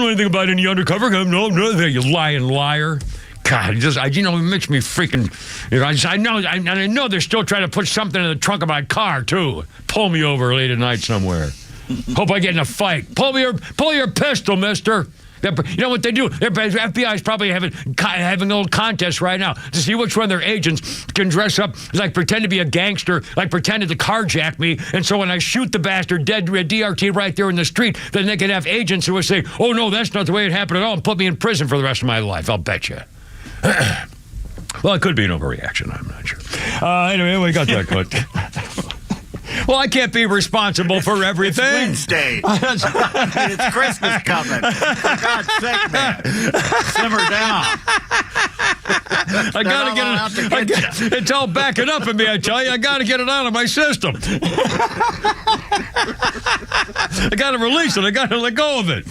know anything about any undercover. No, you lying liar. God, it makes me freaking. I know they're still trying to put something in the trunk of my car too. Pull me over late at night somewhere. Hope I get in a fight. Pull your pistol, mister. You know what they do? FBI is probably having a little contest right now to see which one of their agents can dress up, like pretend to be a gangster, like pretended to carjack me, and so when I shoot the bastard dead DRT right there in the street, then they can have agents who will say, oh, no, that's not the way it happened at all, and put me in prison for the rest of my life. I'll bet you. Well, it could be an overreaction. I'm not sure. Anyway, we got that cut. Well, I can't be responsible for everything. It's Wednesday. It's Christmas coming. For God's sake, man. Simmer down. I gotta get it. It's all backing up in me, I tell you. I gotta get it out of my system. I gotta release it. I gotta let go of it.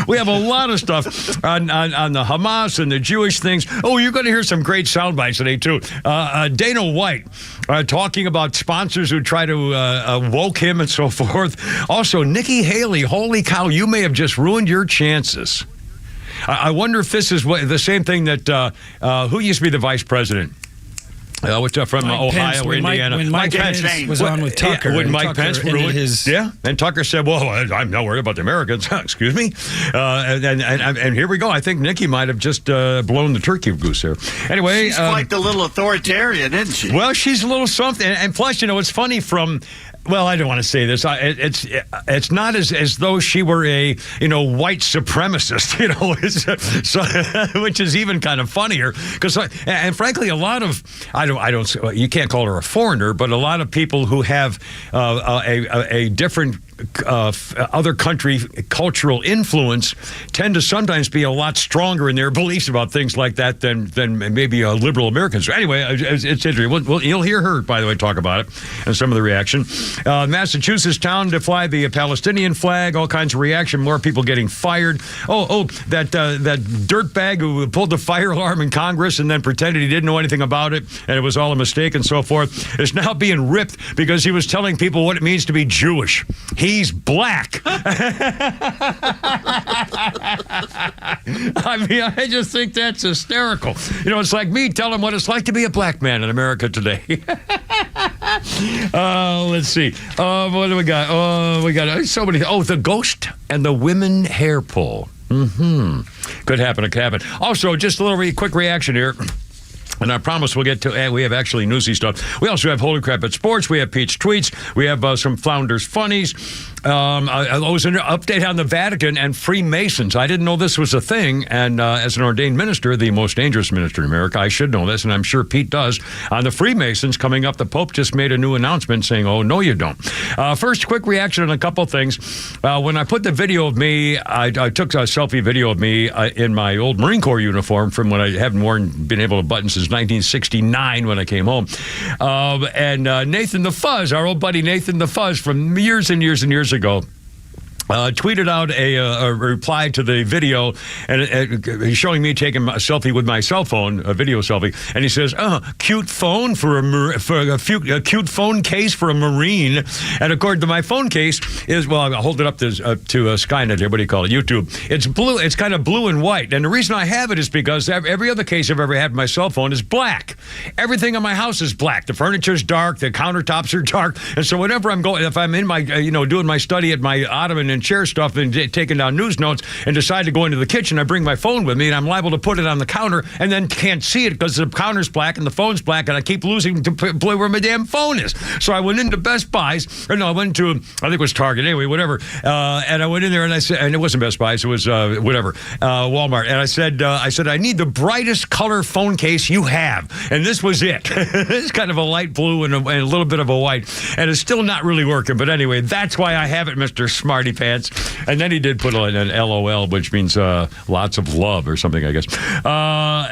We have a lot of stuff on the Hamas and the Jewish things. Oh, you're going to hear some great sound bites today, too. Dana White talking about sponsors who try to woke him and so forth. Also, Nikki Haley, holy cow, you may have just ruined your chances. I wonder if this is the same thing that who used to be the vice president? What's up from Ohio, Pence, Indiana? When Mike Pence was on with Tucker. When Mike Pence ruined his... Yeah, and Tucker said, well, I'm not worried about the Americans. Excuse me. And here we go. I think Nikki might have just blown the turkey goose there. Anyway... She's quite a little authoritarian, isn't she? Well, she's a little something. And plus, it's funny from... Well, I don't want to say this. It's not as though she were a white supremacist, which is even kind of funnier. Because and frankly, a lot of you can't call her a foreigner, but a lot of people who have a different other country cultural influence tend to sometimes be a lot stronger in their beliefs about things like that than maybe liberal Americans. Anyway, it's interesting. You'll hear her, by the way, talk about it and some of the reaction. Massachusetts town to fly the Palestinian flag, all kinds of reaction, more people getting fired. That dirtbag who pulled the fire alarm in Congress and then pretended he didn't know anything about it and it was all a mistake and so forth is now being ripped because he was telling people what it means to be Jewish. He's black. I mean, I just think that's hysterical. It's like me telling him what it's like to be a black man in America today. Let's see. What do we got? We got so many. The ghost and the women hair pull. Could happen. It could happen. Also, just a little quick reaction here. And I promise we'll get to, we have actually newsy stuff. We also have Holy Crap at Sports. We have Pete's Tweets. We have some Flounders Funnies. I was an update on the Vatican and Freemasons. I didn't know this was a thing. And as an ordained minister, the most dangerous minister in America, I should know this, and I'm sure Pete does. On the Freemasons coming up, the Pope just made a new announcement saying, oh, no, you don't. First, quick reaction on a couple things. When I put the video of me, I took a selfie video of me in my old Marine Corps uniform from when I haven't been able to button since 1969 when I came home. And Nathan the Fuzz, our old buddy Nathan the Fuzz from years and years and years ago, tweeted out a reply to the video, and he's showing me taking a selfie with my cell phone, a video selfie, and he says, cute phone for a cute phone case for a Marine. And according to my phone case is, well, I'll hold it up to Skynet here, what do you call it, YouTube. It's blue, it's kind of blue and white, and the reason I have it is because every other case I've ever had with my cell phone is black. Everything in my house is black. The furniture's dark, the countertops are dark, and so whenever I'm going, if I'm in my, doing my study at my ottoman and chair stuff and taking down news notes and decide to go into the kitchen, I bring my phone with me and I'm liable to put it on the counter and then can't see it because the counter's black and the phone's black and I keep losing to play where my damn phone is. So I went into Best Buy's, or no, I went to, I think it was Target, anyway, whatever. And I went in there and I said, and it wasn't Best Buy's, it was Walmart. And I said, I need the brightest color phone case you have. And this was it. It's kind of a light blue and a little bit of a white. And it's still not really working. But anyway, that's why I have it, Mr. Smarty Pants. And then he did put an LOL, which means lots of love or something, I guess.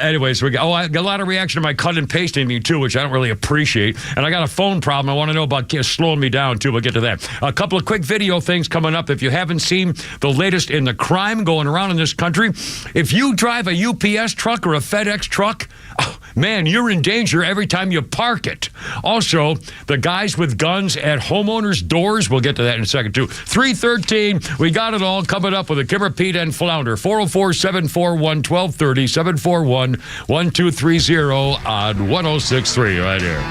Anyway, so I got a lot of reaction to my cut and pasting thing, too, which I don't really appreciate. And I got a phone problem I want to know about slowing me down, too. We'll get to that. A couple of quick video things coming up. If you haven't seen the latest in the crime going around in this country, if you drive a UPS truck or a FedEx truck, man, you're in danger every time you park it. Also, the guys with guns at homeowners' doors, we'll get to that in a second, too. 313, we got it all coming up with a Kimmer, Pete, and Flounder. 404-741-1230, 741-1230 on 106.3 right here.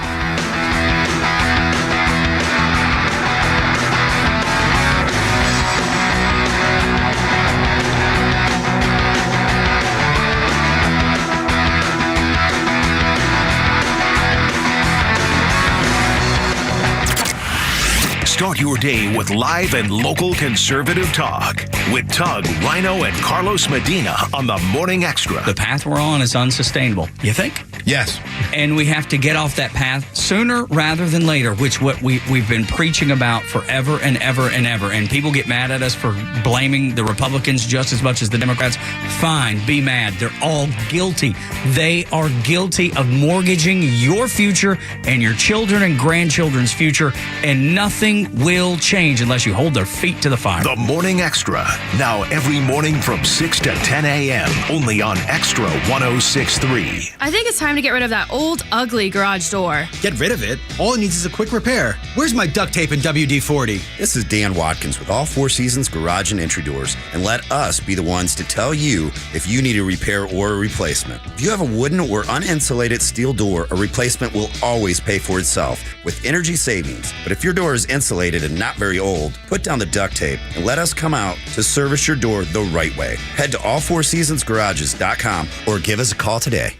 Start your day with live and local conservative talk with Tug, Rhino, and Carlos Medina on the Morning Extra. The path we're on is unsustainable. You think? Yes. And we have to get off that path sooner rather than later, which what we've been preaching about forever and ever and ever. And people get mad at us for blaming the Republicans just as much as the Democrats. Fine, be mad. They're all guilty. They are guilty of mortgaging your future and your children and grandchildren's future, and nothing will change unless you hold their feet to the fire. The Morning Extra, now every morning from 6 to 10 a.m., only on Extra 106.3. I think it's time to get rid of that old, ugly garage door. Get rid of it? All it needs is a quick repair. Where's my duct tape and WD-40? This is Dan Watkins with All Four Seasons Garage and Entry Doors, and let us be the ones to tell you if you need a repair or a replacement. If you have a wooden or uninsulated steel door, a replacement will always pay for itself with energy savings. But if your door is insulated and not very old, put down the duct tape and let us come out to service your door the right way. Head to allfourseasonsgarages.com or give us a call today.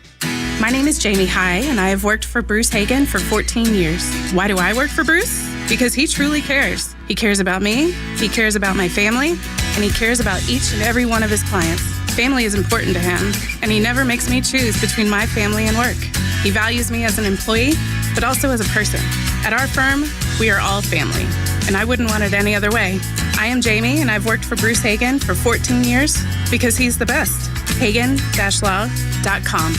My name is Jamie High, and I have worked for Bruce Hagen for 14 years. Why do I work for Bruce? Because he truly cares. He cares about me, he cares about my family, and he cares about each and every one of his clients. Family is important to him, and he never makes me choose between my family and work. He values me as an employee, but also as a person. At our firm, we are all family, and I wouldn't want it any other way. I am Jamie, and I've worked for Bruce Hagen for 14 years because he's the best. Hagen-law.com.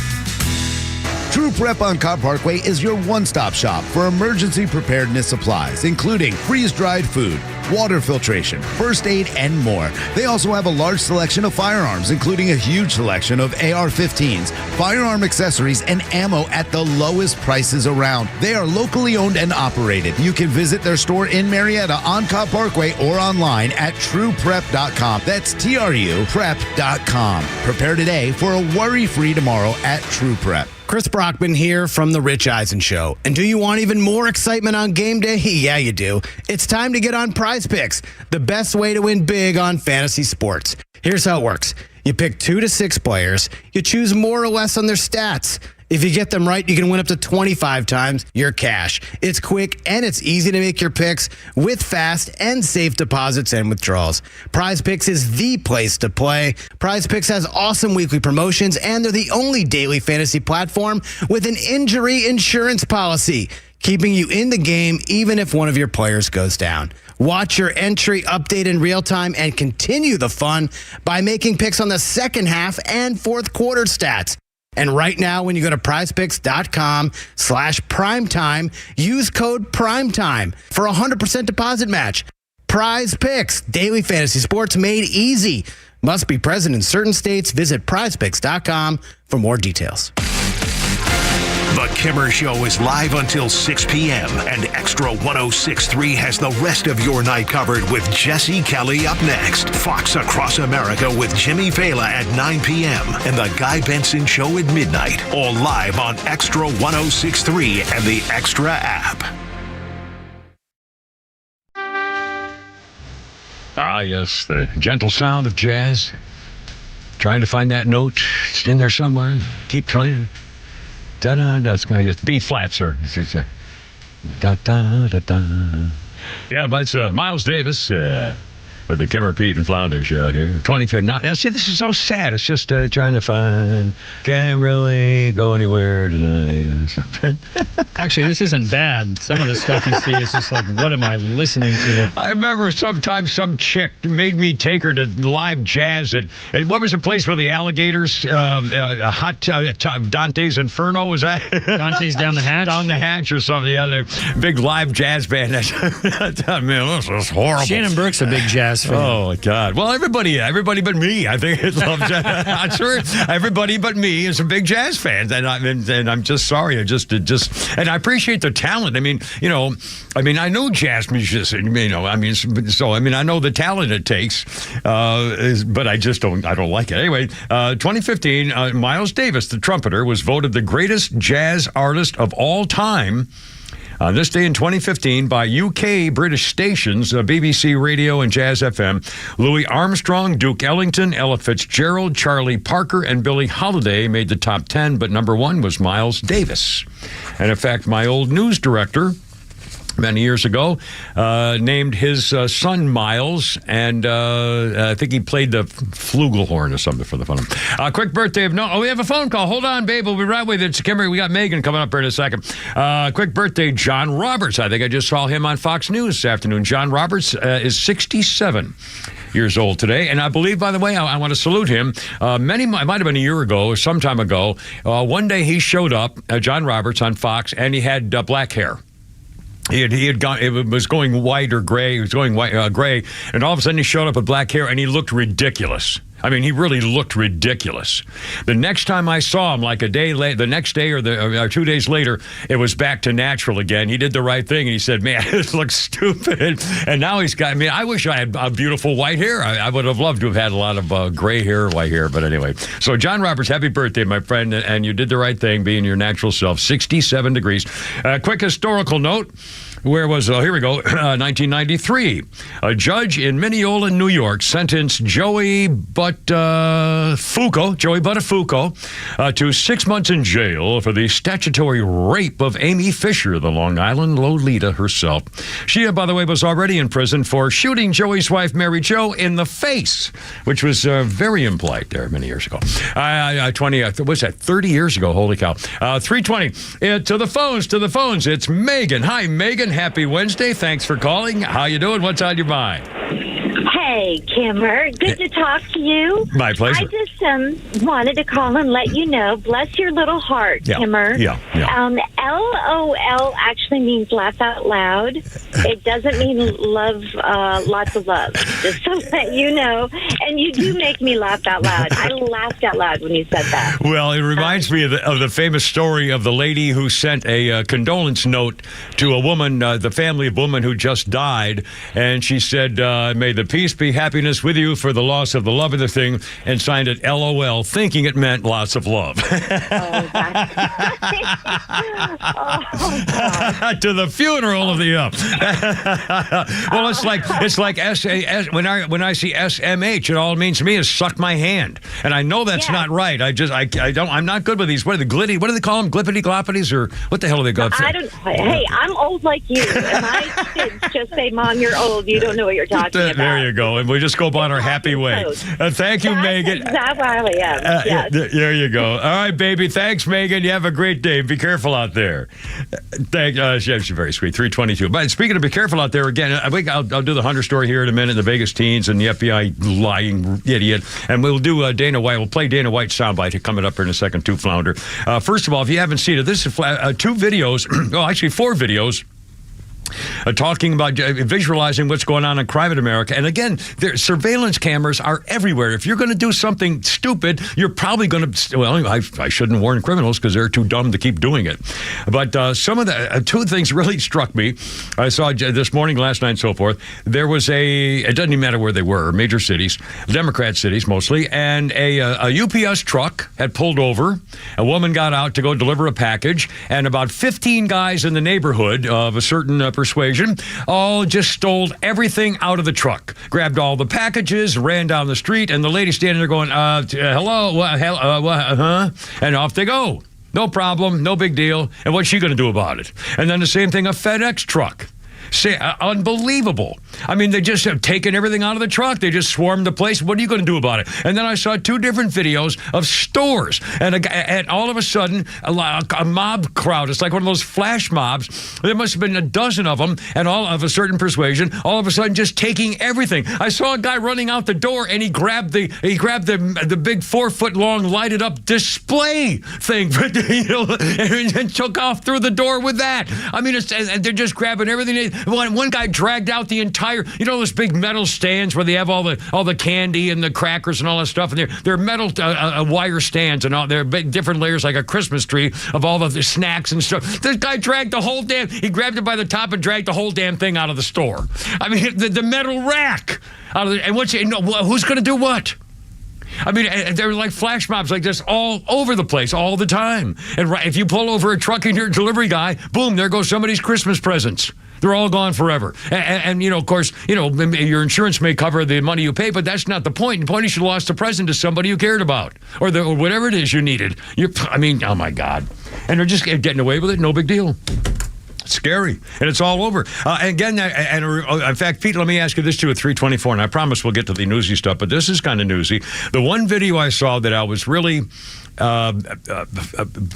True Prep on Cobb Parkway is your one-stop shop for emergency preparedness supplies, including freeze-dried food, water filtration, first aid, and more. They also have a large selection of firearms, including a huge selection of AR-15s, firearm accessories, and ammo at the lowest prices around. They are locally owned and operated. You can visit their store in Marietta on Cobb Parkway or online at trueprep.com. That's TRU-prep.com. Prepare today for a worry-free tomorrow at True Prep. Chris Brockman here from The Rich Eisen Show. And do you want even more excitement on game day? Yeah, you do. It's time to get on Prize Picks, the best way to win big on fantasy sports. Here's how it works. You pick 2 to 6 players. You choose more or less on their stats. If you get them right, you can win up to 25 times your cash. It's quick and it's easy to make your picks with fast and safe deposits and withdrawals. Prize Picks is the place to play. Prize Picks has awesome weekly promotions, and they're the only daily fantasy platform with an injury insurance policy, keeping you in the game even if one of your players goes down. Watch your entry update in real time and continue the fun by making picks on the second half and fourth quarter stats. And right now, when you go to prizepicks.com/primetime, use code PRIMETIME for a 100% deposit match. Prize Picks, daily fantasy sports made easy. Must be present in certain states. Visit prizepicks.com for more details. The Kimmer Show is live until 6 p.m. and Extra 106.3 has the rest of your night covered with Jesse Kelly up next. Fox Across America with Jimmy Fela at 9 p.m. and The Guy Benson Show at midnight. All live on Extra 106.3 and the Extra app. Ah, yes, the gentle sound of jazz. Trying to find that note. It's in there somewhere. Keep trying. Da-da, that's going to just B flat, sir. Da-da-da-da. Yeah, but it's Miles Davis with the Kimmer, Pete, and Flounder Show here. 25th. Now, see, this is so sad. It's just trying to find, can't really go anywhere tonight. Actually, this isn't bad. Some of the stuff you see is just like, what am I listening to? I remember sometimes some chick made me take her to live jazz at what was the place where the alligators, Dante's Inferno, was that? Dante's Down the Hatch? Down the Hatch or something. Yeah, the big live jazz band. Man, this was horrible. Shannon Brooks a big jazz jazz fan. Oh my God! Well, everybody but me. I think it loves jazz. I'm sure everybody but me is a big jazz fan, and I'm just sorry. And I appreciate the talent. I mean, I know jazz musicians. I know the talent it takes, but I just don't like it. Anyway, 2015, Miles Davis, the trumpeter, was voted the greatest jazz artist of all time. On this day in 2015, by UK British stations, BBC Radio and Jazz FM, Louis Armstrong, Duke Ellington, Ella Fitzgerald, Charlie Parker, and Billie Holiday made the top 10, but number one was Miles Davis. And in fact, my old news director, many years ago, named his son Miles, and I think he played the flugelhorn or something for the fun of it. Quick birthday of we have a phone call. Hold on, babe. We'll be right with you. Kimberly, we got Megan coming up here in a second. Quick birthday, John Roberts. I think I just saw him on Fox News this afternoon. John Roberts is 67 years old today, and I believe, by the way, I want to salute him. It might have been a year ago or some time ago. One day he showed up, John Roberts, on Fox, and he had black hair. He had gone. It was going white or gray. It was going white, gray, and all of a sudden he showed up with black hair, and he looked ridiculous. I mean, he really looked ridiculous. The next time I saw him, like a day late, the next day or 2 days later, it was back to natural again. He did the right thing, and he said, "Man, this looks stupid." And now he's got. I mean, I wish I had beautiful white hair. I would have loved to have had a lot of gray hair, white hair. But anyway, so John Roberts, happy birthday, my friend, and you did the right thing, being your natural self. 67 degrees. Quick historical note. Where was, here we go, 1993. A judge in Mineola, New York, sentenced Joey Buttafuoco to 6 months in jail for the statutory rape of Amy Fisher, the Long Island Lolita herself. She, by the way, was already in prison for shooting Joey's wife, Mary Jo, in the face, which was very impolite there many years ago. 30 years ago? Holy cow. 3:20. To the phones. It's Megan. Hi, Megan. Happy Wednesday. Thanks for calling. How you doing? What's on your mind? Hey, Kimmer. Good to talk to you. My pleasure. I just wanted to call and let you know, bless your little heart, Kimmer. Yeah. LOL actually means laugh out loud. It doesn't mean love, lots of love. Just to let you know. And you do make me laugh out loud. I laughed out loud when you said that. Well, it reminds me of the famous story of the lady who sent a condolence note to a woman, the family of a woman who just died. And she said, may the peace be happiness with you for the loss of the love of the thing, and signed it LOL, thinking it meant lots of love. Oh, God. To the funeral of the well, it's like SAS. When I see SMH, it all it means to me is suck my hand, and I know that's not right. I'm not good with these. What are the what do they call them? Glippity gloppities, or what the hell are they called? Hey, I'm old like you, and my kids just say, "Mom, you're old. You don't know what you're talking about." There you go. And we just go about our happy way. Thank you, Megan. Exactly. Yes. There you go. All right, baby. Thanks, Megan. You have a great day. Be careful out there. She's very sweet. 3:22. But speaking of be careful out there, again, I think I'll do the Hunter story here in a minute, the Vegas teens and the FBI lying idiot. And we'll do Dana White. We'll play Dana White's soundbite coming up here in a second, too, Flounder. First of all, if you haven't seen it, this is 2 videos, actually 4 videos. Talking about visualizing what's going on in crime in America. And again, surveillance cameras are everywhere. If you're going to do something stupid, you're probably going to, well, I shouldn't warn criminals because they're too dumb to keep doing it. But some of the 2 things really struck me. I saw this morning, last night, and so forth. There was it doesn't even matter where they were, major cities, Democrat cities mostly, and a UPS truck had pulled over. A woman got out to go deliver a package, and about 15 guys in the neighborhood of a certain persuasion all just stole everything out of the truck, grabbed all the packages, ran down the street, and the lady standing there going, hello, and off they go. No problem, no big deal. And what's she going to do about it? And then the same thing, a FedEx truck. Unbelievable. I mean, they just have taken everything out of the truck. They just swarmed the place. What are you going to do about it? And then I saw 2 different videos of stores. And all of a sudden, a mob crowd. It's like one of those flash mobs. There must have been a dozen of them, and all of a certain persuasion, all of a sudden just taking everything. I saw a guy running out the door, and he grabbed the big 4-foot-long lighted up display thing, and took off through the door with that. I mean, they're just grabbing everything. One guy dragged out the entire, those big metal stands where they have all the candy and the crackers and all that stuff, and they're metal wire stands and all. They're big, different layers like a Christmas tree of all of the snacks and stuff. This guy dragged the whole he grabbed it by the top and dragged the whole damn thing out of the store. I mean, the metal rack out of and who's going to do what? I mean, they're like flash mobs like this all over the place all the time. And if you pull over a truck and you're a delivery guy, boom, there goes somebody's Christmas presents. They're all gone forever. And of course, your insurance may cover the money you pay, but that's not the point. The point is you lost a present to somebody you cared about or whatever it is you needed. Oh, my God. And they're just getting away with it. No big deal. Scary, and it's all over. Again, in fact, Pete, let me ask you this too at 3:24, and I promise we'll get to the newsy stuff, but this is kind of newsy. The one video I saw that I was really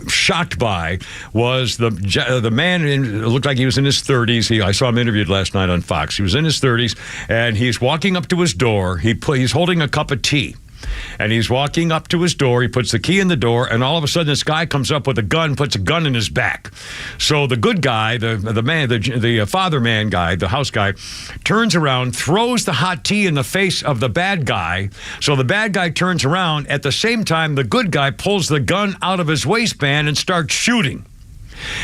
shocked by was the man. It looked like he was in his 30s. I saw him interviewed last night on Fox. He was in his 30s, and he's walking up to his door. He's holding a cup of tea. And he's walking up to his door. He puts the key in the door, and all of a sudden, this guy comes up with a gun, puts a gun in his back. So the good guy, the father man guy, the house guy, turns around, throws the hot tea in the face of the bad guy. So the bad guy turns around. At the same time, the good guy pulls the gun out of his waistband and starts shooting.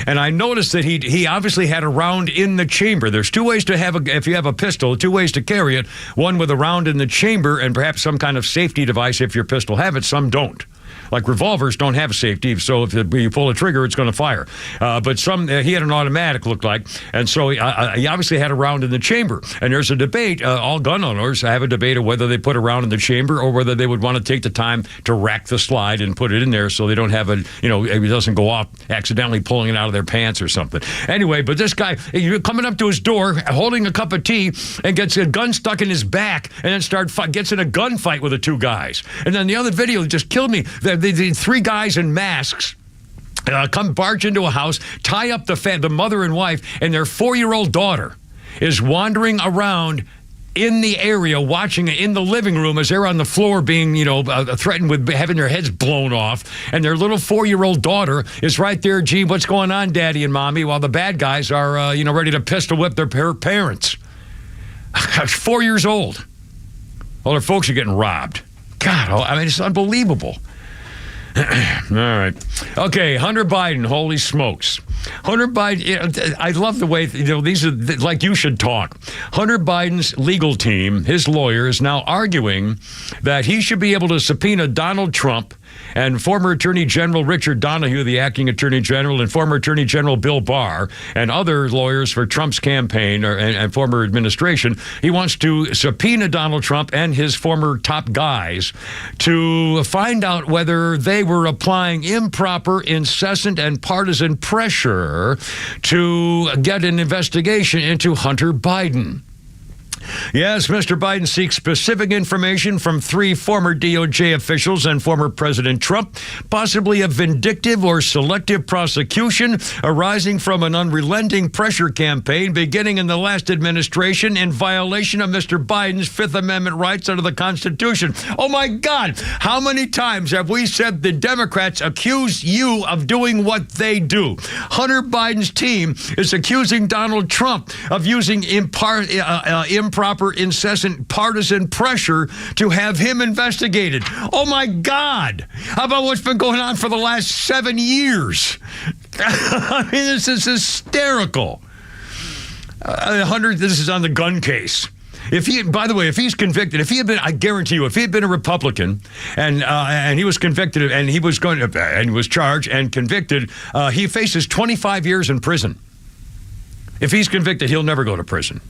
And I noticed that he obviously had a round in the chamber. There's two ways to if you have a pistol, two ways to carry it. One with a round in the chamber and perhaps some kind of safety device if your pistol have it. Some don't. Like revolvers don't have safety, so if you pull a trigger, it's going to fire. But he had an automatic, looked like, and so he obviously had a round in the chamber. And there's a debate. All gun owners have a debate of whether they put a round in the chamber or whether they would want to take the time to rack the slide and put it in there so they don't have it doesn't go off accidentally pulling it out of their pants or something. Anyway, but this guy, you're coming up to his door, holding a cup of tea, and gets a gun stuck in his back, and then gets in a gunfight with the two guys. And then the other video just killed me. The three guys in masks come barge into a house, tie up the mother and wife, and their 4-year-old daughter is wandering around in the area, watching it in the living room as they're on the floor being, threatened with having their heads blown off. And their little 4-year-old daughter is right there. Gee, what's going on, Daddy and Mommy? While the bad guys are, ready to pistol whip their parents. 4 years old. All their folks are getting robbed. God, it's unbelievable. All right. Okay, Hunter Biden, holy smokes. Hunter Biden, I love the way, these are like you should talk. Hunter Biden's legal team, his lawyer, is now arguing that he should be able to subpoena Donald Trump and former Attorney General Richard Donahue, the acting Attorney General, and former Attorney General Bill Barr, and other lawyers for Trump's campaign and former administration. He wants to subpoena Donald Trump and his former top guys to find out whether they were applying improper, incessant, and partisan pressure to get an investigation into Hunter Biden. Yes, Mr. Biden seeks specific information from 3 former DOJ officials and former President Trump, possibly a vindictive or selective prosecution arising from an unrelenting pressure campaign beginning in the last administration in violation of Mr. Biden's Fifth Amendment rights under the Constitution. Oh, my God. How many times have we said the Democrats accuse you of doing what they do? Hunter Biden's team is accusing Donald Trump of using improper, incessant partisan pressure to have him investigated. Oh, my God. How about what's been going on for the last 7 years? I mean, this is hysterical. Hunter, this is on the gun case. If he's convicted, I guarantee you, if he had been a Republican and he was convicted and he was charged and convicted, he faces 25 years in prison. If he's convicted, he'll never go to prison.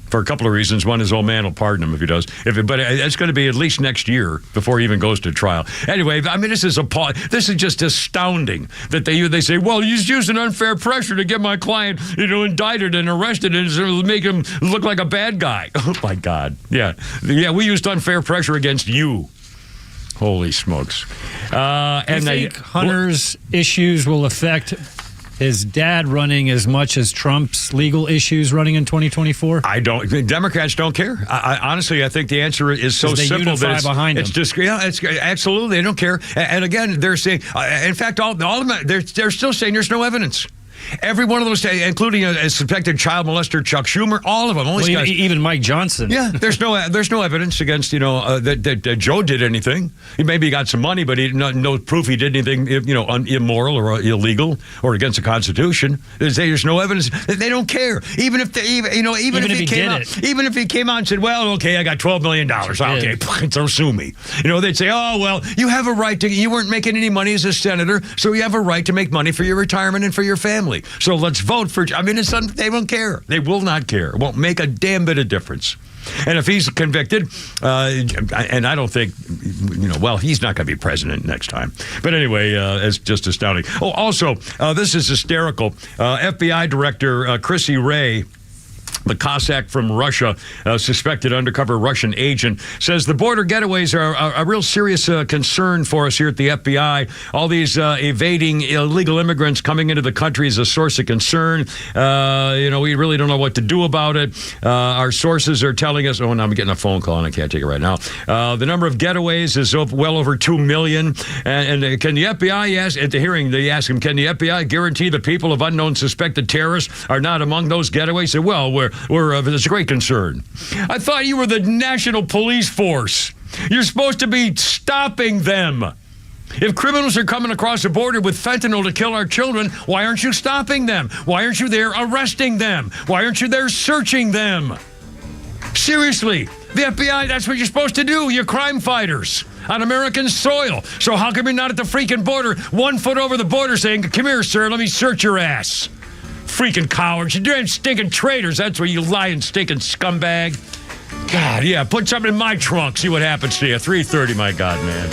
For a couple of reasons. One, his old man will pardon him if he does. But it's going to be at least next year before he even goes to trial. Anyway, this is just astounding that they say, well, he's using unfair pressure to get my client, indicted and arrested and make him look like a bad guy. Oh, my God. Yeah, we used unfair pressure against you. Holy smokes. I think Hunter's issues will affect his dad running as much as Trump's legal issues running in 2024? Democrats don't care. Honestly, I think the answer is so simple that it's behind him. Just it's absolutely they don't care. And again, they're saying, in fact, all of them, they're still saying there's no evidence. Every one of those, including a suspected child molester, Chuck Schumer, all of them. All these guys. Even Mike Johnson. Yeah, there's no evidence against that Joe did anything. He maybe got some money, but no proof he did anything immoral or illegal or against the Constitution. There's no evidence. They don't care. Even if he came out and said, "Well, okay, I got $12 million. Okay, don't sue me." They'd say, "Oh, well, you have a right to. You weren't making any money as a senator, so you have a right to make money for your retirement and for your family. So let's vote for." I mean, they won't care. They will not care. It won't make a damn bit of difference. And if he's convicted, and I don't think, he's not going to be president next time. But anyway, it's just astounding. Oh, also, this is hysterical. FBI Director Chrissy Ray, the Cossack from Russia, suspected undercover Russian agent, says the border getaways are a real serious concern for us here at the FBI. All these evading illegal immigrants coming into the country is a source of concern. We really don't know what to do about it. Our sources are telling us, now I'm getting a phone call and I can't take it right now. The number of getaways is well over 2 million. And can the FBI, at the hearing, they asked him, can the FBI guarantee the people of unknown suspected terrorists are not among those getaways? He said, well, it's a great concern. I thought you were the national police force. You're supposed to be stopping them. If criminals are coming across the border with fentanyl to kill our children, why aren't you stopping them? Why aren't you there arresting them? Why aren't you there searching them? Seriously, the FBI, that's what you're supposed to do. You're crime fighters on American soil. So how come you're not at the freaking border, 1 foot over the border saying, come here, sir, let me search your ass? Freaking cowards. You damn stinking traitors. That's where you lying stinking scumbag. God, yeah, put something in my trunk. See what happens to you. 3:30, my God, man.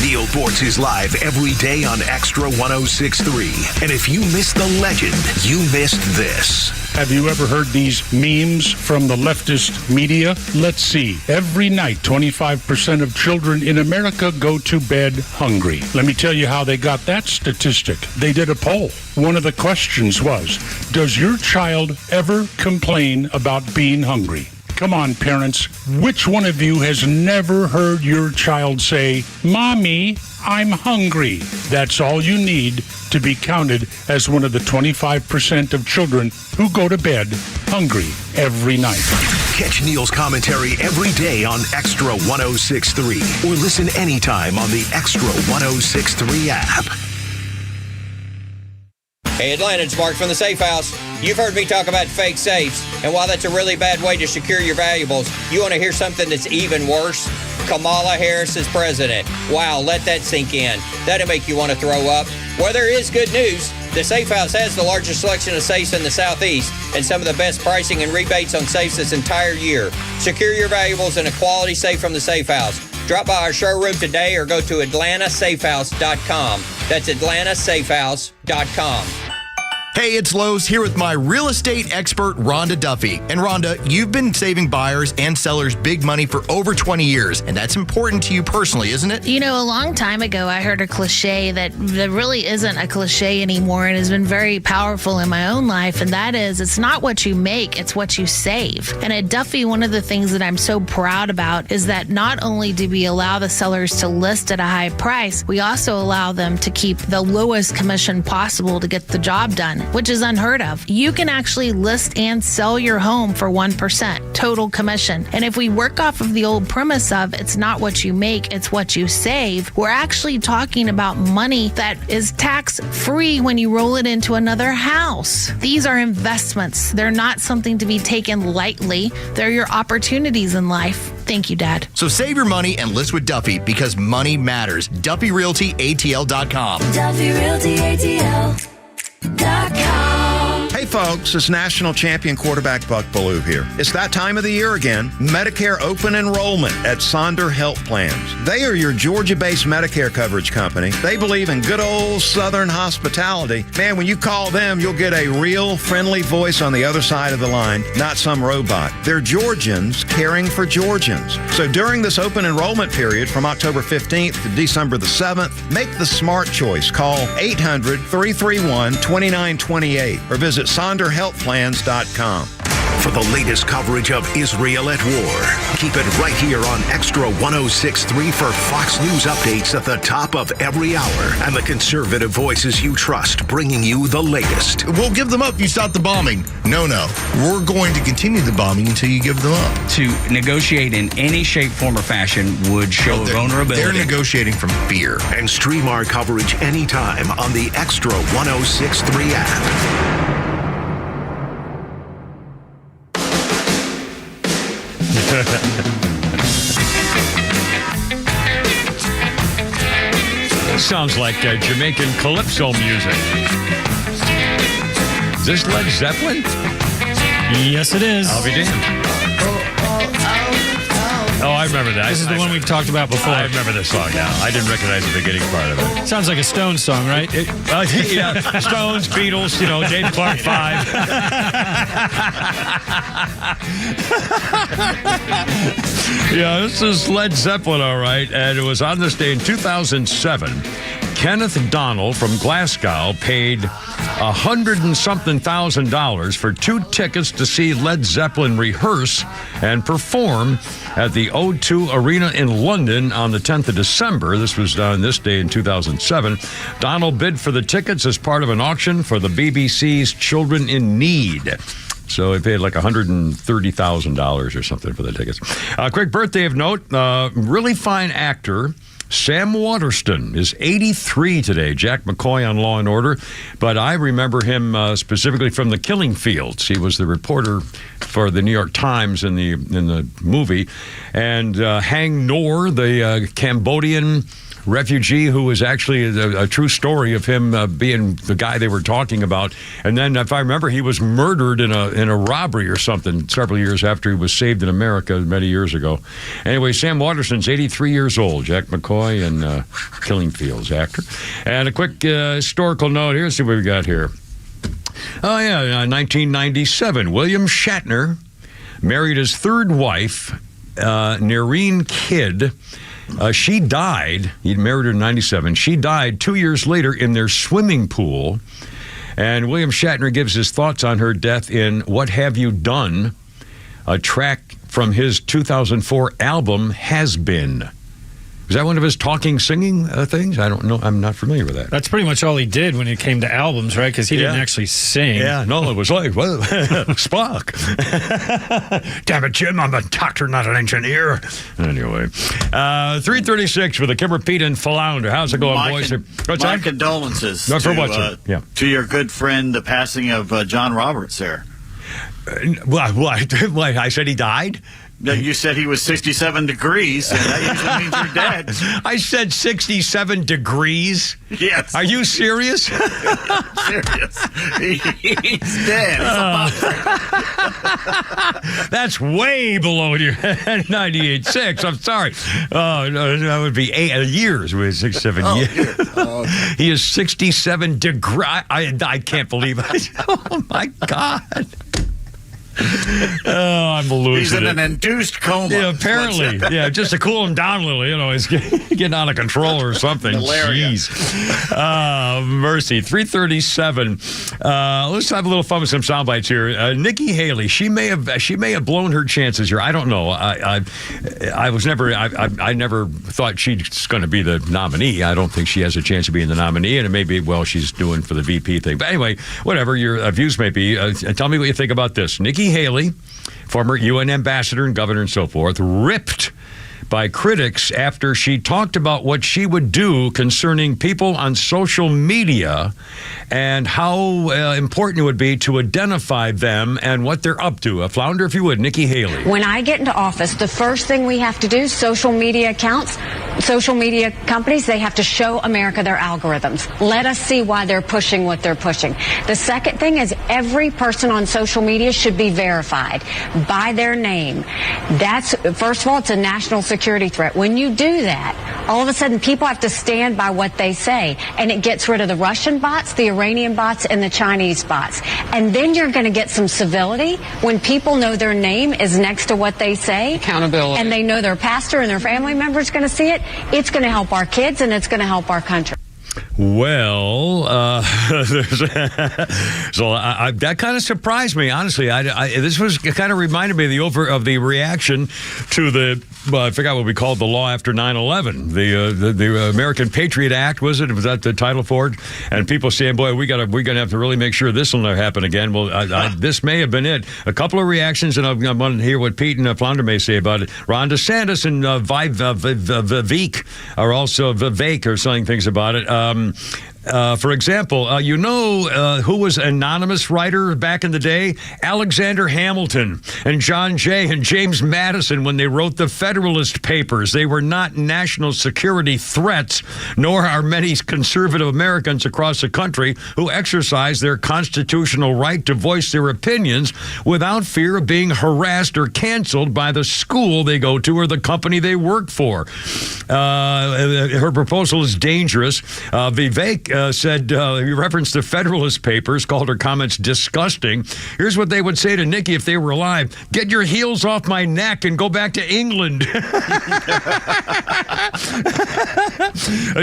Neil Boortz is live every day on Extra 106.3. And if you missed the legend, you missed this. Have you ever heard these memes from the leftist media? Let's see. Every night, 25% of children in America go to bed hungry. Let me tell you how they got that statistic. They did a poll. One of the questions was, does your child ever complain about being hungry? Come on, parents. Which one of you has never heard your child say, Mommy, I'm hungry? That's all you need to be counted as one of the 25% of children who go to bed hungry every night. Catch Neil's commentary every day on Extra 106.3 or listen anytime on the Extra 106.3 app. Hey Atlanta, it's Mark from the Safe House. You've heard me talk about fake safes, and while that's a really bad way to secure your valuables, you want to hear something that's even worse? Kamala Harris is president. Wow, let that sink in. That'll make you want to throw up. Well, there is good news. The Safe House has the largest selection of safes in the Southeast and some of the best pricing and rebates on safes this entire year. Secure your valuables in a quality safe from the Safe House. Drop by our showroom today or go to AtlantaSafehouse.com. That's AtlantaSafehouse.com. Hey, it's Lowe's here with my real estate expert, Rhonda Duffy. And Rhonda, you've been saving buyers and sellers big money for over 20 years, and that's important to you personally, isn't it? You know, a long time ago, I heard a cliche that really isn't a cliche anymore and has been very powerful in my own life, and that is, it's not what you make, it's what you save. And at Duffy, one of the things that I'm so proud about is that not only do we allow the sellers to list at a high price, we also allow them to keep the lowest commission possible to get the job done, which is unheard of. You can actually list and sell your home for 1% total commission. And if we work off of the old premise of it's not what you make, it's what you save, we're actually talking about money that is tax-free when you roll it into another house. These are investments. They're not something to be taken lightly. They're your opportunities in life. Thank you, Dad. So save your money and list with Duffy because money matters. DuffyRealtyATL.com. DuffyRealtyATL.com. Hey folks, it's national champion quarterback Buck Ballou here. It's that time of the year again. Medicare open enrollment at Sonder Health Plans. They are your Georgia-based Medicare coverage company. They believe in good old Southern hospitality. Man, when you call them, you'll get a real friendly voice on the other side of the line, not some robot. They're Georgians caring for Georgians. So during this open enrollment period from October 15th to December the 7th, make the smart choice. Call 800-331-2928 or visit SonderHealthPlans.com. For the latest coverage of Israel at war, keep it right here on Extra 106.3 for Fox News updates at the top of every hour and the conservative voices you trust bringing you the latest. We'll give them up if you stop the bombing. No. We're going to continue the bombing until you give them up. To negotiate in any shape, form, or fashion would show vulnerability. They're negotiating from fear. And stream our coverage anytime on the Extra 106.3 app. Sounds like Jamaican calypso music. Is this Led Zeppelin? Yes, it is. I'll be damned. Oh, I remember that. This is the one we've talked about before. I remember this song now. I didn't recognize the beginning part of it. Sounds like a Stones song, right? Yeah, Stones, Beatles, James Clark 5. Yeah, this is Led Zeppelin, all right. And it was on this day in 2007. Kenneth Donnell from Glasgow paid $100,000 for 2 tickets to see Led Zeppelin rehearse and perform at the O2 Arena in London on the 10th of December. This was done this day in 2007. Donnell bid for the tickets as part of an auction for the BBC's Children in Need. So he paid like $130,000 or something for the tickets. Quick birthday of note, really fine actor. Sam Waterston is 83 today. Jack McCoy on Law & Order. But I remember him specifically from The Killing Fields. He was the reporter for the New York Times in the movie. And Hang Noor, the Cambodian refugee who was actually a true story of him being the guy they were talking about. And then, if I remember, he was murdered in a robbery or something several years after he was saved in America many years ago. Anyway, Sam Waterston's 83 years old. Jack McCoy and Killing Fields actor. And a quick historical note here. Let's see what we got here. Oh, yeah, 1997. William Shatner married his third wife, Nerine Kidd. She died. He married her in 97. She died 2 years later in their swimming pool. And William Shatner gives his thoughts on her death in What Have You Done?, a track from his 2004 album, Has Been. Is that one of his talking, singing things? I don't know. I'm not familiar with that. That's pretty much all he did when it came to albums, right? Because he didn't actually sing. Yeah, no, it was like, well, Spock. Damn it, Jim, I'm a doctor, not an engineer. Anyway, 3:36 with the Kimmer, Pete, and Flounder. How's it going, boys? My condolences to your good friend, the passing of John Roberts there. What? I said he died? You said he was 67 degrees, and that usually means you're dead. I said 67 degrees? Yes. Are you serious? Serious. He's dead. That's way below your 98.6. I'm sorry. Oh, no, that would be 8 years with 67 years. He is 67 degrees. I can't believe it. Oh, my God. Oh, I'm losing He's in it. an induced coma. Yeah, apparently. Yeah, just to cool him down a little. He's getting out of control or something. Jeez. Mercy. 3:37. Let's have a little fun with some sound bites here. Nikki Haley. She may have blown her chances here. I don't know. I never thought she's going to be the nominee. I don't think she has a chance of being the nominee, and it may be she's doing for the VP thing. But anyway, whatever your views may be, tell me what you think about this. Nikki Haley, former UN ambassador and governor and so forth, ripped by critics after she talked about what she would do concerning people on social media and how important it would be to identify them and what they're up to. Flounder, if you would, Nikki Haley. When I get into office, the first thing we have to do, social media accounts, social media companies, they have to show America their algorithms. Let us see why they're pushing what they're pushing. The second thing is every person on social media should be verified by their name. That's, first of all, it's a national security threat. When you do that, all of a sudden people have to stand by what they say, and it gets rid of the Russian bots, the Iranian bots, and the Chinese bots. And then you're going to get some civility when people know their name is next to what they say. Accountability. And they know their pastor and their family member is going to see it. It's going to help our kids, and it's going to help our country. Well, so that kind of surprised me, honestly. This was kind of reminded me of the reaction to the I forgot what we called the law after 9/11. The American Patriot Act, was that the title for it? And people saying, "Boy, we're gonna have to really make sure this will never happen again." Well, this may have been it. A couple of reactions, and I want to hear what Pete and Flounder may say about it. Ron DeSantis and Vivek are also Vivek are saying things about it. For example, who was anonymous writer back in the day? Alexander Hamilton and John Jay and James Madison, when they wrote the Federalist Papers. They were not national security threats, nor are many conservative Americans across the country who exercise their constitutional right to voice their opinions without fear of being harassed or canceled by the school they go to or the company they work for. Her proposal is dangerous. Vivek said, he referenced the Federalist Papers, called her comments disgusting. Here's what they would say to Nikki if they were alive. Get your heels off my neck and go back to England.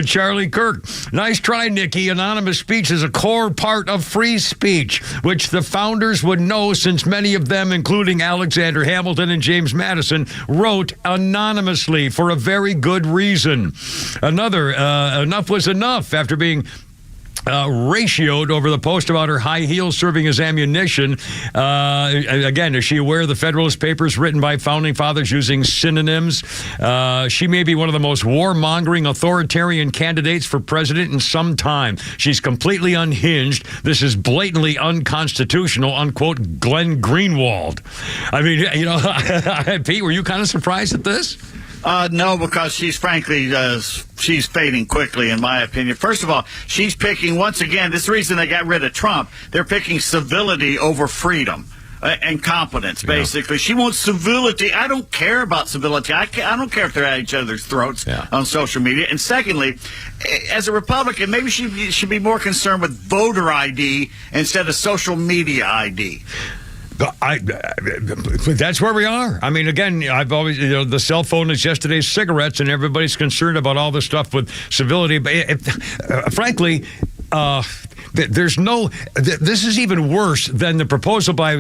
Charlie Kirk, nice try, Nikki. Anonymous speech is a core part of free speech, which the founders would know since many of them, including Alexander Hamilton and James Madison, wrote anonymously for a very good reason. Another, enough was enough after being ratioed over the post about her high heels serving as ammunition. Again, is she aware of the Federalist Papers written by founding fathers using synonyms? She may be one of the most warmongering authoritarian candidates for president in some time. She's completely unhinged. This is blatantly unconstitutional, unquote, Glenn Greenwald. I mean, Pete, were you kind of surprised at this? No, because she's frankly, she's fading quickly, in my opinion. First of all, she's picking, once again, this is the reason they got rid of Trump. They're picking civility over freedom and competence, basically. Yeah. She wants civility. I don't care about civility. I don't care if they're at each other's throats on social media. And secondly, as a Republican, maybe she should be more concerned with voter ID instead of social media ID. That's where we are. I mean, again, I've always, the cell phone is yesterday's cigarettes, and everybody's concerned about all this stuff with civility. But frankly, there's no. This is even worse than the proposal by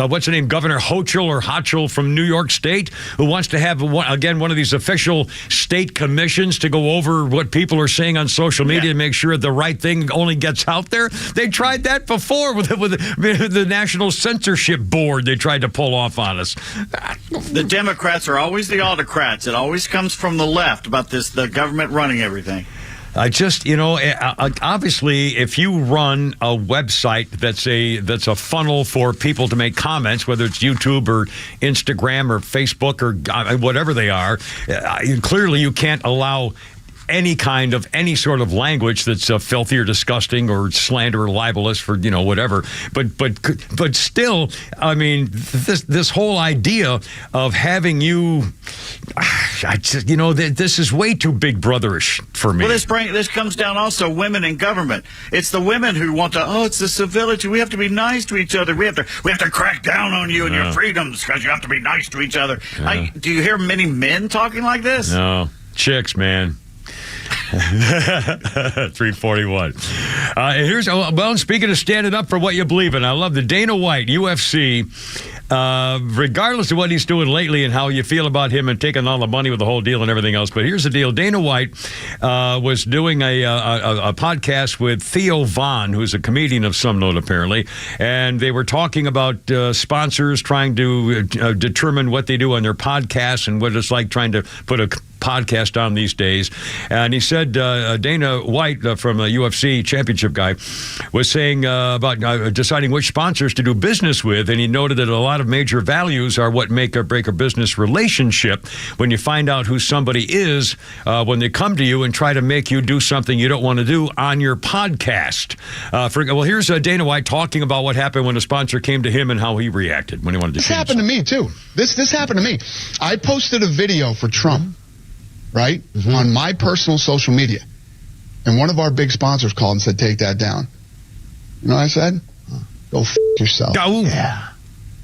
what's the name, Governor Hochul from New York State, who wants to have one of these official state commissions to go over what people are saying on social media and make sure the right thing only gets out there. They tried that before with the National Censorship Board. They tried to pull off on us. The Democrats are always the autocrats. It always comes from the left about the government running everything. I just, obviously, if you run a website that's a funnel for people to make comments, whether it's YouTube or Instagram or Facebook or whatever they are, clearly you can't allow any sort of language that's filthy or disgusting or slander or libelous for whatever. But still, I mean, this whole idea of having you, this is way too Big Brotherish for me. Well, this comes down also women in government. It's the women who want to. It's the civility. We have to be nice to each other. We have to crack down on you and your freedoms because you have to be nice to each other. Do you hear many men talking like this? No, chicks, man. 341. Speaking of standing up for what you believe in, I love the Dana White, UFC. Regardless of what he's doing lately and how you feel about him and taking all the money with the whole deal and everything else. But here's the deal. Dana White was doing a podcast with Theo Von, who's a comedian of some note, apparently. And they were talking about sponsors trying to determine what they do on their podcasts and what it's like trying to put a podcast on these days. And he said Dana White from a UFC championship guy was saying about deciding which sponsors to do business with. And he noted that a lot of major values are what make or break a business relationship. When you find out who somebody is, when they come to you and try to make you do something you don't want to do on your podcast. Here's Dana White talking about what happened when a sponsor came to him and how he reacted when he wanted to change. This happened to me, too. This happened to me. I posted a video for Trump, right, on my personal social media. And one of our big sponsors called and said, take that down. You know what I said? Go f*** yourself. Oh, yeah.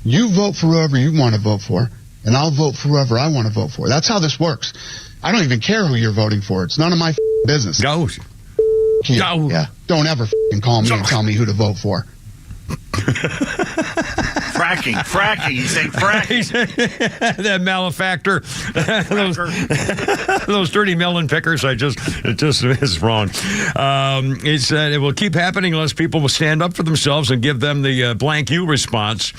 You vote for whoever you want to vote for, and I'll vote for whoever I want to vote for. That's how this works. I don't even care who you're voting for. It's none of my business. Go. Yeah. Don't ever call me and tell me who to vote for. Fracking. He's saying fracking. That malefactor. those dirty melon pickers. It just is wrong. He said it will keep happening unless people will stand up for themselves and give them the blank you response.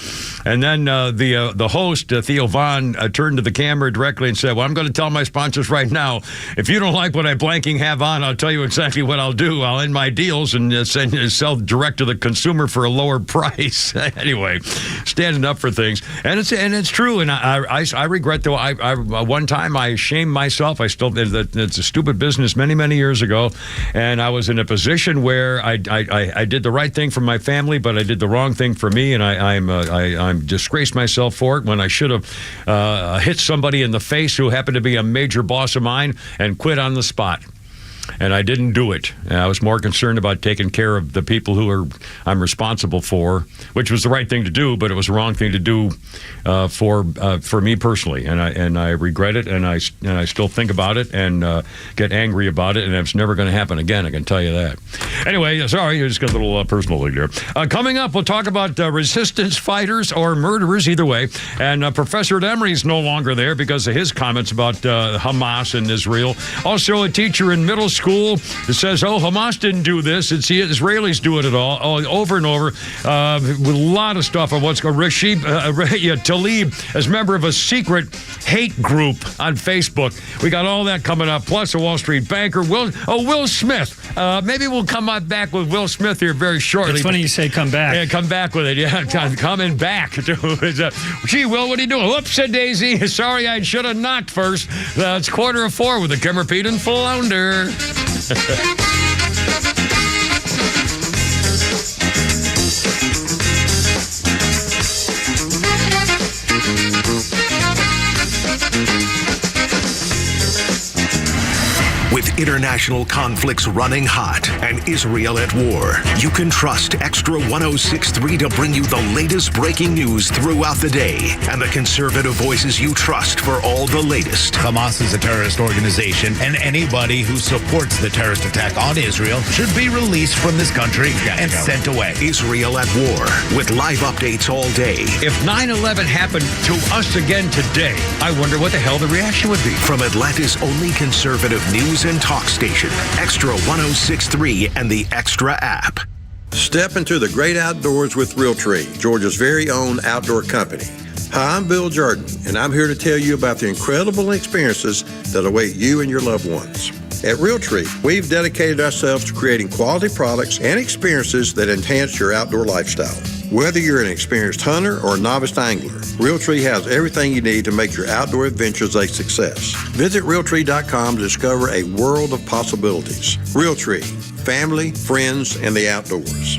And then the host, Theo Vaughn, turned to the camera directly and said, well, I'm going to tell my sponsors right now, if you don't like what I blanking have on, I'll tell you exactly what I'll do. I'll end my deals and sell direct to the consumer for a lower price. Anyway, standing up for things, and it's true. And I regret, though. I one time I shamed myself. It's a stupid business many years ago, and I was in a position where I did the right thing for my family, but I did the wrong thing for me, and I'm disgraced myself for it when I should have hit somebody in the face who happened to be a major boss of mine and quit on the spot. And I didn't do it. And I was more concerned about taking care of the people who I'm responsible for, which was the right thing to do, but it was the wrong thing to do for me personally. And I regret it, and I still think about it and get angry about it, and it's never going to happen again. I can tell you that. Anyway, sorry, I just got a little personal there. Coming up, we'll talk about resistance fighters or murderers, either way. And Professor Emery's no longer there because of his comments about Hamas and Israel. Also, a teacher in middle school that says, Hamas didn't do this. It's the Israelis doing it all, over and over, with a lot of stuff on what's going on. Rashid Tlaib as member of a secret hate group on Facebook. We got all that coming up, plus a Wall Street banker, Will Smith. Maybe we'll come back with Will Smith here very shortly. It's funny you say come back. Yeah, come back with it. Yeah, coming back. Gee, Will, what are you doing? Whoops-a-daisy. Sorry, I should have knocked first. It's 4:45 with the Kimmer Pete and Flounder. With international conflicts running hot and Israel at war, you can trust Extra 106.3 to bring you the latest breaking news throughout the day and the conservative voices you trust for all the latest. Hamas is a terrorist organization, and anybody who supports the terrorist attack on Israel should be released from this country and sent away. Israel at war, with live updates all day. If 9/11 happened to us again today, I wonder what the hell the reaction would be. From Atlanta's only conservative news and talk station, Extra 106.3 and the Extra app. Step into the great outdoors with Realtree, Georgia's very own outdoor company. Hi, I'm Bill Jordan, and I'm here to tell you about the incredible experiences that await you and your loved ones. At Realtree, we've dedicated ourselves to creating quality products and experiences that enhance your outdoor lifestyle. Whether you're an experienced hunter or a novice angler, Realtree has everything you need to make your outdoor adventures a success. Visit Realtree.com to discover a world of possibilities. Realtree, family, friends, and the outdoors.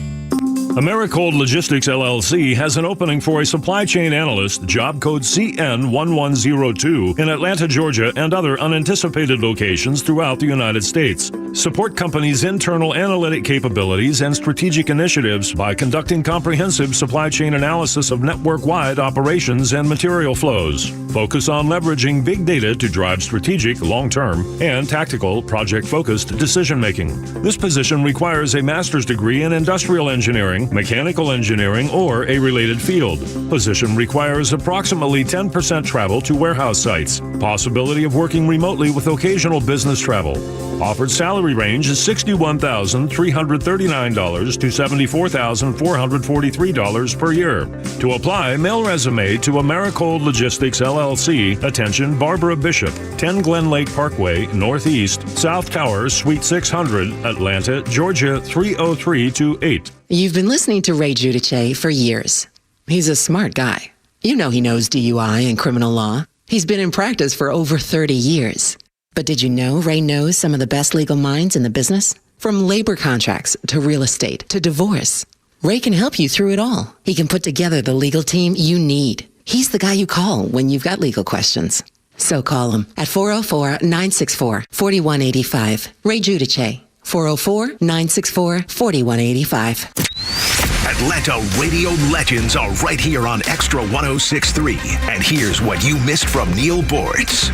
Americold Logistics LLC has an opening for a supply chain analyst, job code CN1102, in Atlanta, Georgia, and other unanticipated locations throughout the United States. Support companies' internal analytic capabilities and strategic initiatives by conducting comprehensive supply chain analysis of network-wide operations and material flows. Focus on leveraging big data to drive strategic, long-term, and tactical, project-focused decision-making. This position requires a master's degree in industrial engineering, mechanical engineering, or a related field. Position requires approximately 10% travel to warehouse sites. Possibility of working remotely with occasional business travel. Offered salary range is $61,339 to $74,443 per year. To apply, mail resume to Americold Logistics LLC, attention Barbara Bishop, 10 Glen Lake Parkway, Northeast, South Tower, Suite 600, Atlanta, Georgia 30328. You've been listening to Ray Giudice for years. He's a smart guy. You know he knows DUI and criminal law. He's been in practice for over 30 years. But did you know Ray knows some of the best legal minds in the business? From labor contracts to real estate to divorce. Ray can help you through it all. He can put together the legal team you need. He's the guy you call when you've got legal questions. So call him at 404-964-4185. Ray Giudice, 404-964-4185. Atlanta radio legends are right here on Extra 106.3. And here's what you missed from Neil Bortz.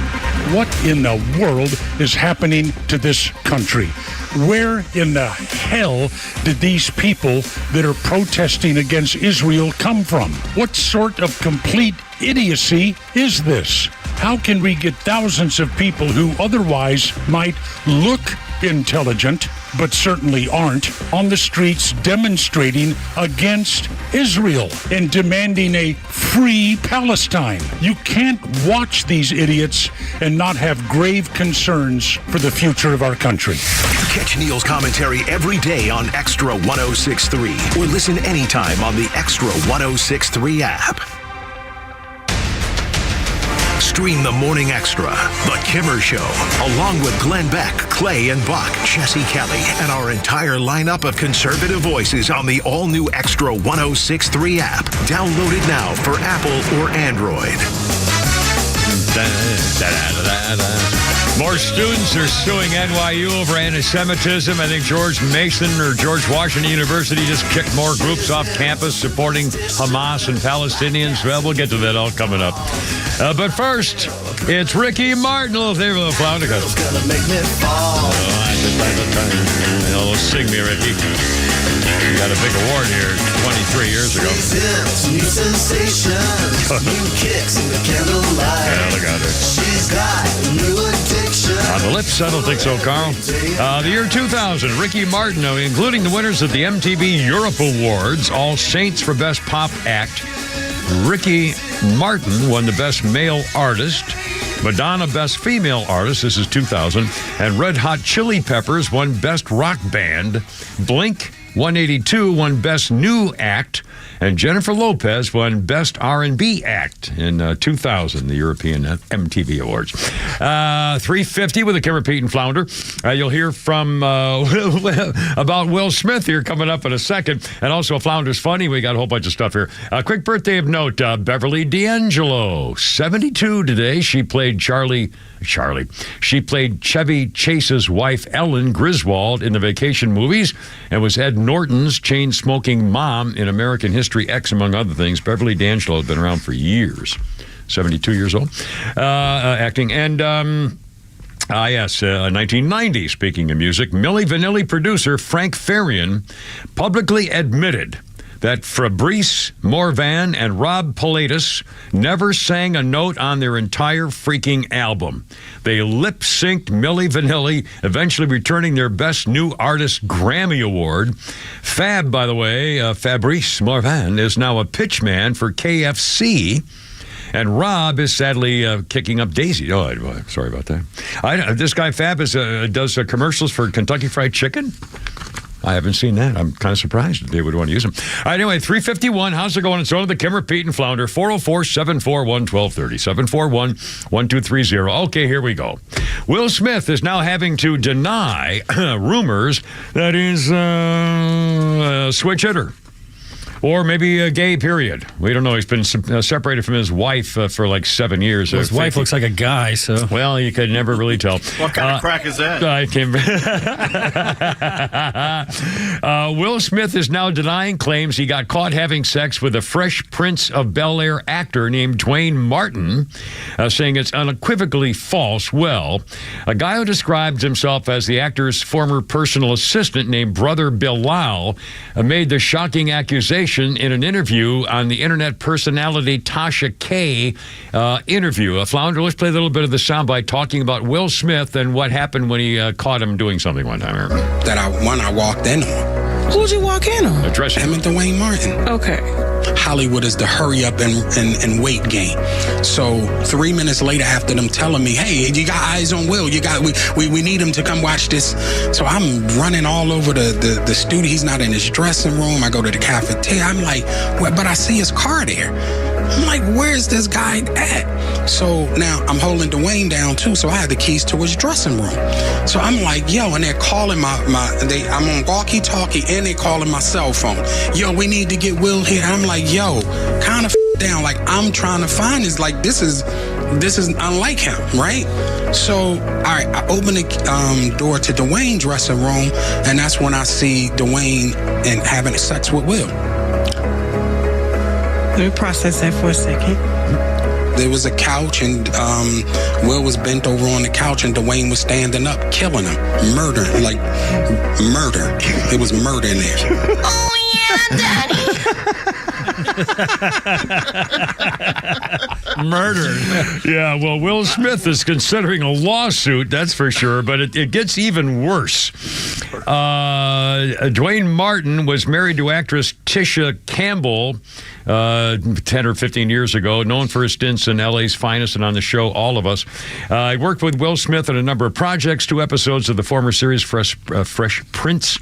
What in the world is happening to this country? Where in the hell did these people that are protesting against Israel come from? What sort of complete idiocy is this? How can we get thousands of people who otherwise might look intelligent, but certainly aren't, on the streets demonstrating against Israel and demanding a free Palestine? You can't watch these idiots and not have grave concerns for the future of our country. Catch Neil's commentary every day on Extra 106.3 or listen anytime on the Extra 106.3 app. Stream the Morning Extra, The Kimmer Show, along with Glenn Beck, Clay and Buck, Jesse Kelly, and our entire lineup of conservative voices on the all-new Extra 106.3 app. Download it now for Apple or Android. More students are suing NYU over anti-Semitism. I think George Mason or George Washington University just kicked more groups off campus supporting Hamas and Palestinians. Well, we'll get to that all coming up. But first, it's Ricky Martin. A little thing from the Flounder. Gonna make me fall. Oh, sing me, Ricky. You got a big award here 23 years ago. New sensations, new kicks in the candlelight. Yeah, look at her. She's got a new addiction. On the lips, I don't think so, Carl. The year 2000, Ricky Martin, including the winners of the MTV Europe Awards, All Saints for Best Pop Act. Ricky Martin won the Best Male Artist. Madonna, Best Female Artist. This is 2000. And Red Hot Chili Peppers won Best Rock Band. Blink 182 won Best New Act, and Jennifer Lopez won Best R&B Act in 2000, the European MTV Awards. 350 with the Kimmer, Pete, and Flounder. You'll hear from about Will Smith here coming up in a second, and also Flounder's Funny. We got a whole bunch of stuff here. A quick birthday of note, Beverly D'Angelo, 72 today. She played Charlie. She played Chevy Chase's wife, Ellen Griswold, in the Vacation movies, and was Ed Norton's chain-smoking mom in American History X, among other things. Beverly D'Angelo has been around for years, 72 years old, acting. And, 1990, speaking of music, Milli Vanilli producer Frank Farian publicly admitted that Fabrice Morvan and Rob Pilatus never sang a note on their entire freaking album. They lip-synced Milli Vanilli, eventually returning their Best New Artist Grammy Award. Fab, by the way, Fabrice Morvan, is now a pitchman for KFC. And Rob is sadly kicking up Daisy. Oh, sorry about that. This guy Fab does commercials for Kentucky Fried Chicken. I haven't seen that. I'm kind of surprised that they would want to use them. Anyway, 351. How's it going? It's on the Kimmer, Pete, and Flounder. 404-741-1230. 741-1230. Okay, here we go. Will Smith is now having to deny rumors that he's a switch hitter. Or maybe a gay, period. We don't know. He's been separated from his wife for like 7 years. Well, his wife looks like a guy, so. Well, you could never really tell. What kind of crack is that? Will Smith is now denying claims he got caught having sex with a Fresh Prince of Bel-Air actor named Dwayne Martin, saying it's unequivocally false. Well, a guy who describes himself as the actor's former personal assistant named Brother Bilal made the shocking accusation in an interview on the internet personality Tasha K interview. Flounder, let's play a little bit of the soundbite talking about Will Smith and what happened when he caught him doing something one time. That I walked in on. Who'd you walk in on? Him and Dwayne Martin. Okay. Hollywood is the hurry up and wait game. So 3 minutes later, after them telling me, "Hey, you got eyes on Will. We need him to come watch this." So I'm running all over the studio. He's not in his dressing room. I go to the cafeteria. I'm like, "What?" But I see his car there. I'm like, "Where's this guy at?" So now I'm holding Dwayne down too. So I have the keys to his dressing room. So I'm like, "Yo," and they're calling I'm on walkie-talkie and they're calling my cell phone. "Yo, we need to get Will here." I'm like, "Yo, kind of down." Like, I'm trying to find this. Like, this is unlike him, right? So, all right, I open the door to Dwayne's dressing room, and that's when I see Dwayne and having sex with Will. Let me process that for a second. there was a couch, and Will was bent over on the couch, and Dwayne was standing up, killing him, murder. It was murder in there. Oh yeah, Daddy. Murder. Yeah, well, Will Smith is considering a lawsuit, that's for sure, but it gets even worse. Dwayne Martin was married to actress Tisha Campbell 10 or 15 years ago, known for his stints in LA's Finest and on the show All of Us. He worked with Will Smith on a number of projects, 2 episodes of the former series Fresh Prince.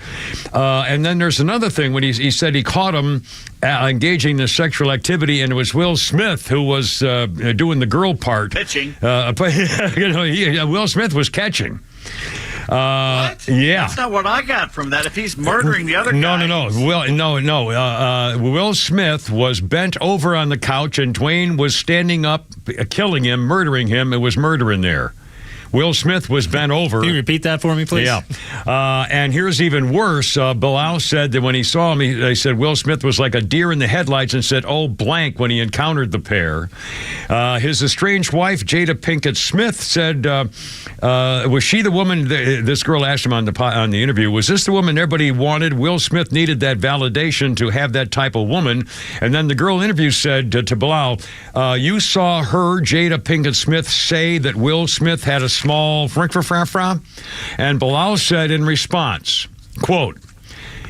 And then there's another thing when he said he caught him engaging in sexual activity, and it was Will Smith who was doing the girl part. Pitching. Will Smith was catching. What? Yeah. That's not what I got from that. If he's murdering the other guy. No. Will Smith was bent over on the couch, and Dwayne was standing up, killing him, murdering him. It was murder in there. Will Smith was bent over. Can you repeat that for me, please? Yeah. And here's even worse. Bilal said that when he saw him, they said Will Smith was like a deer in the headlights and said, "Oh, blank," when he encountered the pair. His estranged wife, Jada Pinkett Smith, said, was she the woman, this girl asked him on the interview, was this the woman everybody wanted? Will Smith needed that validation to have that type of woman. And then the girl interview said to Bilal, you saw her, Jada Pinkett Smith, say that Will Smith had a small frink-fra-fra-fra? And Bilal said in response, quote,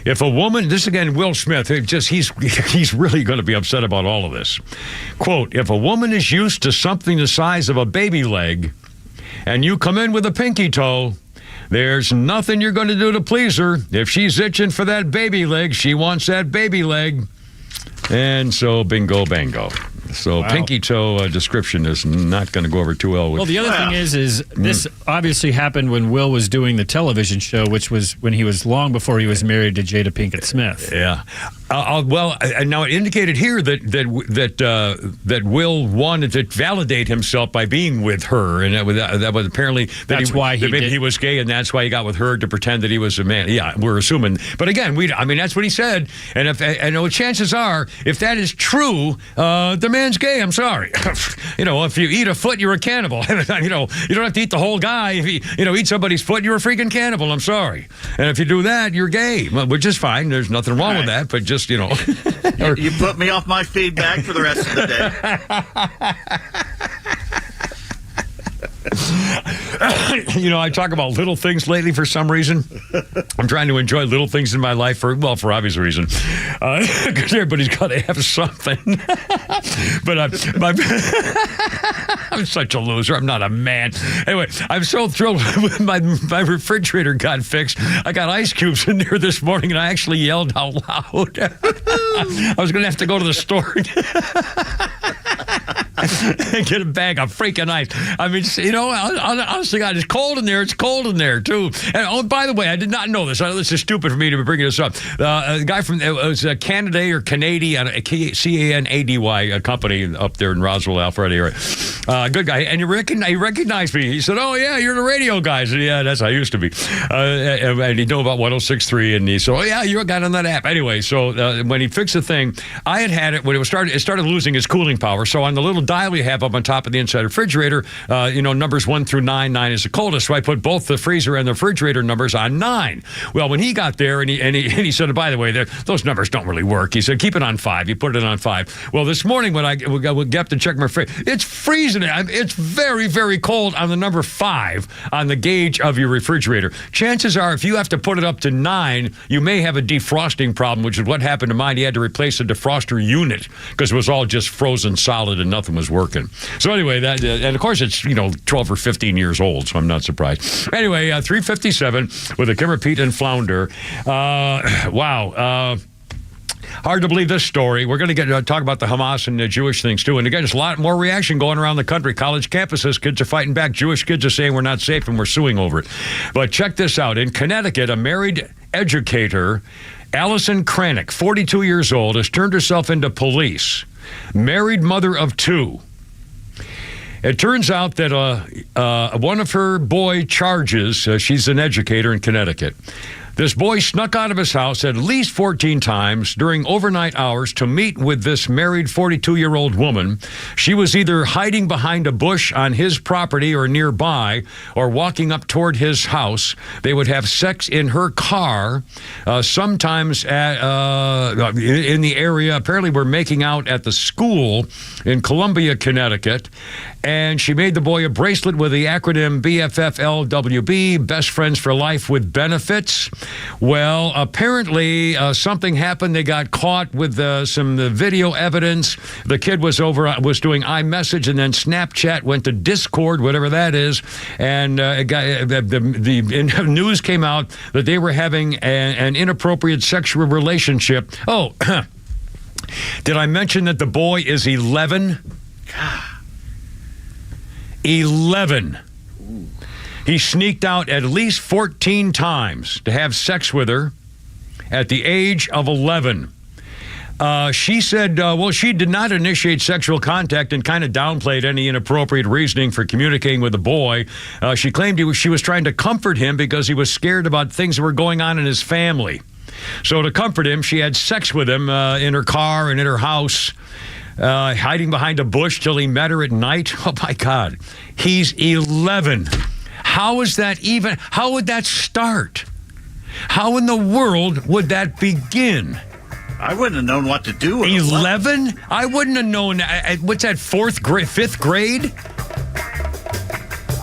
if a woman, this again, Will Smith, he's really going to be upset about all of this. Quote, if a woman is used to something the size of a baby leg and you come in with a pinky toe, there's nothing you're going to do to please her. If she's itching for that baby leg, she wants that baby leg. And so bingo, bango. So pinky toe description is not going to go over too well. Well, the other thing is this obviously happened when Will was doing the television show, which was when he was long before he was married to Jada Pinkett Smith. Yeah. Now it indicated here that Will wanted to validate himself by being with her, and that was apparently he was gay, and that's why he got with her to pretend that he was a man. Yeah, we're assuming, but again, that's what he said, and chances are, if that is true, the man's gay. I'm sorry. If you eat a foot, you're a cannibal. You don't have to eat the whole guy. If you eat somebody's foot, you're a freaking cannibal. I'm sorry. And if you do that, you're gay, which is fine. There's nothing wrong with that, but just, You put me off my feedback for the rest of the day. I talk about little things lately for some reason. I'm trying to enjoy little things in my life for obvious reason. Because everybody's got to have something. But I'm such a loser. I'm not a man. Anyway, I'm so thrilled when my refrigerator got fixed. I got ice cubes in there this morning, and I actually yelled out loud. I was going to have to go to the store and get a bag of freaking ice. I mean, honestly, God, it's cold in there. It's cold in there, too. And by the way, I did not know this. This is stupid for me to be bringing this up. A guy from Canada or Canadian, Canady company up there in Roswell, Alpharetta area. Good guy. And he recognized me. He said, "Oh, yeah, you're the radio guy." I said, "Yeah, that's how I used to be." And he knew about 106.3. And he said, "Oh, yeah, you're a guy on that app." Anyway, so when he fixed the thing, I had it when it started losing its cooling power. So on the little dial you have up on top of the inside refrigerator, numbers 1 through 9 is the coldest. So I put both the freezer and the refrigerator numbers on 9. Well, when he got there and he said, "By the way, those numbers don't really work." He said, "Keep it on 5. You put it on 5. Well, this morning when I would get up to check my fridge, it's freezing. It's very, very cold on the number 5 on the gauge of your refrigerator. Chances are, if you have to put it up to 9, you may have a defrosting problem, which is what happened to mine. He had to replace the defroster unit because it was all just frozen solid and nothing was working. So anyway, and of course it's 12 or 15 years old, so I'm not surprised. Anyway, 3:57 with a Kimmer, Pete, and Flounder. Wow. Hard to believe this story. We're going to talk about the Hamas and the Jewish things, too. And again, there's a lot more reaction going around the country. College campuses, kids are fighting back. Jewish kids are saying we're not safe and we're suing over it. But check this out. In Connecticut, a married educator, Allison Kranick, 42 years old, has turned herself into police. Married mother of 2. It turns out that one of her boy charges, she's an educator in Connecticut, This boy snuck out of his house at least 14 times during overnight hours to meet with this married 42-year-old woman. She was either hiding behind a bush on his property or nearby, or walking up toward his house. They would have sex in her car, sometimes in the area. Apparently, we're making out at the school in Columbia, Connecticut. And she made the boy a bracelet with the acronym BFFLWB, Best Friends for Life with Benefits. Well, apparently something happened. They got caught with some video evidence. The kid was doing iMessage, and then Snapchat went to Discord, whatever that is. And the news came out that they were having an inappropriate sexual relationship. Oh, did I mention that the boy is 11? 11. He sneaked out at least 14 times to have sex with her at the age of 11. She said, she did not initiate sexual contact and kind of downplayed any inappropriate reasoning for communicating with the boy. She claimed she was trying to comfort him because he was scared about things that were going on in his family. So to comfort him, she had sex with him in her car and in her house. Hiding behind a bush till he met her at night. Oh, my God. He's 11. How is that even? How would that start? How in the world would that begin? I wouldn't have known what to do with 11? I wouldn't have known. What's that, 5th grade?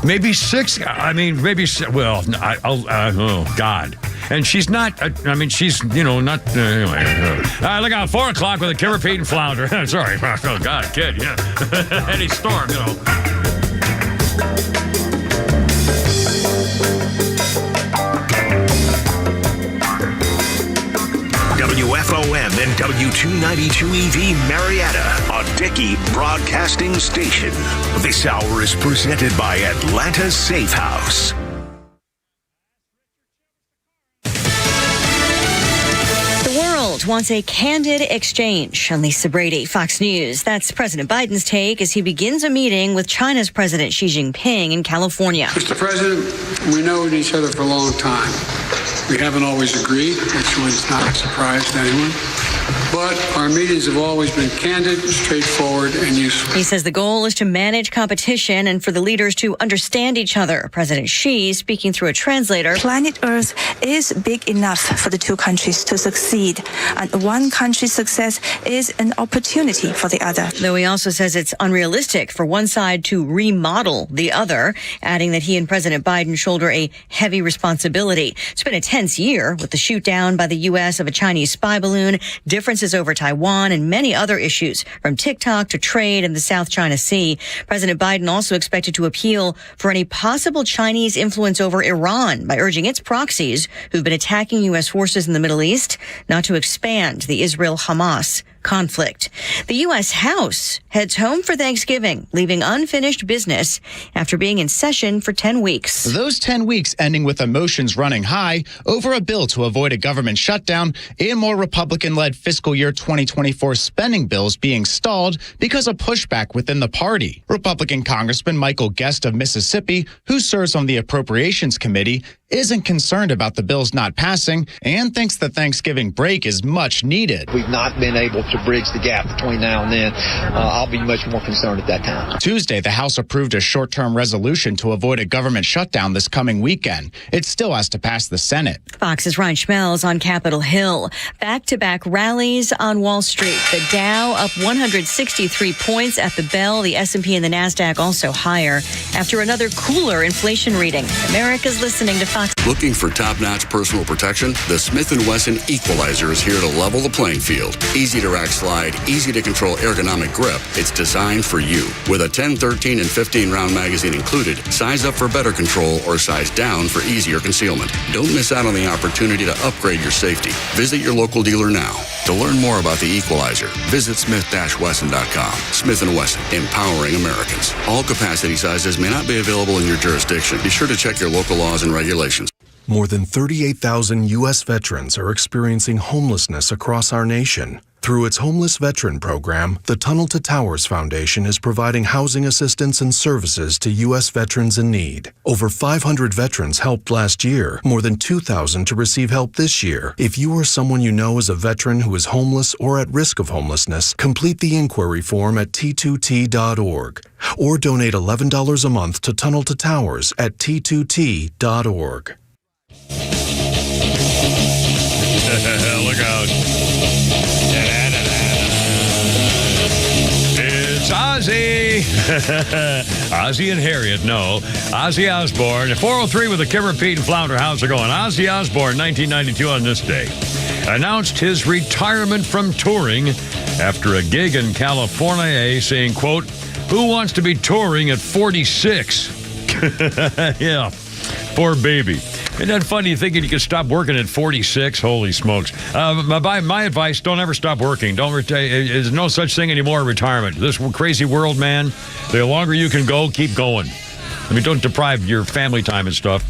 Maybe 6th? I mean, maybe, well, oh, God. And she's not, she's, not, anyway. Look out, 4 o'clock with a Kimmer, Pete, and Flounder. Sorry. Oh, God, kid, yeah. Any storm, WFOM and W292EV Marietta, a Dickey Broadcasting Station. This hour is presented by Atlanta Safe House. Wants a candid exchange. I'm Lisa Brady, Fox News. That's President Biden's take as he begins a meeting with China's President Xi Jinping in California. Mr. President, we know each other for a long time. We haven't always agreed, which was not a surprise to anyone. But our meetings have always been candid, straightforward, and useful. He says the goal is to manage competition and for the leaders to understand each other. President Xi, speaking through a translator. Planet Earth is big enough for the two countries to succeed, and one country's success is an opportunity for the other. Though he also says it's unrealistic for one side to remodel the other, adding that he and President Biden shoulder a heavy responsibility. It's been a tense year with the shoot down by the U.S. of a Chinese spy balloon, differences over Taiwan, and many other issues, from TikTok to trade and the South China Sea. President Biden also expected to appeal for any possible Chinese influence over Iran by urging its proxies who've been attacking U.S. forces in the Middle East not to expand the Israel-Hamas conflict. The U.S. House heads home for Thanksgiving, leaving unfinished business after being in session for 10 weeks. Those 10 weeks ending with emotions running high over a bill to avoid a government shutdown and more Republican-led fiscal year 2024 spending bills being stalled because of pushback within the party. Republican Congressman Michael Guest of Mississippi, who serves on the Appropriations Committee, isn't concerned about the bills not passing and thinks the Thanksgiving break is much needed. We've not been able to bridge the gap between now and then. I'll be much more concerned at that time. Tuesday, the House approved a short-term resolution to avoid a government shutdown this coming weekend. It still has to pass the Senate. Fox's Ryan Schmelz on Capitol Hill. Back-to-back rallies on Wall Street. The Dow up 163 points at the bell. The S&P and the NASDAQ also higher after another cooler inflation reading. America's listening to Fox. Looking for top-notch personal protection? The Smith & Wesson Equalizer is here to level the playing field. Easy to rack slide, easy to control ergonomic grip. It's designed for you. With a 10, 13, and 15-round magazine included, size up for better control or size down for easier concealment. Don't miss out on the opportunity to upgrade your safety. Visit your local dealer now. To learn more about the Equalizer, visit smith-wesson.com. Smith & Wesson, empowering Americans. All capacity sizes may not be available in your jurisdiction. Be sure to check your local laws and regulations. More than 38,000 U.S. veterans are experiencing homelessness across our nation. Through its Homeless Veteran Program, the Tunnel to Towers Foundation is providing housing assistance and services to U.S. veterans in need. Over 500 veterans helped last year, more than 2,000 to receive help this year. If you or someone you know is a veteran who is homeless or at risk of homelessness, complete the inquiry form at T2T.org or donate $11 a month to Tunnel to Towers at T2T.org. Look out. It's Ozzy. Ozzy and Harriet, no. Ozzy Osbourne. 403 with the Kimmer, Pete, and Flounder. How's it going? Ozzy Osbourne, 1992 on this day, announced his retirement from touring after a gig in California, saying, quote, "Who wants to be touring at 46? Yeah, poor baby. Isn't that funny? You thinking you could stop working at 46? Holy smokes. My advice, don't ever stop working. There's no such thing anymore, retirement. This crazy world, man, the longer you can go, keep going. I mean, don't deprive your family time and stuff,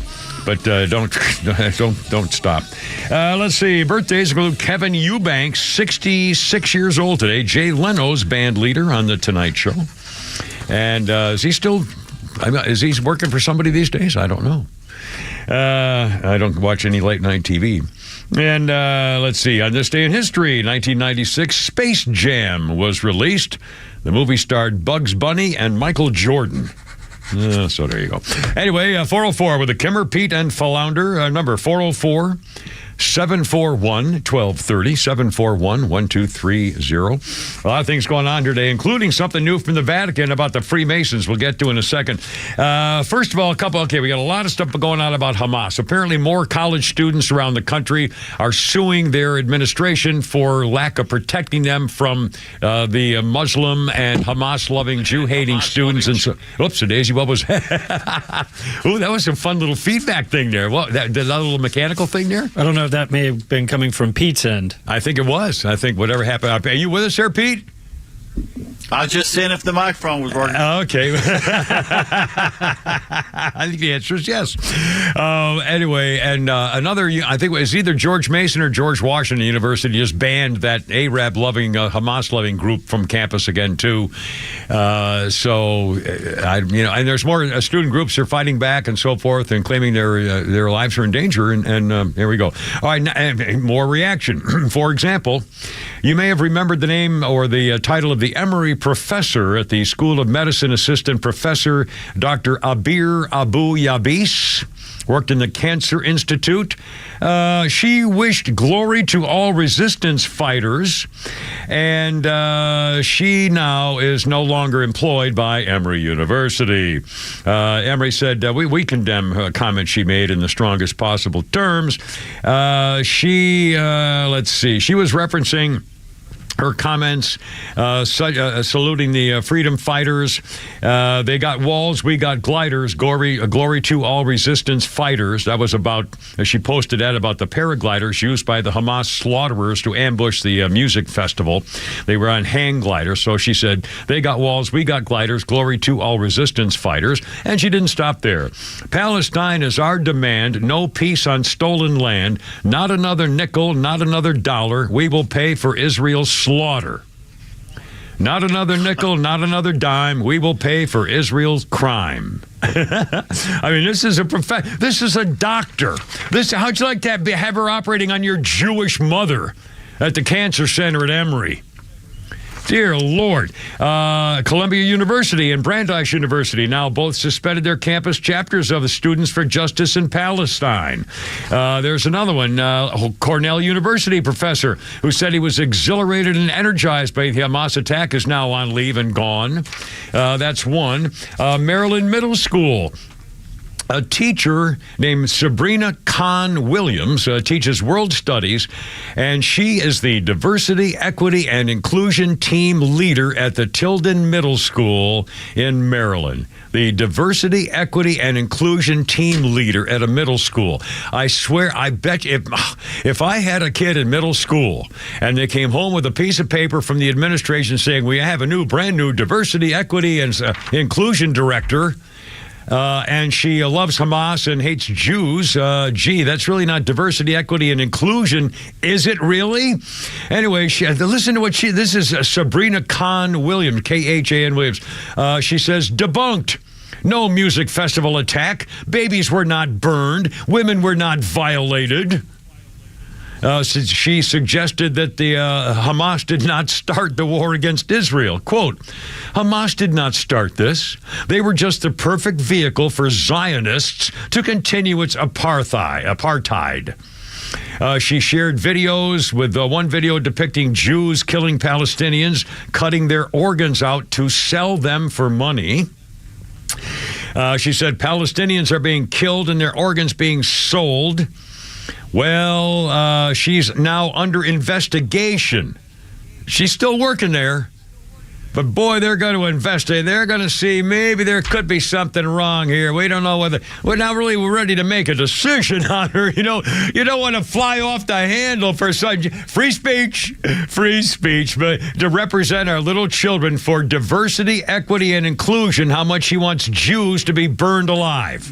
but don't stop. Let's see. Birthdays include Kevin Eubanks, 66 years old today. Jay Leno's band leader on The Tonight Show. And is he working for somebody these days? I don't know. I don't watch any late night TV. And let's see. On this day in history, 1996, Space Jam was released. The movie starred Bugs Bunny and Michael Jordan. So there you go. Anyway, 404 with the Kimmer, Pete, and Flounder. Number 404. 741-1230, 741-1230. A lot of things going on today, including something new from the Vatican about the Freemasons we'll get to in a second. First of all, we got a lot of stuff going on about Hamas. Apparently more college students around the country are suing their administration for lack of protecting them from the Muslim and Hamas-loving, Jew-hating students. And so, oops, Daisy, what was that? Ooh, that was some fun little feedback thing there. What, that little mechanical thing there? I don't know if that may have been coming from Pete's end. I think it was. I think whatever happened. Are you with us here, Pete? I was just seeing if the microphone was working. Okay. I think the answer is yes. Anyway, and another, I think it was either George Mason or George Washington University just banned that Arab-loving, Hamas-loving group from campus again, too. And there's more student groups are fighting back and so forth and claiming their lives are in danger. And here we go. All right, more reaction. For example, you may have remembered the name or the title of the Emory professor at the School of Medicine, Assistant Professor Dr. Abir Abu Yabis, worked in the Cancer Institute. She wished glory to all resistance fighters, and she now is no longer employed by Emory University. Emory said, we condemn her comment she made in the strongest possible terms. She was referencing her comments, saluting the freedom fighters. They got walls, we got gliders. Glory to all resistance fighters. That was about, she posted that about the paragliders used by the Hamas slaughterers to ambush the music festival. They were on hang gliders. So she said, they got walls, we got gliders. Glory to all resistance fighters. And she didn't stop there. Palestine is our demand. No peace on stolen land. Not another nickel, not another dollar. We will pay for Israel's slaughter. Not another nickel, not another dime. We will pay for Israel's crime. I mean, this is a doctor. How'd you like to have her operating on your Jewish mother at the cancer center at Emory? Dear Lord. Columbia University and Brandeis University now both suspended their campus chapters of the Students for Justice in Palestine. There's another one, Cornell University professor who said he was exhilarated and energized by the Hamas attack is now on leave and gone. That's one. Maryland Middle School. A teacher named Sabrina Kahn Williams teaches world studies, and she is the diversity, equity, and inclusion team leader at the Tilden Middle School in Maryland. The diversity, equity, and inclusion team leader at a middle school. I swear, I bet you, if I had a kid in middle school and they came home with a piece of paper from the administration saying we have a brand new diversity, equity, and inclusion director, And she loves Hamas and hates Jews. Gee, that's really not diversity, equity, and inclusion, is it really? Anyway, listen to what this is Sabrina Khan Williams, Khan Williams. She says, debunked. No music festival attack. Babies were not burned. Women were not violated. She suggested that the Hamas did not start the war against Israel. Quote, Hamas did not start this. They were just the perfect vehicle for Zionists to continue its apartheid. She shared videos with one video depicting Jews killing Palestinians, cutting their organs out to sell them for money. She said Palestinians are being killed and their organs being sold. Well, she's now under investigation. She's still working there. But, boy, they're going to investigate. They're going to see maybe there could be something wrong here. We don't know whether we're not really ready to make a decision on her. You know, you don't want to fly off the handle for such free speech, but to represent our little children for diversity, equity, and inclusion, how much she wants Jews to be burned alive.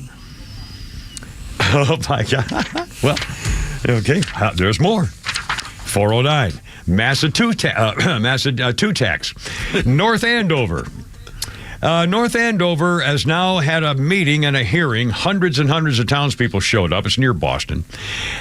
Oh, my God. Well, okay, there's more. 409. Massive two tax. North Andover. North Andover has now had a meeting and a hearing. Hundreds and hundreds of townspeople showed up. It's near Boston.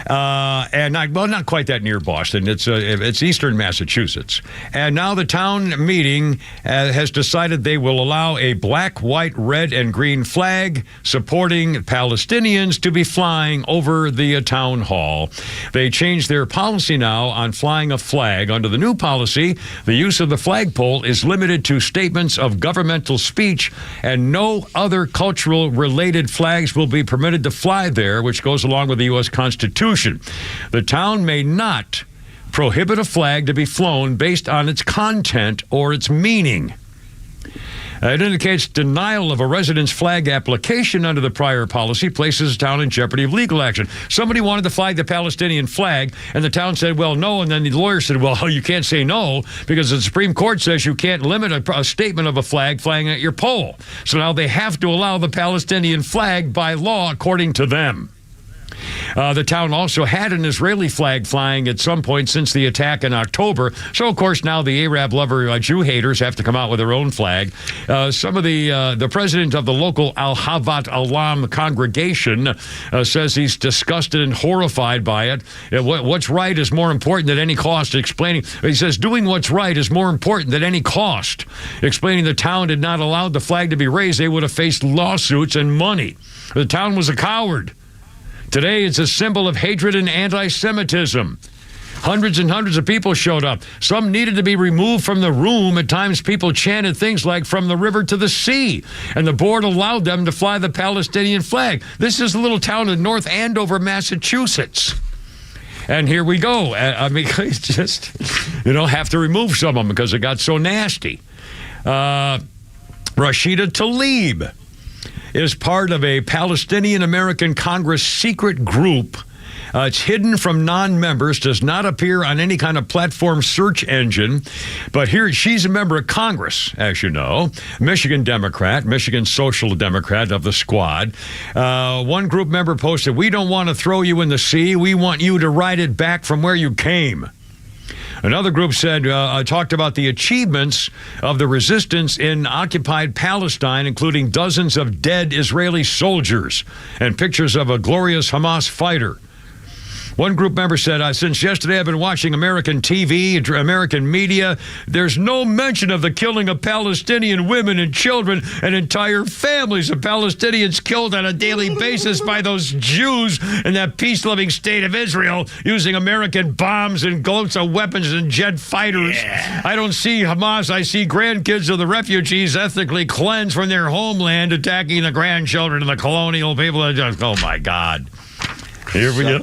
And not quite that near Boston. It's eastern Massachusetts. And now the town meeting has decided they will allow a black, white, red, and green flag supporting Palestinians to be flying over the town hall. They changed their policy now on flying a flag. Under the new policy, the use of the flagpole is limited to statements of governmental speech, and no other cultural-related flags will be permitted to fly there, which goes along with the U.S. Constitution. The town may not prohibit a flag to be flown based on its content or its meaning. It indicates denial of a resident's flag application under the prior policy places the town in jeopardy of legal action. Somebody wanted to flag the Palestinian flag, and the town said, well, no. And then the lawyer said, well, you can't say no because the Supreme Court says you can't limit a statement of a flag flying at your pole. So now they have to allow the Palestinian flag by law, according to them. The town also had an Israeli flag flying at some point since the attack in October. So, of course, now the Arab lover Jew haters have to come out with their own flag. Some of the president of the local Al-Havat Alam congregation says he's disgusted and horrified by it. What's right is more important than any cost. He says doing what's right is more important than any cost. Explaining the town had not allowed the flag to be raised, they would have faced lawsuits and money. The town was a coward. Today, it's a symbol of hatred and anti-Semitism. Hundreds and hundreds of people showed up. Some needed to be removed from the room. At times, people chanted things like, from the river to the sea. And the board allowed them to fly the Palestinian flag. This is a little town in North Andover, Massachusetts. And here we go. I mean, it's just, have to remove some of them because it got so nasty. Rashida Tlaib is part of a Palestinian-American Congress secret group. It's hidden from non-members, does not appear on any kind of platform search engine. But here, she's a member of Congress, as you know, Michigan Democrat, Michigan Social Democrat of the squad. One group member posted, we don't want to throw you in the sea. We want you to ride it back from where you came. Another group said, talked about the achievements of the resistance in occupied Palestine, including dozens of dead Israeli soldiers and pictures of a glorious Hamas fighter. One group member said, since yesterday I've been watching American TV, American media. There's no mention of the killing of Palestinian women and children and entire families of Palestinians killed on a daily basis by those Jews in that peace-loving state of Israel using American bombs and gloats of weapons and jet fighters. Yeah. I don't see Hamas. I see grandkids of the refugees ethnically cleansed from their homeland attacking the grandchildren of the colonial people. Oh, my God. Here we go.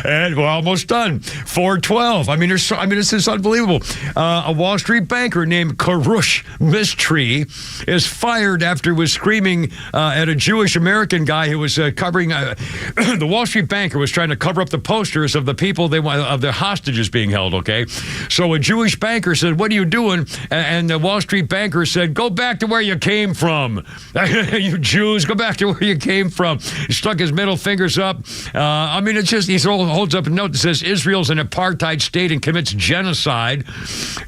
And we're almost done. 412. I mean, this is unbelievable. A Wall Street banker named Karush Mistry is fired after he was screaming at a Jewish American guy who was covering. The Wall Street banker was trying to cover up the posters of the people of the hostages being held. Okay, so a Jewish banker said, "What are you doing?" And the Wall Street banker said, "Go back to where you came from. You Jews, go back to where you came from." He stuck his middle fingers up. I mean, it's just, he holds up a note that says Israel's an apartheid state and commits genocide.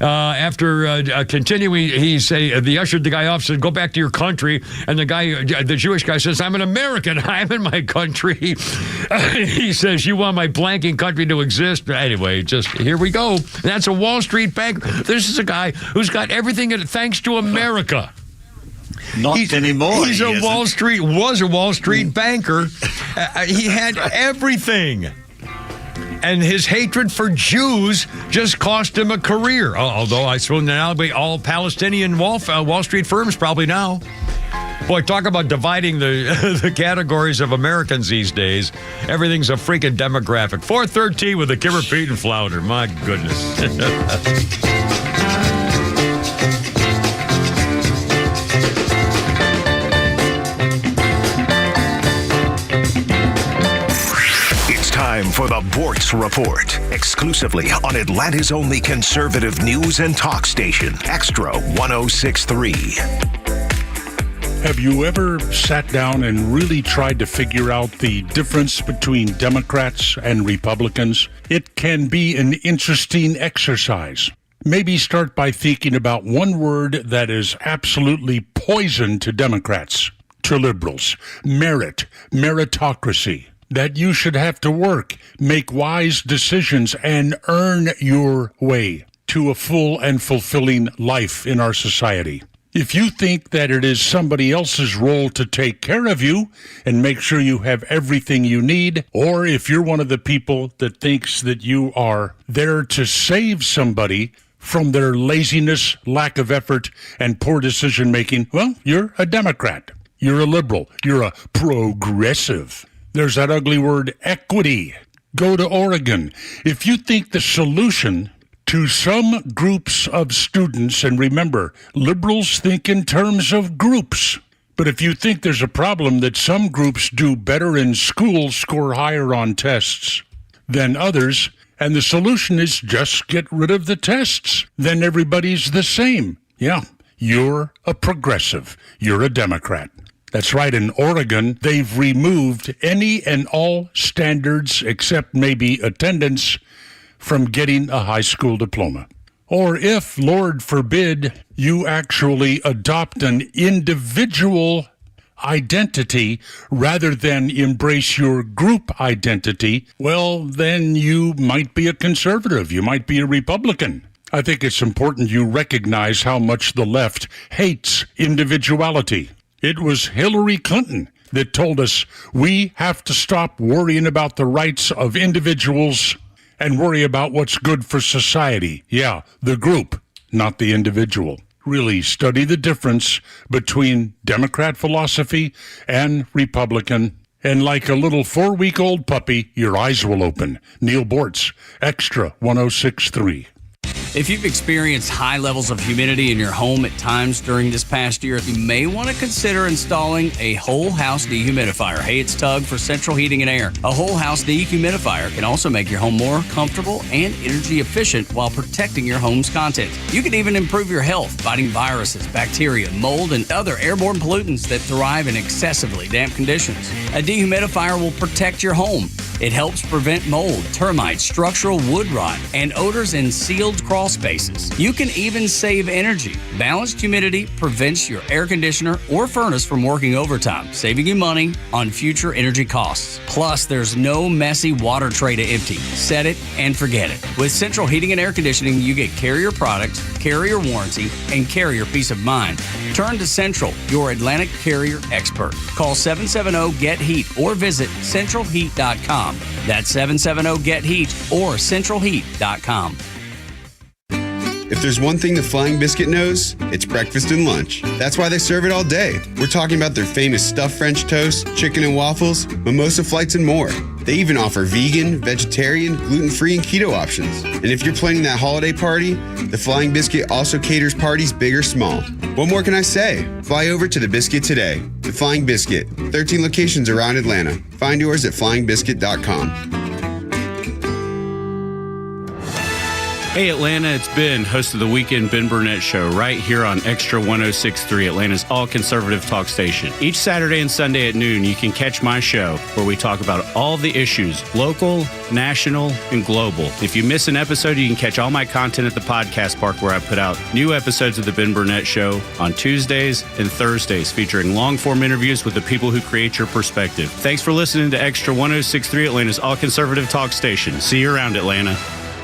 After continuing, they ushered the guy off, said, "Go back to your country." And the Jewish guy says, "I'm an American. I'm in my country." He says, "You want my blanking country to exist?" Anyway, just here we go. That's a Wall Street banker. This is a guy who's got everything thanks to America. Not anymore. Was a Wall Street banker. He had everything. And his hatred for Jews just cost him a career. Although I suppose now all Palestinian Wall Street firms probably now. Boy, talk about dividing the categories of Americans these days. Everything's a freaking demographic. 413 with the Kimmer, Pete, and Flounder. My goodness. Time for the Bortz Report, exclusively on Atlanta's only conservative news and talk station, Extra 106.3. Have you ever sat down and really tried to figure out the difference between Democrats and Republicans? It can be an interesting exercise. Maybe start by thinking about one word that is absolutely poison to Democrats, to liberals: merit, meritocracy. That you should have to work, make wise decisions, and earn your way to a full and fulfilling life in our society. If you think that it is somebody else's role to take care of you and make sure you have everything you need, or if you're one of the people that thinks that you are there to save somebody from their laziness, lack of effort, and poor decision-making, well, you're a Democrat. You're a liberal. You're a progressive. There's that ugly word, equity. Go to Oregon. If you think the solution to some groups of students, and remember, liberals think in terms of groups, but if you think there's a problem that some groups do better in school, score higher on tests than others, and the solution is just get rid of the tests, then everybody's the same. Yeah, you're a progressive. You're a Democrat. That's right. In Oregon, they've removed any and all standards, except maybe attendance, from getting a high school diploma. Or if, Lord forbid, you actually adopt an individual identity rather than embrace your group identity, well, then you might be a conservative. You might be a Republican. I think it's important you recognize how much the left hates individuality. It was Hillary Clinton that told us we have to stop worrying about the rights of individuals and worry about what's good for society. Yeah, the group, not the individual. Really study the difference between Democrat philosophy and Republican. And like a little 4-week-old puppy, your eyes will open. Neil Bortz, Extra 106.3. If you've experienced high levels of humidity in your home at times during this past year, you may want to consider installing a whole house dehumidifier. Hey, it's Tug for Central Heating and Air. A whole house dehumidifier can also make your home more comfortable and energy efficient while protecting your home's contents. You can even improve your health, fighting viruses, bacteria, mold, and other airborne pollutants that thrive in excessively damp conditions. A dehumidifier will protect your home. It helps prevent mold, termites, structural wood rot, and odors in sealed crawl spaces. You can even save energy. Balanced humidity prevents your air conditioner or furnace from working overtime, saving you money on future energy costs. Plus, there's no messy water tray to empty. Set it and forget it. With Central Heating and Air Conditioning, you get carrier products, carrier warranty, and carrier peace of mind. Turn to Central, your Atlantic carrier expert. Call 770-GET-HEAT or visit centralheat.com. That's 770-GET-HEAT or centralheat.com. If there's one thing the Flying Biscuit knows, it's breakfast and lunch. That's why they serve it all day. We're talking about their famous stuffed French toast, chicken and waffles, mimosa flights, and more. They even offer vegan, vegetarian, gluten-free, and keto options. And if you're planning that holiday party, the Flying Biscuit also caters parties big or small. What more can I say? Fly over to the Biscuit today. The Flying Biscuit, 13 locations around Atlanta. Find yours at flyingbiscuit.com. Hey Atlanta, it's Ben, host of the Weekend Ben Burnett Show, right here on Extra 106.3, Atlanta's all-conservative talk station. Each Saturday and Sunday at noon, you can catch my show where we talk about all the issues, local, national, and global. If you miss an episode, you can catch all my content at the Podcast Park, where I put out new episodes of the Ben Burnett Show on Tuesdays and Thursdays, featuring long-form interviews with the people who create your perspective. Thanks for listening to Extra 106.3, Atlanta's all-conservative talk station. See you around, Atlanta.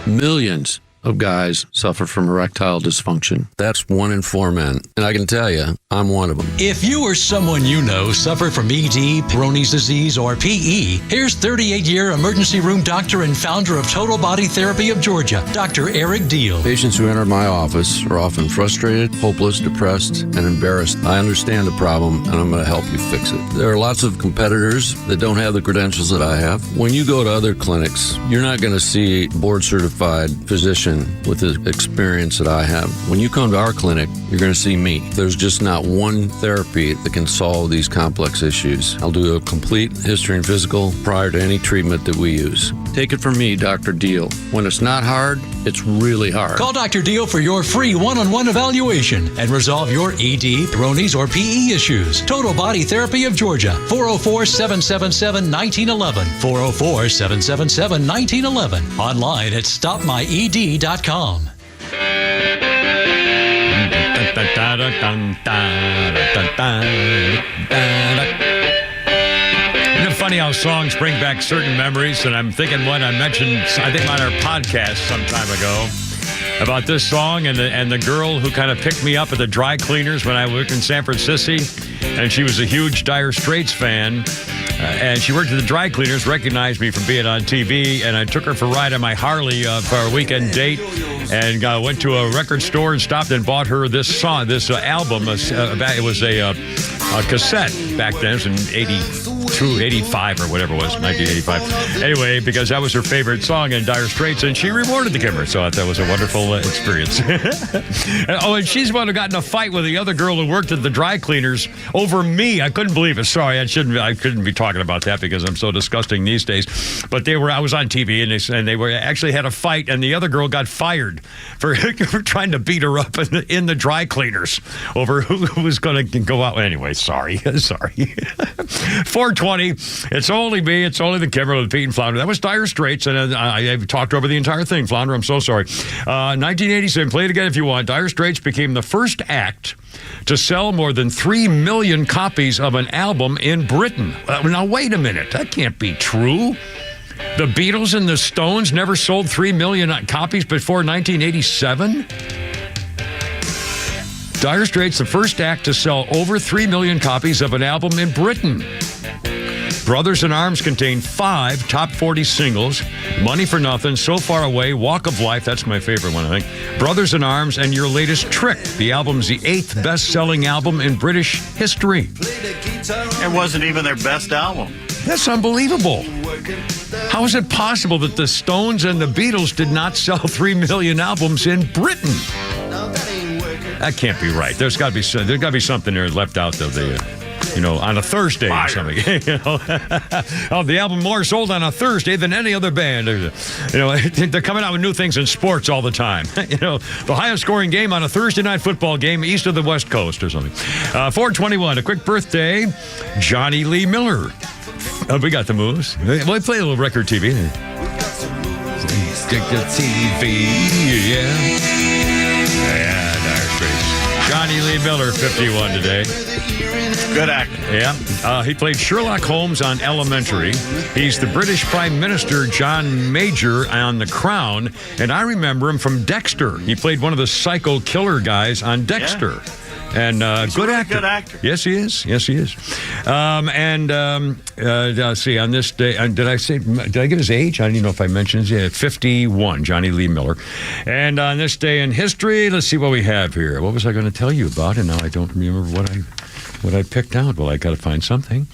Millions of guys suffer from erectile dysfunction. That's 1 in 4 men. And I can tell you, I'm one of them. If you or someone you know suffer from ED, Peyronie's disease, or PE, here's 38-year emergency room doctor and founder of Total Body Therapy of Georgia, Dr. Eric Deal. Patients who enter my office are often frustrated, hopeless, depressed, and embarrassed. I understand the problem, and I'm going to help you fix it. There are lots of competitors that don't have the credentials that I have. When you go to other clinics, you're not going to see a board-certified physician with the experience that I have. When you come to our clinic, you're going to see me. There's just not one therapy that can solve these complex issues. I'll do a complete history and physical prior to any treatment that we use. Take it from me, Dr. Deal. When it's not hard, it's really hard. Call Dr. Deal for your free one-on-one evaluation and resolve your ED, Peyronie's, or PE issues. Total Body Therapy of Georgia, 404-777-1911, 404-777-1911, online at stopmyed.com. Isn't it funny how songs bring back certain memories? And I'm thinking one I mentioned, I think on our podcast some time ago, about this song and the girl who kind of picked me up at the dry cleaners when I worked in San Francisco. And she was a huge Dire Straits fan. And she worked at the dry cleaners, recognized me from being on TV, and I took her for a ride on my Harley for our weekend date, and went to a record store and stopped and bought her this song, this album. It was a cassette back then. It was in 85 or whatever it was, 1985. Anyway, because that was her favorite song in Dire Straits, and she rewarded the giver, so I thought that was a wonderful experience. And she's the one who got in a fight with the other girl who worked at the dry cleaners over me. I couldn't believe it. Sorry, I couldn't be talking about that because I'm so disgusting these days. But I was on TV, and they actually had a fight, and the other girl got fired for trying to beat her up in the dry cleaners over who was going to go out. Anyway, sorry. 420. It's only me. It's only the Kimmer with Pete and Flounder. That was Dire Straits, and I've talked over the entire thing, Flounder. I'm so sorry. 1987. Play it again if you want. Dire Straits became the first act to sell more than 3 million copies of an album in Britain. Now, wait a minute. That can't be true. The Beatles and the Stones never sold 3 million copies before 1987? Dire Straits, the first act to sell over 3 million copies of an album in Britain. Brothers in Arms contained 5 top 40 singles: Money for Nothing, So Far Away, Walk of Life, that's my favorite one, I think, Brothers in Arms, and Your Latest Trick. The album's the 8th best-selling album in British history. It wasn't even their best album. That's unbelievable. How is it possible that the Stones and the Beatles did not sell 3 million albums in Britain? That can't be right. There's got to be something there left out of the... on a Thursday or something. The album more sold on a Thursday than any other band. They're coming out with new things in sports all the time. The highest scoring game on a Thursday night football game east of the West Coast or something. 421, a quick birthday, Johnny Lee Miller. We got the moves. Well, play a little record TV. Yeah, Dire Straits. Johnny Lee Miller, 51 today. Good actor. Yeah. He played Sherlock Holmes on Elementary. He's the British Prime Minister John Major on The Crown. And I remember him from Dexter. He played one of the psycho killer guys on Dexter. And good actor. Good actor. Yes, he is. Yes, he is. Let's see, on this day, did I give his age? I don't even know if I mentioned his age. 51, Johnny Lee Miller. And on this day in history, let's see what we have here. What was I going to tell you about? And now I don't remember what I picked out. Well, I got to find something.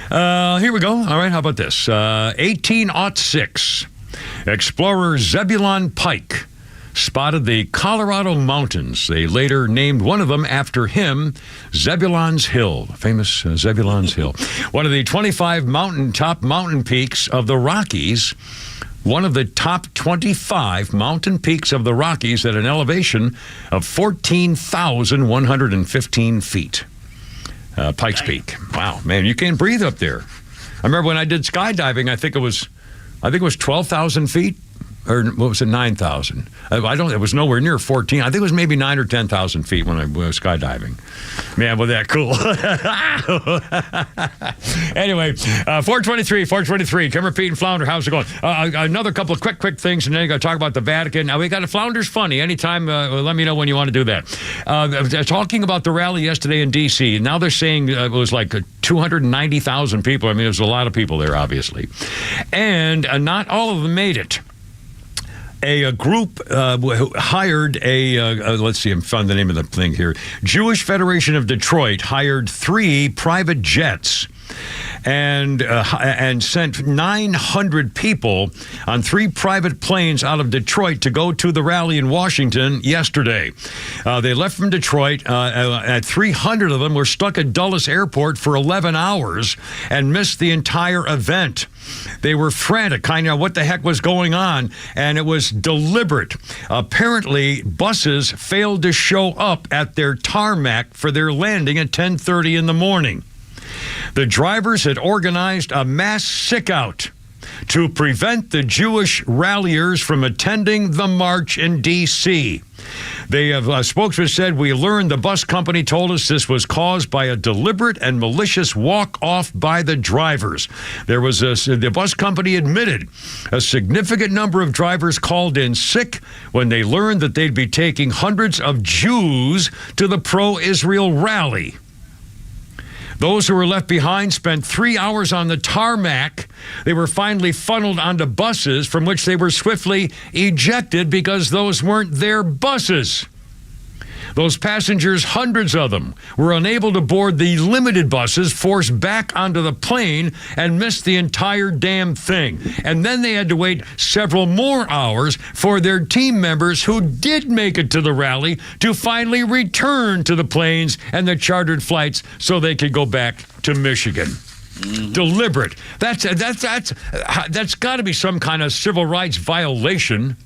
Here we go. All right, how about this? 1806, explorer Zebulon Pike spotted the Colorado Mountains. They later named one of them after him, Zebulon's Hill, famous Zebulon's Hill. One of the 25 top mountain peaks of the Rockies, one of the top 25 mountain peaks of the Rockies at an elevation of 14,115 feet. Pikes Peak. Wow, man, you can't breathe up there. I remember when I did skydiving, I think it was 12,000 feet. Or what was it, 9,000? It was nowhere near 14. I think it was maybe 9 or 10,000 feet when I was skydiving. Man, was that cool. Anyway, 423, Kimmer, Pete, and Flounder, how's it going? Another couple of quick things, and then I'm going to talk about the Vatican. Now, we got a Flounder's Funny. Anytime, let me know when you want to do that. Talking about the rally yesterday in D.C., now they're saying it was like 290,000 people. I mean, there's a lot of people there, obviously. And not all of them made it. A group hired let's see, I'm found the name of the thing here. Jewish Federation of Detroit hired 3 private jets and sent 900 people on 3 private planes out of Detroit to go to the rally in Washington yesterday. They left from Detroit. 300 of them were stuck at Dulles Airport for 11 hours and missed the entire event. They were frantic, kind of what the heck was going on, and it was deliberate. Apparently, buses failed to show up at their tarmac for their landing at 10:30 in the morning. The drivers had organized a mass sick-out to prevent the Jewish ralliers from attending the march in D.C. A spokesman said, "We learned the bus company told us this was caused by a deliberate and malicious walk-off by the drivers." The bus company admitted a significant number of drivers called in sick when they learned that they'd be taking hundreds of Jews to the pro-Israel rally. Those who were left behind spent 3 hours on the tarmac. They were finally funneled onto buses from which they were swiftly ejected because those weren't their buses. Those passengers, hundreds of them, were unable to board the limited buses, forced back onto the plane, and missed the entire damn thing. And then they had to wait several more hours for their team members who did make it to the rally to finally return to the planes and the chartered flights so they could go back to Michigan. Mm-hmm. Deliberate. That's got to be some kind of civil rights violation.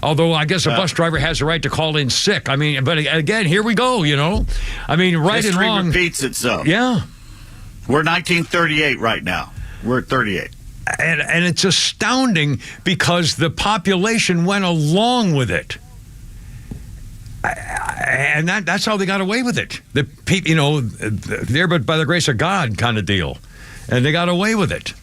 Although I guess a bus driver has a right to call in sick. I mean, but again, here we go, you know. I mean, right and wrong. History repeats itself. Yeah. We're 1938 right now. We're at 38. And it's astounding because the population went along with it. And that's how they got away with it. The people, you know, there but by the grace of God kind of deal. And they got away with it.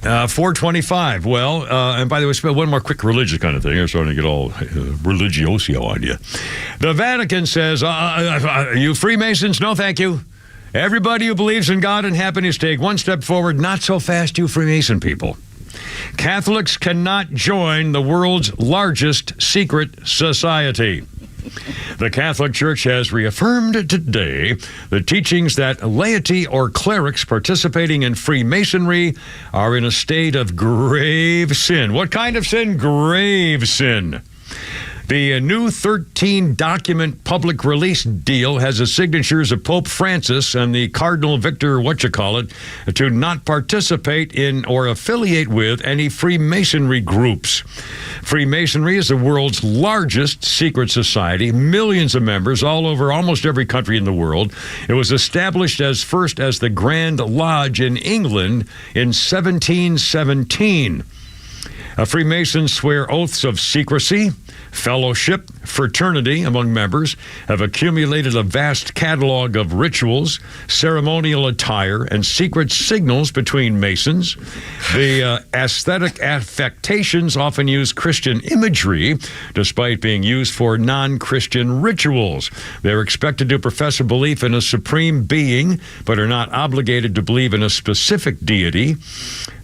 425. Well, and by the way, one more quick religious kind of thing. I'm starting to get all religiosio on you. The Vatican says, you Freemasons, no thank you. Everybody who believes in God and happiness, take one step forward. Not so fast, you Freemason people. Catholics cannot join the world's largest secret society. The Catholic Church has reaffirmed today the teachings that laity or clerics participating in Freemasonry are in a state of grave sin. What kind of sin? Grave sin. The new 13-document public release deal has the signatures of Pope Francis and the Cardinal Victor to not participate in or affiliate with any Freemasonry groups. Freemasonry is the world's largest secret society, millions of members all over almost every country in the world. It was established first as the Grand Lodge in England in 1717. Freemasons swear oaths of secrecy fellowship, fraternity among members have accumulated a vast catalog of rituals, ceremonial attire, and secret signals between Masons. The aesthetic affectations often use Christian imagery, despite being used for non-Christian rituals. They're expected to profess a belief in a supreme being, but are not obligated to believe in a specific deity.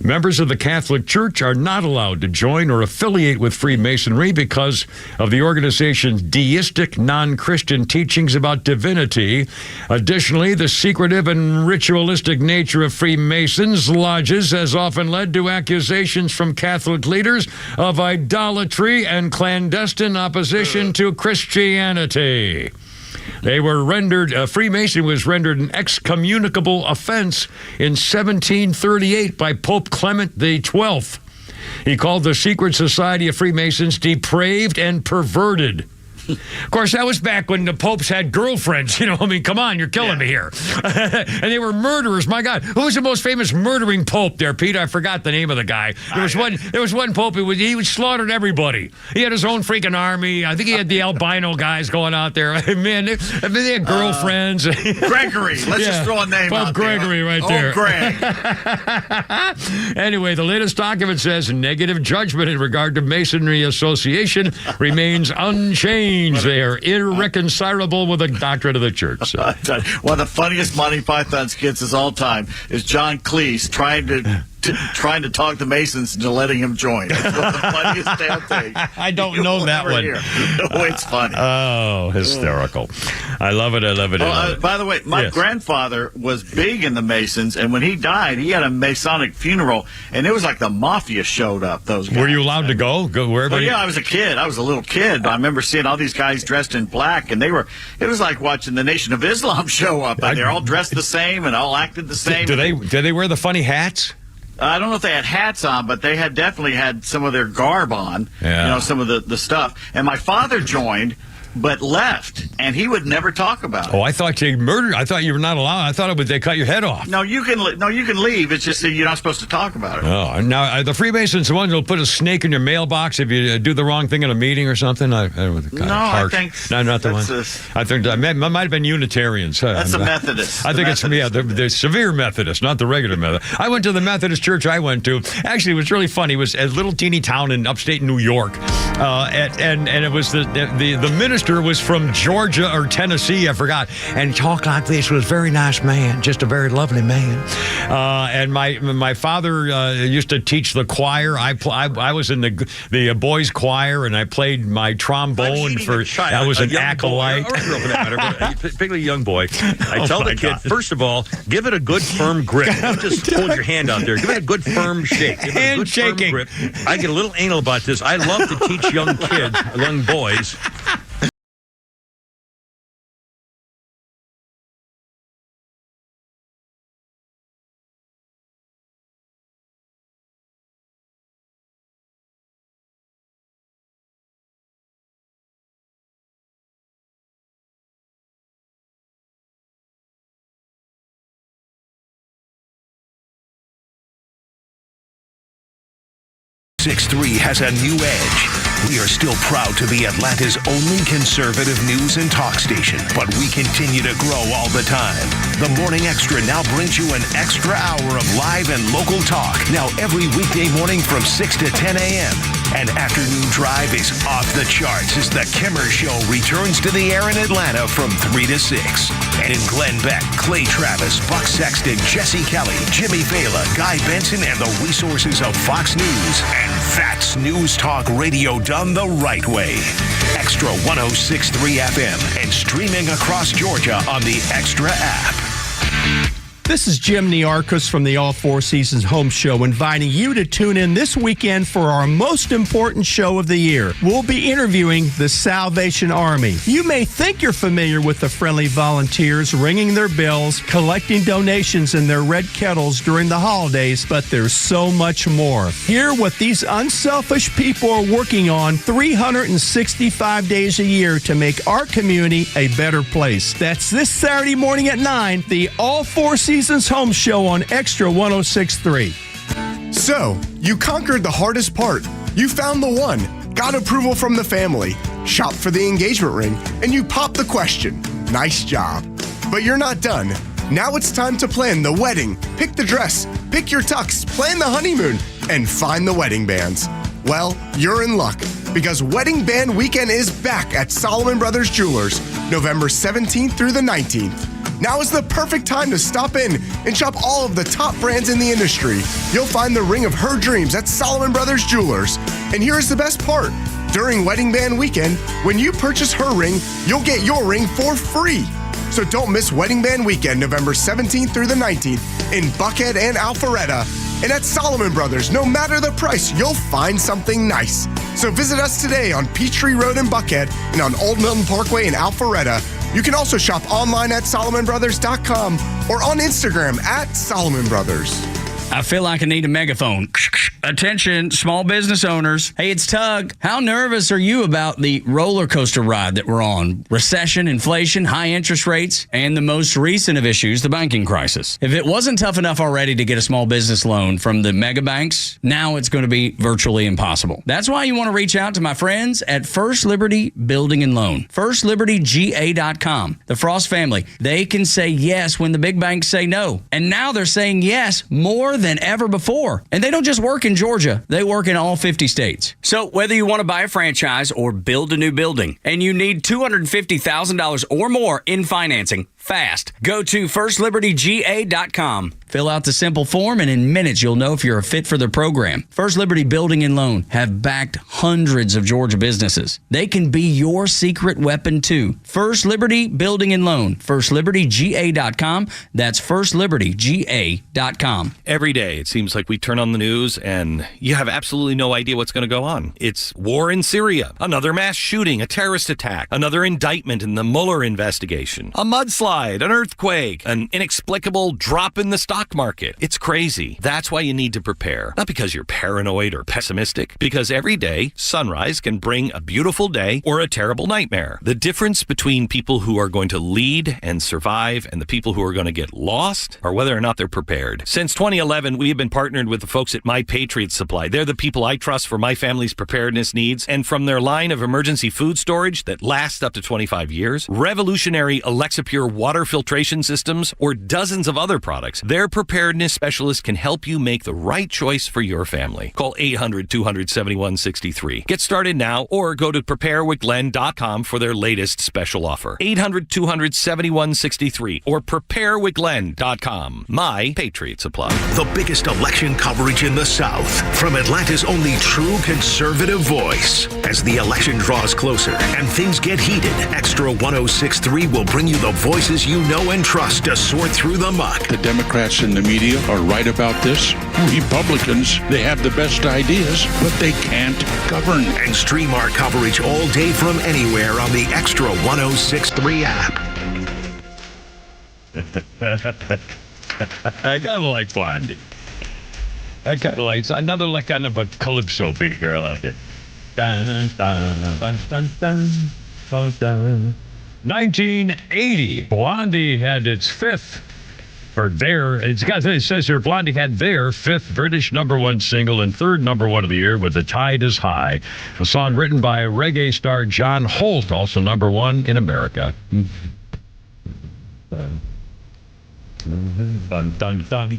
Members of the Catholic Church are not allowed to join or affiliate with Freemasonry because of the organization's deistic, non-Christian teachings about divinity. Additionally, the secretive and ritualistic nature of Freemasons' lodges has often led to accusations from Catholic leaders of idolatry and clandestine opposition to Christianity. Freemason was rendered an excommunicable offense in 1738 by Pope Clement XII. He called the secret society of Freemasons depraved and perverted. Of course, that was back when the popes had girlfriends. Come on, you're killing me here. And they were murderers. My God, who was the most famous murdering pope there, Pete? I forgot the name of the guy. There was one pope. He slaughtered everybody. He had his own freaking army. I think he had the albino guys going out there. Man, they had girlfriends. Gregory. Let's just throw a name out Gregory there. right there. Greg. Anyway, the latest document says negative judgment in regard to Masonry Association remains unchanged. They are irreconcilable with the doctrine of the church. So. One of the funniest Monty Python skits of all time is John Cleese trying to talk the Masons into letting him join. It's one of the funniest damn things. I don't know that one. Oh, it's funny. Oh, hysterical. I love it. I love it. By the way, my grandfather was big in the Masons, and when he died, he had a Masonic funeral, and it was like the mafia showed up. Those guys. Were you allowed to go wherever? Well, yeah, I was a kid. I was a little kid. I remember seeing all these guys dressed in black, and it was like watching the Nation of Islam show up, and they're all dressed the same and all acted the same. Did they wear the funny hats? I don't know if they had hats on, but they had definitely had some of their garb on, some of the stuff. And my father joined, but left, and he would never talk about it. Oh, I thought they murdered. I thought you were not allowed. I thought they cut your head off. No, you can leave. It's just that you're not supposed to talk about it. Oh, now the Freemasons, the ones who'll put a snake in your mailbox if you do the wrong thing in a meeting or something. I think not the one. I think that might have been Unitarians. That's the Methodists. I think it's the severe Methodist, not the regular Methodist. I went to the Methodist church. I went to. Actually, it was really funny. It was a little teeny town in upstate New York, and it was the minister was from Georgia or Tennessee, I forgot, and talked like this. Was a very nice man, just a very lovely man. And my father used to teach the choir. I was in the boys' choir, and I played my trombone I was an acolyte. Particularly young boy. I tell the kid, first of all, give it a good firm grip. Don't just hold your hand out there. Give it a good firm shake. Give it a good firm grip. I get a little anal about this. I love to teach young kids, young boys. .63 has a new edge. We are still proud to be Atlanta's only conservative news and talk station, but we continue to grow all the time. The Morning Extra now brings you an extra hour of live and local talk, now every weekday morning from 6 to 10 a.m. And Afternoon Drive is off the charts as the Kimmer Show returns to the air in Atlanta from 3 to 6. And in Glenn Beck, Clay Travis, Buck Sexton, Jesse Kelly, Jimmy Fela, Guy Benson, and the resources of Fox News. And that's News Talk Radio done the right way. Extra 106.3 FM and streaming across Georgia on the Extra app. This is Jim Niarchos from the All Four Seasons Home Show, inviting you to tune in this weekend for our most important show of the year. We'll be interviewing the Salvation Army. You may think you're familiar with the friendly volunteers ringing their bells, collecting donations in their red kettles during the holidays, but there's so much more. Hear what these unselfish people are working on 365 days a year to make our community a better place. That's this Saturday morning at 9, the All Four Seasons Home Show on Extra 106.3. So, you conquered the hardest part, You found the one, got approval from the family, shopped for the engagement ring, and you pop the question. Nice job. But you're not done. Now it's time to plan the wedding, pick the dress, pick your tux, plan the honeymoon, and find the wedding bands. Well, you're in luck, because Wedding Band Weekend is back at Solomon Brothers Jewelers, November 17th through the 19th. Now is the perfect time to stop in and shop all of the top brands in the industry. You'll find the ring of her dreams at Solomon Brothers Jewelers. And here's the best part. During Wedding Band Weekend, when you purchase her ring, you'll get your ring for free. So don't miss Wedding Band Weekend, November 17th through the 19th in Buckhead and Alpharetta. And at Solomon Brothers, no matter the price, you'll find something nice. So visit us today on Peachtree Road in Buckhead and on Old Milton Parkway in Alpharetta. You can also shop online at SolomonBrothers.com or on Instagram at Solomon Brothers. I feel like I need a megaphone. Attention, small business owners. Hey, it's Tug. How nervous are you about the roller coaster ride that we're on? Recession, inflation, high interest rates, and the most recent of issues, the banking crisis. If it wasn't tough enough already to get a small business loan from the mega banks, now it's going to be virtually impossible. That's why you want to reach out to my friends at First Liberty Building and Loan. FirstLibertyGA.com. The Frost family, they can say yes when the big banks say no. And now they're saying yes more than ever before. And they don't just work in Georgia, they work in all 50 states. So whether you want to buy a franchise or build a new building and you need $250,000 or more in financing fast, go to FirstLibertyGA.com. Fill out the simple form, and in minutes you'll know if you're a fit for the program. First Liberty Building and Loan have backed hundreds of Georgia businesses. They can be your secret weapon too. First Liberty Building and Loan. FirstLibertyGA.com. That's FirstLibertyGA.com. Every day it seems like we turn on the news and you have absolutely no idea what's going to go on. It's war in Syria, another mass shooting, a terrorist attack, another indictment in the Mueller investigation, a mudslide, an earthquake, an inexplicable drop in the stock market. It's crazy. That's why you need to prepare. Not because you're paranoid or pessimistic, because every day, sunrise can bring a beautiful day or a terrible nightmare. The difference between people who are going to lead and survive and the people who are going to get lost are whether or not they're prepared. Since 2011, we have been partnered with the folks at My Patriot Supply. They're the people I trust for my family's preparedness needs, and from their line of emergency food storage that lasts up to 25 years, revolutionary Alexa Pure water filtration systems, or dozens of other products, their preparedness specialist can help you make the right choice for your family. Call 800-271-63. Get started now or go to preparewithglenn.com for their latest special offer. 800-271-63 or preparewithglenn.com. My Patriot Supply. The biggest election coverage in the South from Atlanta's only true conservative voice. As the election draws closer and things get heated, Extra 106.3 will bring you the voices you know and trust to sort through the muck. The Democrats in the media are right about this. Republicans, they have the best ideas, but they can't govern. And stream our coverage all day from anywhere on the Extra 106.3 app. I kind of like Blondie. I kind of like another like kind of a calypso beat here. I like it. Dun, dun, dun, dun, dun, dun, dun. 1980, Blondie had its fifth. It says here, Blondie had their fifth British #1 single and third #1 of the year with The Tide Is High, a song written by reggae star John Holt, also #1 in America. Dun, dun, dun.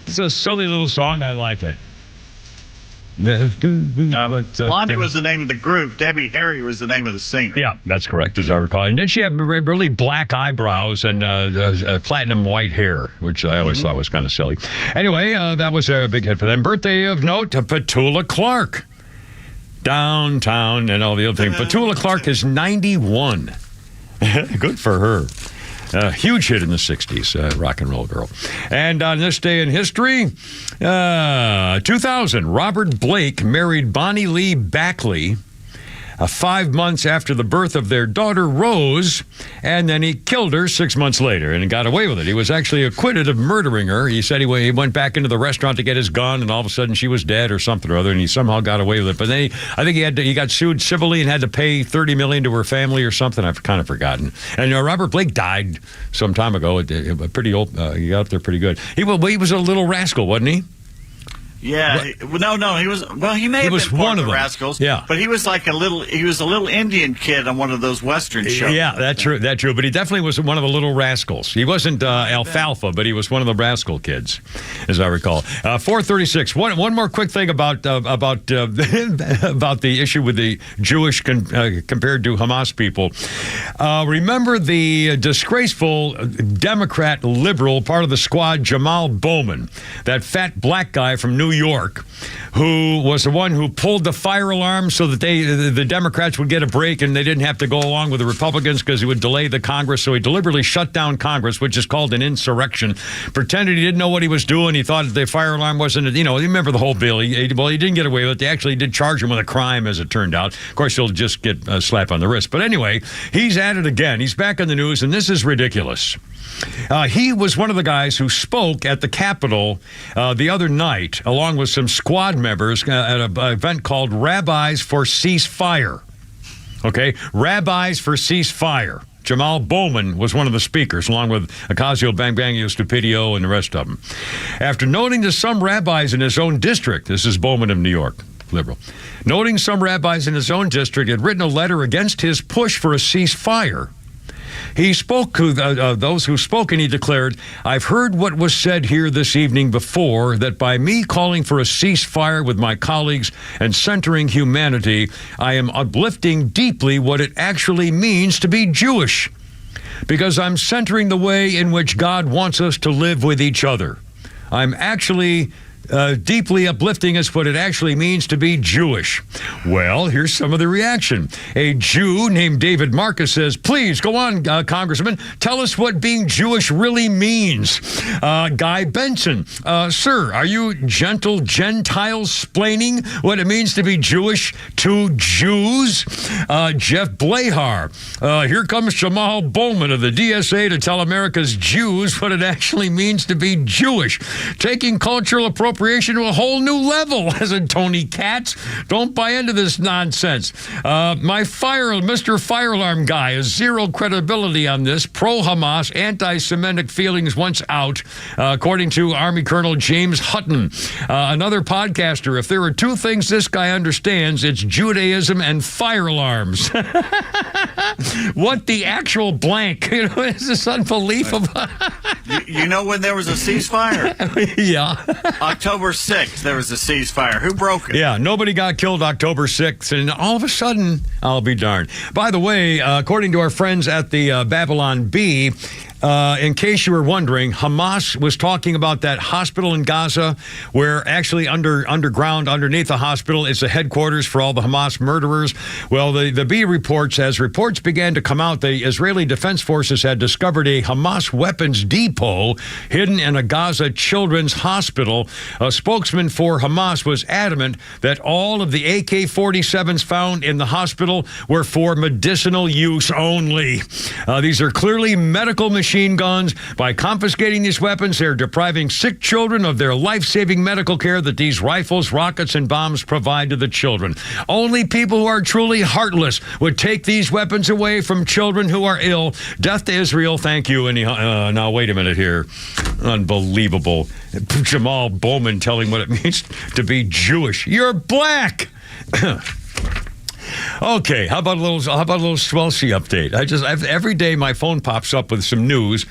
It's a silly little song. I like it. Blondie was the name of the group. Debbie Harry was the name of the singer. Yeah, that's correct, as I recall. And then she had really black eyebrows and platinum white hair, which I always thought was kind of silly. Anyway, that was a big hit for them. Birthday of note to Petula Clark. Downtown and all the other things. Petula Clark is 91. Good for her. Huge hit in the 60s, rock and roll girl. And on this day in history, 2000, Robert Blake married Bonnie Lee Backley 5 months after the birth of their daughter, Rose, and then he killed her 6 months later and got away with it. He was actually acquitted of murdering her. He said he went back into the restaurant to get his gun, and all of a sudden she was dead or something or other, and he somehow got away with it. But then I think he got sued civilly and had to pay $30 million to her family or something. I've kind of forgotten. And Robert Blake died some time ago. Pretty old. He got up there pretty good. He was a little rascal, wasn't he? Yeah, no, he was. Well, he may have been one of the Rascals. Yeah, but he was like a little Indian kid on one of those Western shows. Yeah, that's true. But he definitely was one of the little rascals. He wasn't Alfalfa, but he was one of the rascal kids, as I recall. 436. One more quick thing about about the issue with the Jewish compared to Hamas people. Remember the disgraceful Democrat liberal part of the squad, Jamal Bowman, that fat black guy from New York, who was the one who pulled the fire alarm so that the Democrats would get a break and they didn't have to go along with the Republicans because he would delay the Congress. So he deliberately shut down Congress, which is called an insurrection. Pretended he didn't know what he was doing. He thought the fire alarm wasn't, you remember the whole bill. He didn't get away with it. They actually did charge him with a crime, as it turned out. Of course, he'll just get a slap on the wrist. But anyway, he's at it again. He's back in the news, and this is ridiculous. He was one of the guys who spoke at the Capitol the other night, along with some squad members at an event called Rabbis for Ceasefire. Okay, Rabbis for Ceasefire. Jamal Bowman was one of the speakers, along with Ocasio, Bangbango, Stupidio, and the rest of them. After noting that some rabbis in his own district, this is Bowman of New York, liberal, noting some rabbis in his own district had written a letter against his push for a ceasefire, he spoke to those who spoke, and he declared, "I've heard what was said here this evening before, that by me calling for a ceasefire with my colleagues and centering humanity, I am uplifting deeply what it actually means to be Jewish, because I'm centering the way in which God wants us to live with each other. I'm actually deeply uplifting us what it actually means to be Jewish." Well, here's some of the reaction. A Jew named David Marcus says, "Please, go on, Congressman. Tell us what being Jewish really means." Guy Benson, "Sir, are you gentle Gentile-splaining what it means to be Jewish to Jews?" Jeff Blahar, "Here comes Jamal Bowman of the DSA to tell America's Jews what it actually means to be Jewish. Taking cultural appropriation to a whole new level," as in Tony Katz. "Don't buy into this nonsense. Mr. Fire Alarm guy has zero credibility on this. Pro-Hamas, anti-Semitic feelings once out," according to Army Colonel James Hutton. Another podcaster, "If there are two things this guy understands, it's Judaism and fire alarms." What the actual blank? Is this unbelievable? You know when there was a ceasefire? Yeah. October 6th, there was a ceasefire. Who broke it? Yeah, nobody got killed October 6th, and all of a sudden, I'll be darned. By the way, according to our friends at the Babylon Bee, in case you were wondering, Hamas was talking about that hospital in Gaza, where actually underground, underneath the hospital, is the headquarters for all the Hamas murderers. Well, the Bee reports, as reports began to come out, the Israeli Defense Forces had discovered a Hamas weapons depot hidden in a Gaza children's hospital. A spokesman for Hamas was adamant that all of the AK-47s found in the hospital were for medicinal use only. These are clearly medical machine guns. By confiscating these weapons, they're depriving sick children of their life-saving medical care that these rifles, rockets, and bombs provide to the children. Only people who are truly heartless would take these weapons away from children who are ill. Death to Israel, thank you. And now, wait a minute here. Unbelievable. Jamal Bowman telling what it means to be Jewish. You're black. Okay, how about a little Swelsey update? Every day my phone pops up with some news.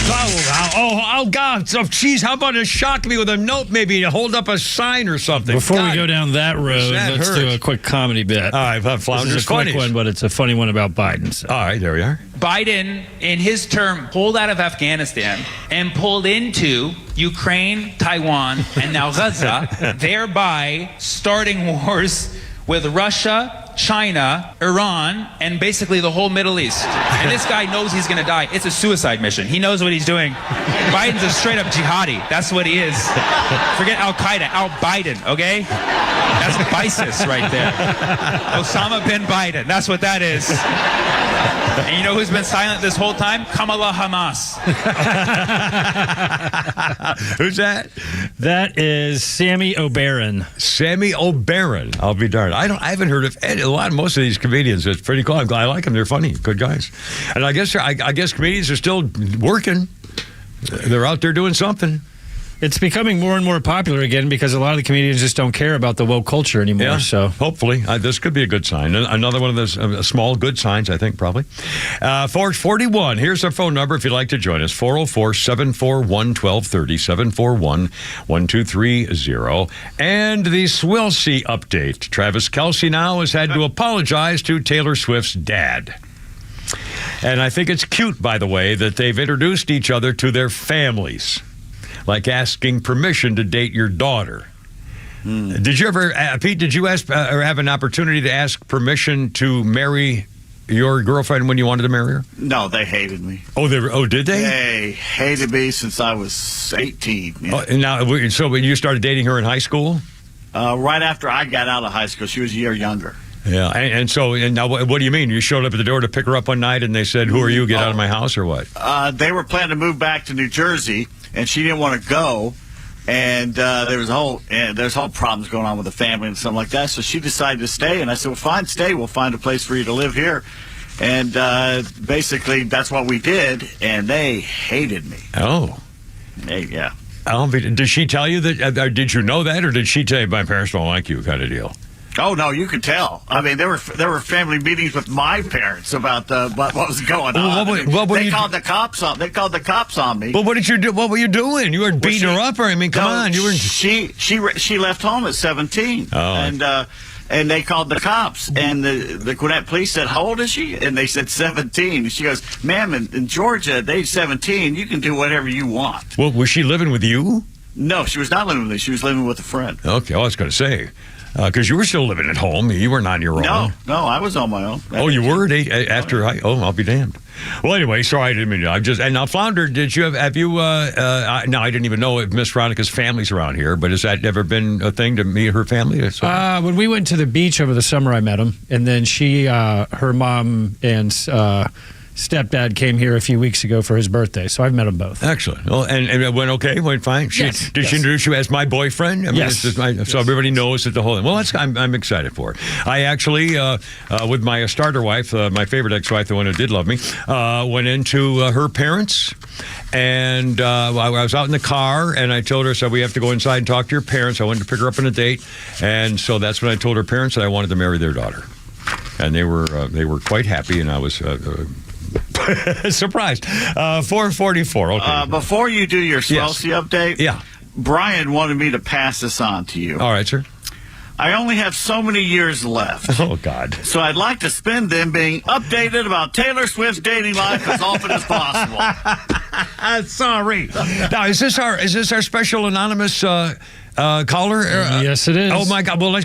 Oh God! So, geez, how about it shock me with a note, maybe to hold up a sign or something? Before we go down that road, let's do a quick comedy bit. All right, Flounders. This is a quick one, but it's a funny one about Biden. So. All right, there we are. Biden, in his term, pulled out of Afghanistan and pulled into Ukraine, Taiwan, and now Gaza, thereby starting wars with Russia, China, Iran, and basically the whole Middle East. And this guy knows he's going to die. It's a suicide mission. He knows what he's doing. Biden's a straight-up jihadi. That's what he is. Forget Al-Qaeda. Al-Biden, okay? That's ISIS right there. Osama bin Biden. That's what that is. And you know who's been silent this whole time? Kamala Hamas. Who's that? That is Sammy O'Barron. Sammy O'Barron. I'll be darned. I haven't heard of most of these comedians. It's pretty cool. I like them. They're funny, good guys. And I guess comedians are still working. They're out there doing something. It's becoming more and more popular again because a lot of the comedians just don't care about the woke culture anymore. Yeah, so hopefully this could be a good sign. Another one of those small good signs, I think, probably. 441. Here's our phone number if you'd like to join us. 404-741-1230, 741-1230. And the Swilsey update. Travis Kelce now has had to apologize to Taylor Swift's dad. And I think it's cute, by the way, that they've introduced each other to their families. Like asking permission to date your daughter. Did you ever, Pete, did you ask or have an opportunity to ask permission to marry your girlfriend when you wanted to marry her? No, they hated me. Oh, did they? They hated me since I was 18. Yeah. So when you started dating her in high school? Right after I got out of high school. She was a year younger. Yeah, and now what do you mean? You showed up at the door to pick her up one night and they said, "Who are you? Get out of my house," or what? They were planning to move back to New Jersey, and she didn't want to go. And there's whole problems going on with the family and something like that. So she decided to stay, and I said, "Well, fine, stay. We'll find a place for you to live here." And basically, that's what we did. And they hated me. Oh, yeah. Did she tell you that? Did you know that, or did she tell you my parents don't like you, kind of deal? Oh no, you could tell. I mean, there were family meetings with my parents about what was going on. They called the cops on. They called the cops on me. But what did you do? What were you doing? You were beating her up, or I mean, come on, you were. She left home at 17, and they called the cops, and the Gwinnett police said, "How old is she?" And they said 17. And she goes, "Ma'am, in Georgia, at age 17, you can do whatever you want." Well, was she living with you? No, she was not living with me. She was living with a friend. Okay, I was going to say. Because you were still living at home. You weren't on your own. No, I was on my own. Oh, you were after high? Oh, I'll be damned. Well, anyway, sorry, I didn't mean to. And now, Flounder, did you have you? No, I didn't even know if Miss Veronica's family's around here. But has that ever been a thing to meet her family? When we went to the beach over the summer, I met them, and then her mom and stepdad came here a few weeks ago for his birthday, so I've met them both. Excellent. Well, and it went okay? Went fine? Yes. Did she introduce you as my boyfriend? I mean, yes. So everybody knows that the whole thing. Well, I'm excited for it. I actually, with my starter wife, my favorite ex-wife, the one who did love me, went into her parents, and I was out in the car, and I told her, so we have to go inside and talk to your parents. I wanted to pick her up on a date, and so that's when I told her parents that I wanted to marry their daughter. And they were quite happy, and I was... surprised. 444. Okay. Before you do your Swilsey update, yeah, Brian wanted me to pass this on to you. All right, sir. I only have so many years left. Oh, God. So I'd like to spend them being updated about Taylor Swift's dating life as often as possible. Sorry. Now, is this our special anonymous caller? Yes, it is. Oh, my God. Well, we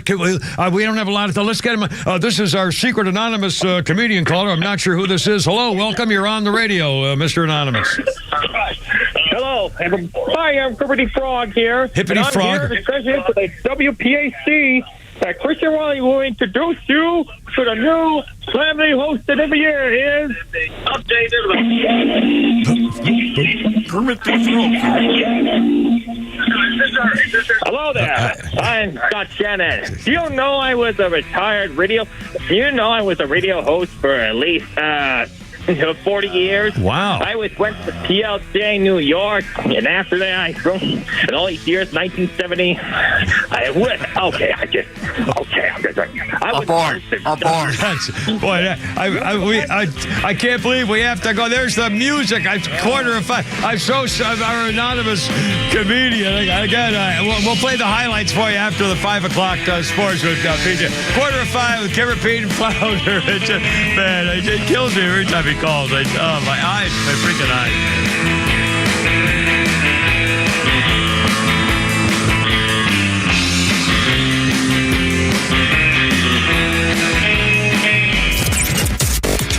don't have a lot of time. Let's get him. This is our secret anonymous comedian caller. I'm not sure who this is. Hello. Welcome. You're on the radio, Mr. Anonymous. Hello. Hi, I'm Hippity Frog here. Hippity Frog. I'm here to you for the WPAC. Christian Wiley will introduce you to the new family hosted every year. Is updated. Hello there. I'm Scott Shannon. Do you know I was a retired radio? You know I was a radio host for at least 40 years. Wow. I went to PLJ New York, and after that, in all these years, 1970, I'm aboard. Boy, I can't believe we have to go. There's the music. It's 4:45. I'm so our anonymous comedian. Again, we'll play the highlights for you after the 5 o'clock sports with PJ. 4:45 with Kimmer, Pete, and Flounder. It kills me every time he calls. My eyes, my freaking eyes.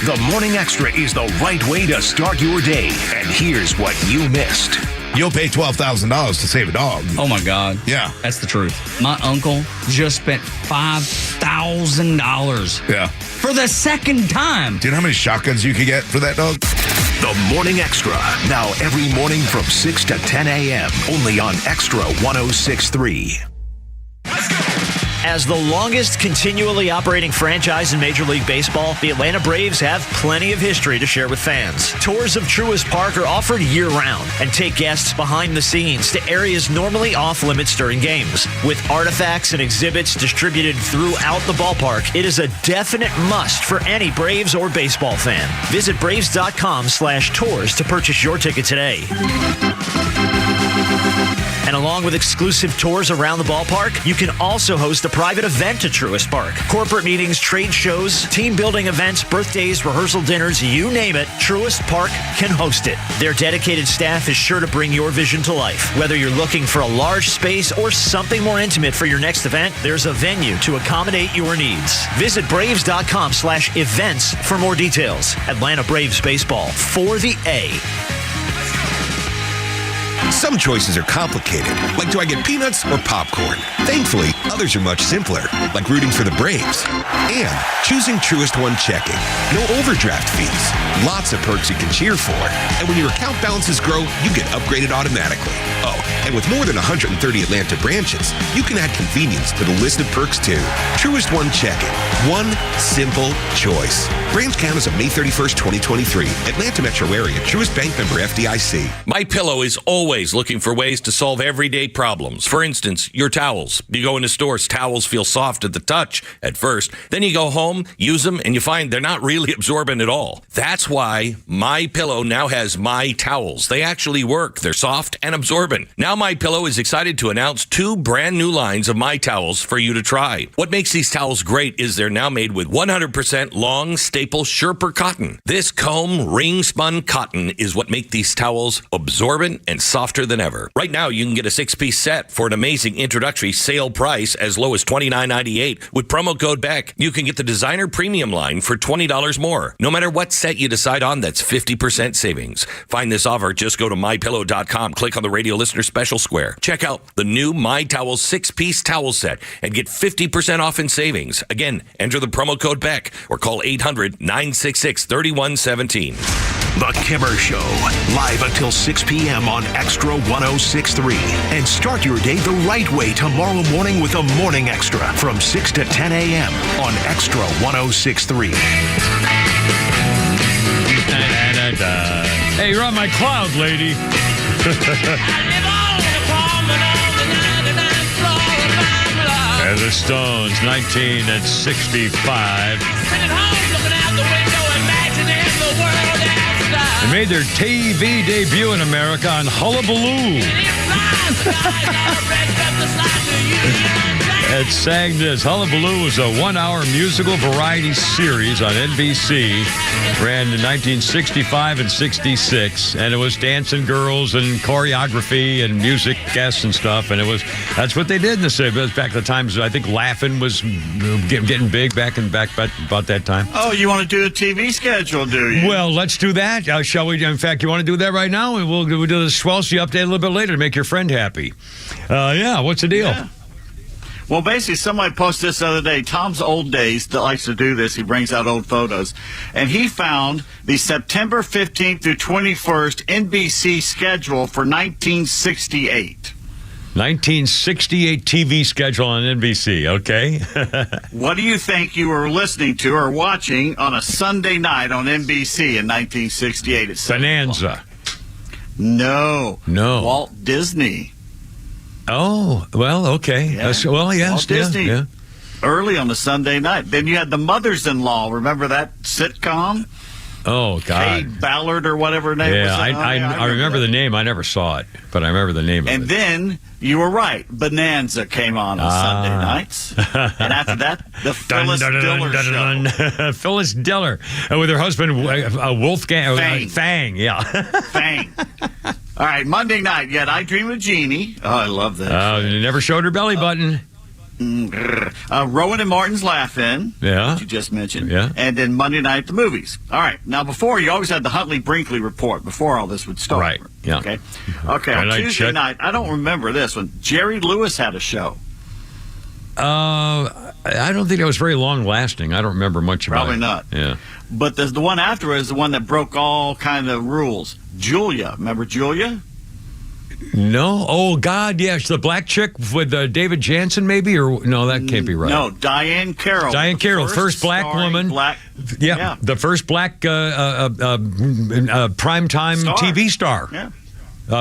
The Morning Extra is the right way to start your day. And here's what you missed. You'll pay $12,000 to save a dog. Oh, my God. Yeah. That's the truth. My uncle just spent $5,000. Yeah. For the second time. Do you know how many shotguns you could get for that dog? The Morning Extra. Now every morning from 6 to 10 a.m. Only on Extra 106.3. As the longest continually operating franchise in Major League Baseball, the Atlanta Braves have plenty of history to share with fans. Tours of Truist Park are offered year-round and take guests behind the scenes to areas normally off-limits during games. With artifacts and exhibits distributed throughout the ballpark, it is a definite must for any Braves or baseball fan. Visit Braves.com/tours to purchase your ticket today. And along with exclusive tours around the ballpark, you can also host a private event at Truist Park. Corporate meetings, trade shows, team building events, birthdays, rehearsal dinners, you name it, Truist Park can host it. Their dedicated staff is sure to bring your vision to life. Whether you're looking for a large space or something more intimate for your next event, there's a venue to accommodate your needs. Visit Braves.com/events for more details. Atlanta Braves Baseball for the A. Some choices are complicated, like do I get peanuts or popcorn? Thankfully, others are much simpler, like rooting for the Braves. And choosing Truist One checking. No overdraft fees. Lots of perks you can cheer for. And when your account balances grow, you get upgraded automatically. Oh, and with more than 130 Atlanta branches, you can add convenience to the list of perks too. Truist One checking. One simple choice. Branch count as of May 31st, 2023. Atlanta Metro Area. Truist Bank member FDIC. MyPillow is always looking for ways to solve everyday problems. For instance, your towels. You go into stores, towels feel soft at the touch at first. Then you go home, use them, and you find they're not really absorbent at all. That's why MyPillow now has My Towels. They actually work. They're soft and absorbent. Now MyPillow is excited to announce 2 brand new lines of My Towels for you to try. What makes these towels great is they're now made with 100% long staple Sherper cotton. This comb ring spun cotton is what makes these towels absorbent and softer than ever. Right now, you can get a 6-piece set for an amazing introductory sale price as low as $29.98. With promo code BECK, you can get the designer premium line for $20 more. No matter what set you decide on, that's 50% savings. Find this offer, just go to MyPillow.com, click on the radio listener special square. Check out the new My Towels 6-piece towel set and get 50% off in savings. Again, enter the promo code BECK or call 800-966-3117. The Kimmer Show, live until 6 p.m. on Extra 106.3. And start your day the right way tomorrow morning with a Morning Extra from 6 to 10 a.m. on Extra 106.3. Hey, you're on my cloud, lady. And the Stones, 1965. They made their TV debut in America on Hullabaloo. It sang this. Hullabaloo was a 1-hour musical variety series on NBC. Ran in 1965 and 66. And it was dancing girls and choreography and music guests and stuff. And that's what they did in the city. It was back at the times, I think Laugh-In was getting big back about that time. Oh, you want to do a TV schedule, do you? Well, let's do that. Shall we? In fact, you want to do that right now? And we'll do the Swelsey update a little bit later to make your friend happy. Yeah, what's the deal? Yeah. Well, basically, somebody posted this the other day. Tom's Old Days that likes to do this. He brings out old photos. And he found the September 15th through 21st NBC schedule for 1968. 1968 TV schedule on NBC, okay? What do you think you were listening to or watching on a Sunday night on NBC in 1968? At Bonanza. No. Walt Disney. Oh, well, okay. Yeah. Well, yes. Walt Disney. Yeah. Early on the Sunday night. Then you had The Mothers-in-Law. Remember that sitcom? Oh, God. Kate Ballard or whatever her name was. Yeah, I remember the name. I never saw it, but I remember the name of it. And then, you were right, Bonanza came on Sunday nights. And after that, the Phyllis Diller show. Phyllis Diller with her husband, Wolfgang. Fang. Yeah. Fang. All right, Monday night, you had I Dream of Jeannie. Oh, I love that. You never showed her belly button. Rowan and Martin's Laugh-In, yeah, which you just mentioned, yeah, and then Monday night the movies. All right, now before you always had the Huntley Brinkley report before all this would start, right? Yeah. Okay. On Tuesday night, I don't remember this one. Jerry Lewis had a show. I don't think it was very long lasting. I don't remember much about it. Probably not. Yeah. But the one after is the one that broke all kind of rules. Julia, remember Julia? No. Oh God, yes, the black chick with David Jansen, maybe, or no, that can't be right. No, Diane Carroll. Diane Carroll, first black woman. Yeah, the first black primetime TV star. Yeah.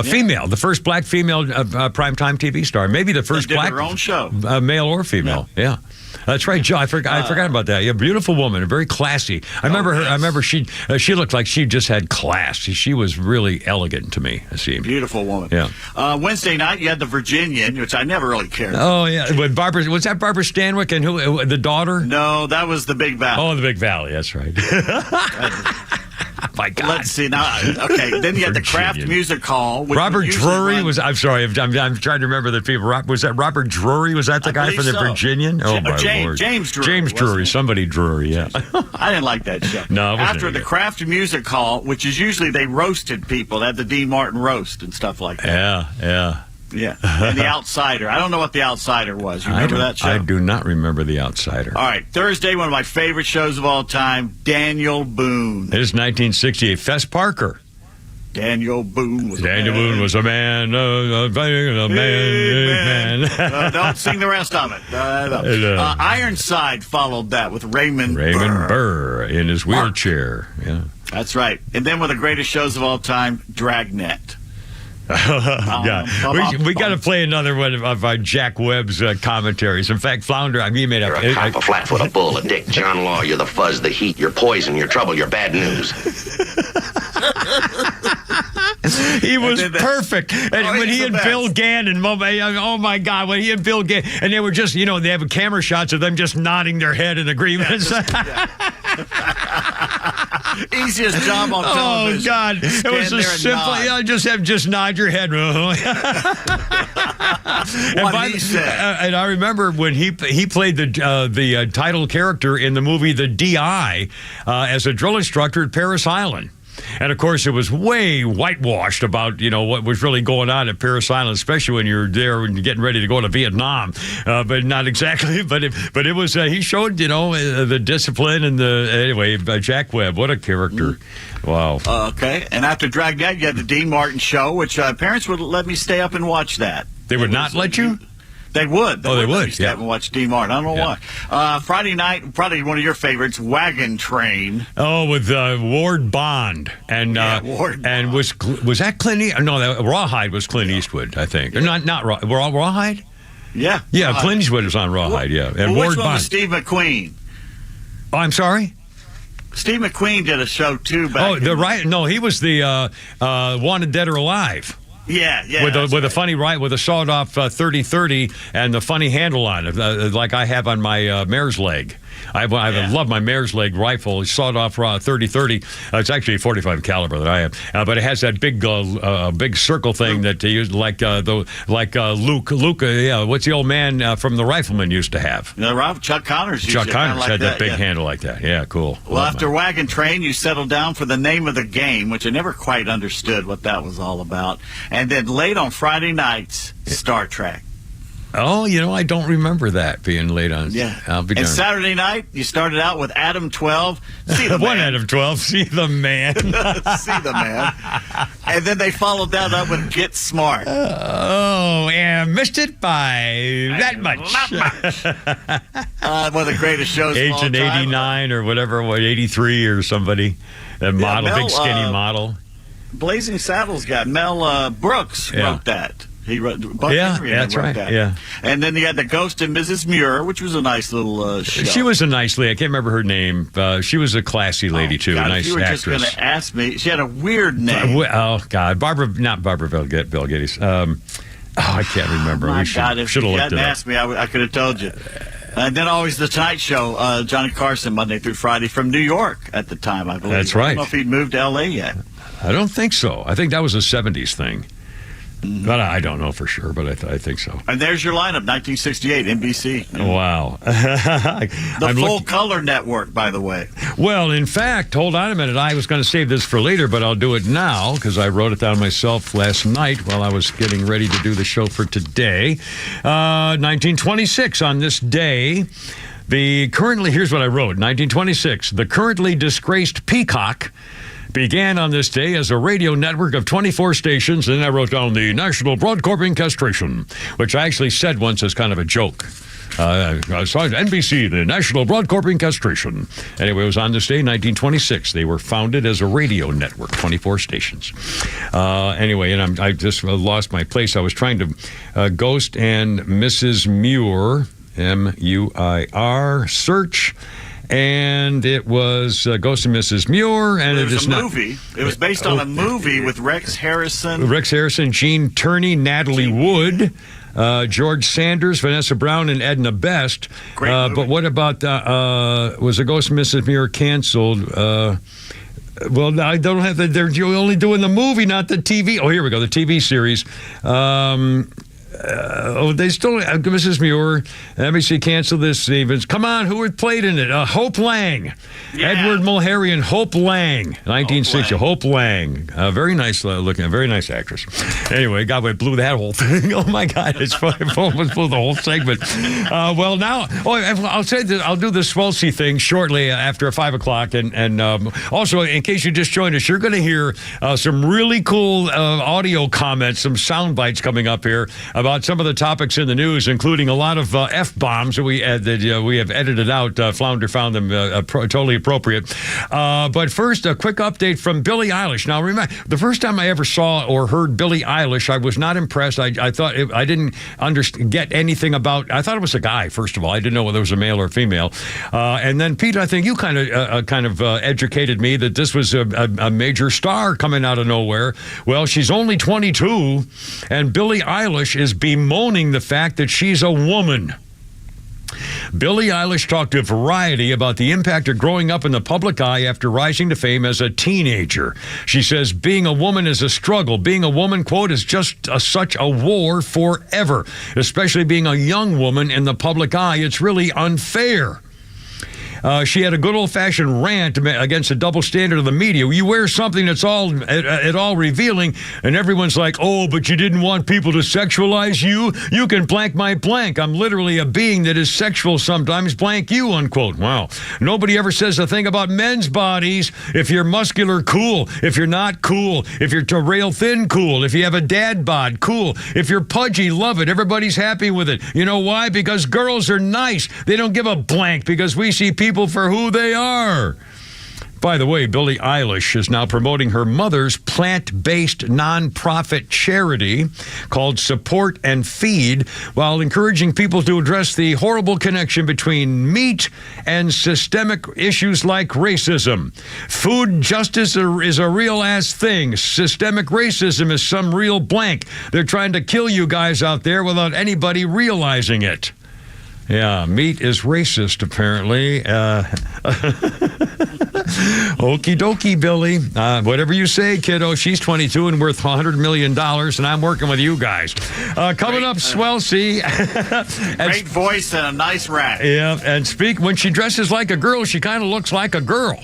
Female, the first black female primetime TV star. Maybe the first That did black her own show. Male or female. Yeah. That's right, Joe. I forgot about that. Yeah, beautiful woman, very classy. I remember her. I remember she looked like she just had class. She was really elegant to me. I see. Beautiful woman. Yeah. Wednesday night, you had the Virginian, which I never really cared. Oh yeah, with Barbara. Was that Barbara Stanwyck and who? The daughter? No, that was the Big Valley. Oh, the Big Valley. That's right. My God. Let's see now. Okay, then you had the Kraft Music Hall. Robert Drury was. I'm sorry. I'm trying to remember the people. Was that Robert Drury? Was that the guy from the Virginian? Oh my Lord. James Drury. James Drury. Somebody Drury. Yeah. I didn't like that show. No. After the Kraft Music Hall, which is usually they roasted people. They had the Dean Martin roast and stuff like that. Yeah. Yeah. And The Outsider. I don't know what The Outsider was. You remember that show? I do not remember The Outsider. All right. Thursday, one of my favorite shows of all time, Daniel Boone. It is 1968. Fess Parker. Daniel Boone was a man. A man. Don't sing the rest of it. Ironside followed that with Raymond Burr in his wheelchair. Yeah. That's right. And then one of the greatest shows of all time, Dragnet. We got to play another one of Jack Webb's commentaries. In fact, Flounder, he made up. You're a cop, a flatfoot, a bull, a dick, John Law, you're the fuzz, the heat, you're poison, you're trouble, you're bad news. He was perfect. And when he and Bill Gannon, oh my God, when he and Bill Gannon, and they were just, they have camera shots of them just nodding their head in agreement. Easiest job on television. Oh God, it was so simple. Just nod your head. What he said. And I remember when he played the title character in the movie The D.I. As a drill instructor at Parris Island. And, of course, it was way whitewashed about, what was really going on at Parris Island, especially when you're there and you're getting ready to go to Vietnam. But not exactly. But it was, he showed, the discipline and anyway, Jack Webb, what a character. Wow. Okay. And after Dragnet, you had the Dean Martin show, which parents would let me stay up and watch that. They would not let you? They would. They would. Stay up and watch Dean Martin. I don't know why. Friday night, probably one of your favorites, Wagon Train. Oh, with Ward Bond and Ward and was that Clint Eastwood? No, Rawhide was Clint Eastwood, I think. Or not Rawhide. Yeah. Yeah, Clint Eastwood was on Rawhide. Yeah, and Ward which one Bond. Was Steve McQueen? Oh, I'm sorry. Steve McQueen did a show too. No, he was the Wanted Dead or Alive. Yeah. With a funny with a sawed off 30-30 and the funny handle on it, like I have on my mare's leg. I love my mare's leg rifle. It's sawed off 30-30. It's actually a 45 caliber that I have, but it has that big circle thing that they use, like Luke. What's the old man from the Rifleman used to have? Chuck Connors. Chuck Connors had that big handle like that. Yeah, cool. Well, after Wagon Train, you settled down for The Name of the Game, which I never quite understood what that was all about. And then late on Friday nights, Star Trek. Oh, I don't remember that being late on. Yeah. I'll be and darned. Saturday night, you started out with Adam 12. See the man. One Adam 12. See the man. See the man. And then they followed that up with Get Smart. Oh, and missed it by that much. Not much. One of the greatest shows of all time. Agent 89 or whatever, 83 or somebody. That model, big skinny model. Blazing Saddles guy, Mel Brooks wrote that. He wrote Buck Henry. That's wrote right. That. Yeah. And then you had The Ghost of Mrs. Muir, which was a nice little show. She was a nice lady. I can't remember her name. She was a classy lady too. God, a nice if you were actress. just going to ask me, she had a weird name. Oh God, not Barbara Bel Geddes. I can't remember. My we God, if should you have looked hadn't it up. asked me, I could have told you. And then always The Tonight Show, Johnny Carson, Monday through Friday from New York at the time, I believe. That's right. I don't know if he'd moved to L.A. yet. I don't think so. I think that was a 70s thing. But I don't know for sure, but I think so. And there's your lineup, 1968, NBC. Wow. The full-color network, by the way. Well, in fact, hold on a minute. I was going to save this for later, but I'll do it now because I wrote it down myself last night while I was getting ready to do the show for today. 1926, on this day, here's what I wrote. 1926, the currently disgraced Peacock began on this day as a radio network of 24 stations. And then I wrote down the National Broadcoping Castration, which I actually said once as kind of a joke. I saw NBC, the National Broadcoping Castration. Anyway, it was on this day, 1926. They were founded as a radio network, 24 stations. Anyway, and I just lost my place. I was trying to Ghost and Mrs. Muir, M-U-I-R, search. And it was Ghost and Mrs. Muir. And it was a movie. It was based on a movie with Rex Harrison. Gene Turney, Natalie Wood. George Sanders, Vanessa Brown, and Edna Best. But what about was the Ghost and Mrs. Muir canceled? Well, I don't have that. They're only doing the movie, not the TV. Oh, here we go. The TV series. They still, Mrs. Muir, NBC canceled this. Stevens. Come on, who had played in it? Hope Lang. Yeah. Edward Mulhary and Hope Lang. 1960. Hope Lang. Very nice looking, very nice actress. Anyway, God, we blew that whole thing. Oh, my God. It's almost blew the whole segment. Well, now, I'll say that I'll do the Swelsey thing shortly after 5 o'clock. And also, in case you just joined us, you're going to hear some really cool audio comments, some sound bites coming up here about some of the topics in the news, including a lot of F-bombs that we have edited out. Flounder found them totally appropriate. But first, a quick update from Billie Eilish. Now, remember, the first time I ever saw or heard Billie Eilish, I was not impressed. I thought I didn't get anything about. I thought it was a guy. First of all, I didn't know whether it was a male or female. And then, Pete, I think you kind of educated me that this was a major star coming out of nowhere. Well, she's only 22, and Billie Eilish is bemoaning the fact that she's a woman. Billie Eilish talked to Variety about the impact of growing up in the public eye after rising to fame as a teenager. She says being a woman is a struggle. Being a woman, quote, is just such a war forever, especially being a young woman in the public eye. It's really unfair. She had a good old-fashioned rant against the double standard of the media. You wear something that's at all revealing, and everyone's like, oh, but you didn't want people to sexualize you? You can blank my blank. I'm literally a being that is sexual sometimes, blank you, unquote. Wow. Nobody ever says a thing about men's bodies. If you're muscular, cool. If you're not, cool. If you're rail thin, cool. If you have a dad bod, cool. If you're pudgy, love it. Everybody's happy with it. You know why? Because girls are nice. They don't give a blank because we see people for who they are. By the way, Billie Eilish is now promoting her mother's plant-based nonprofit charity called Support and Feed, while encouraging people to address the horrible connection between meat and systemic issues like racism. Food justice is a real-ass thing. Systemic racism is some real blank. They're trying to kill you guys out there without anybody realizing it. Yeah, meat is racist, apparently. Okie dokie, Billy. Whatever you say, kiddo. She's 22 and worth $100 million, and I'm working with you guys. Coming up, Swelsey. Great voice and a nice rat. Yeah, and when she dresses like a girl, she kind of looks like a girl.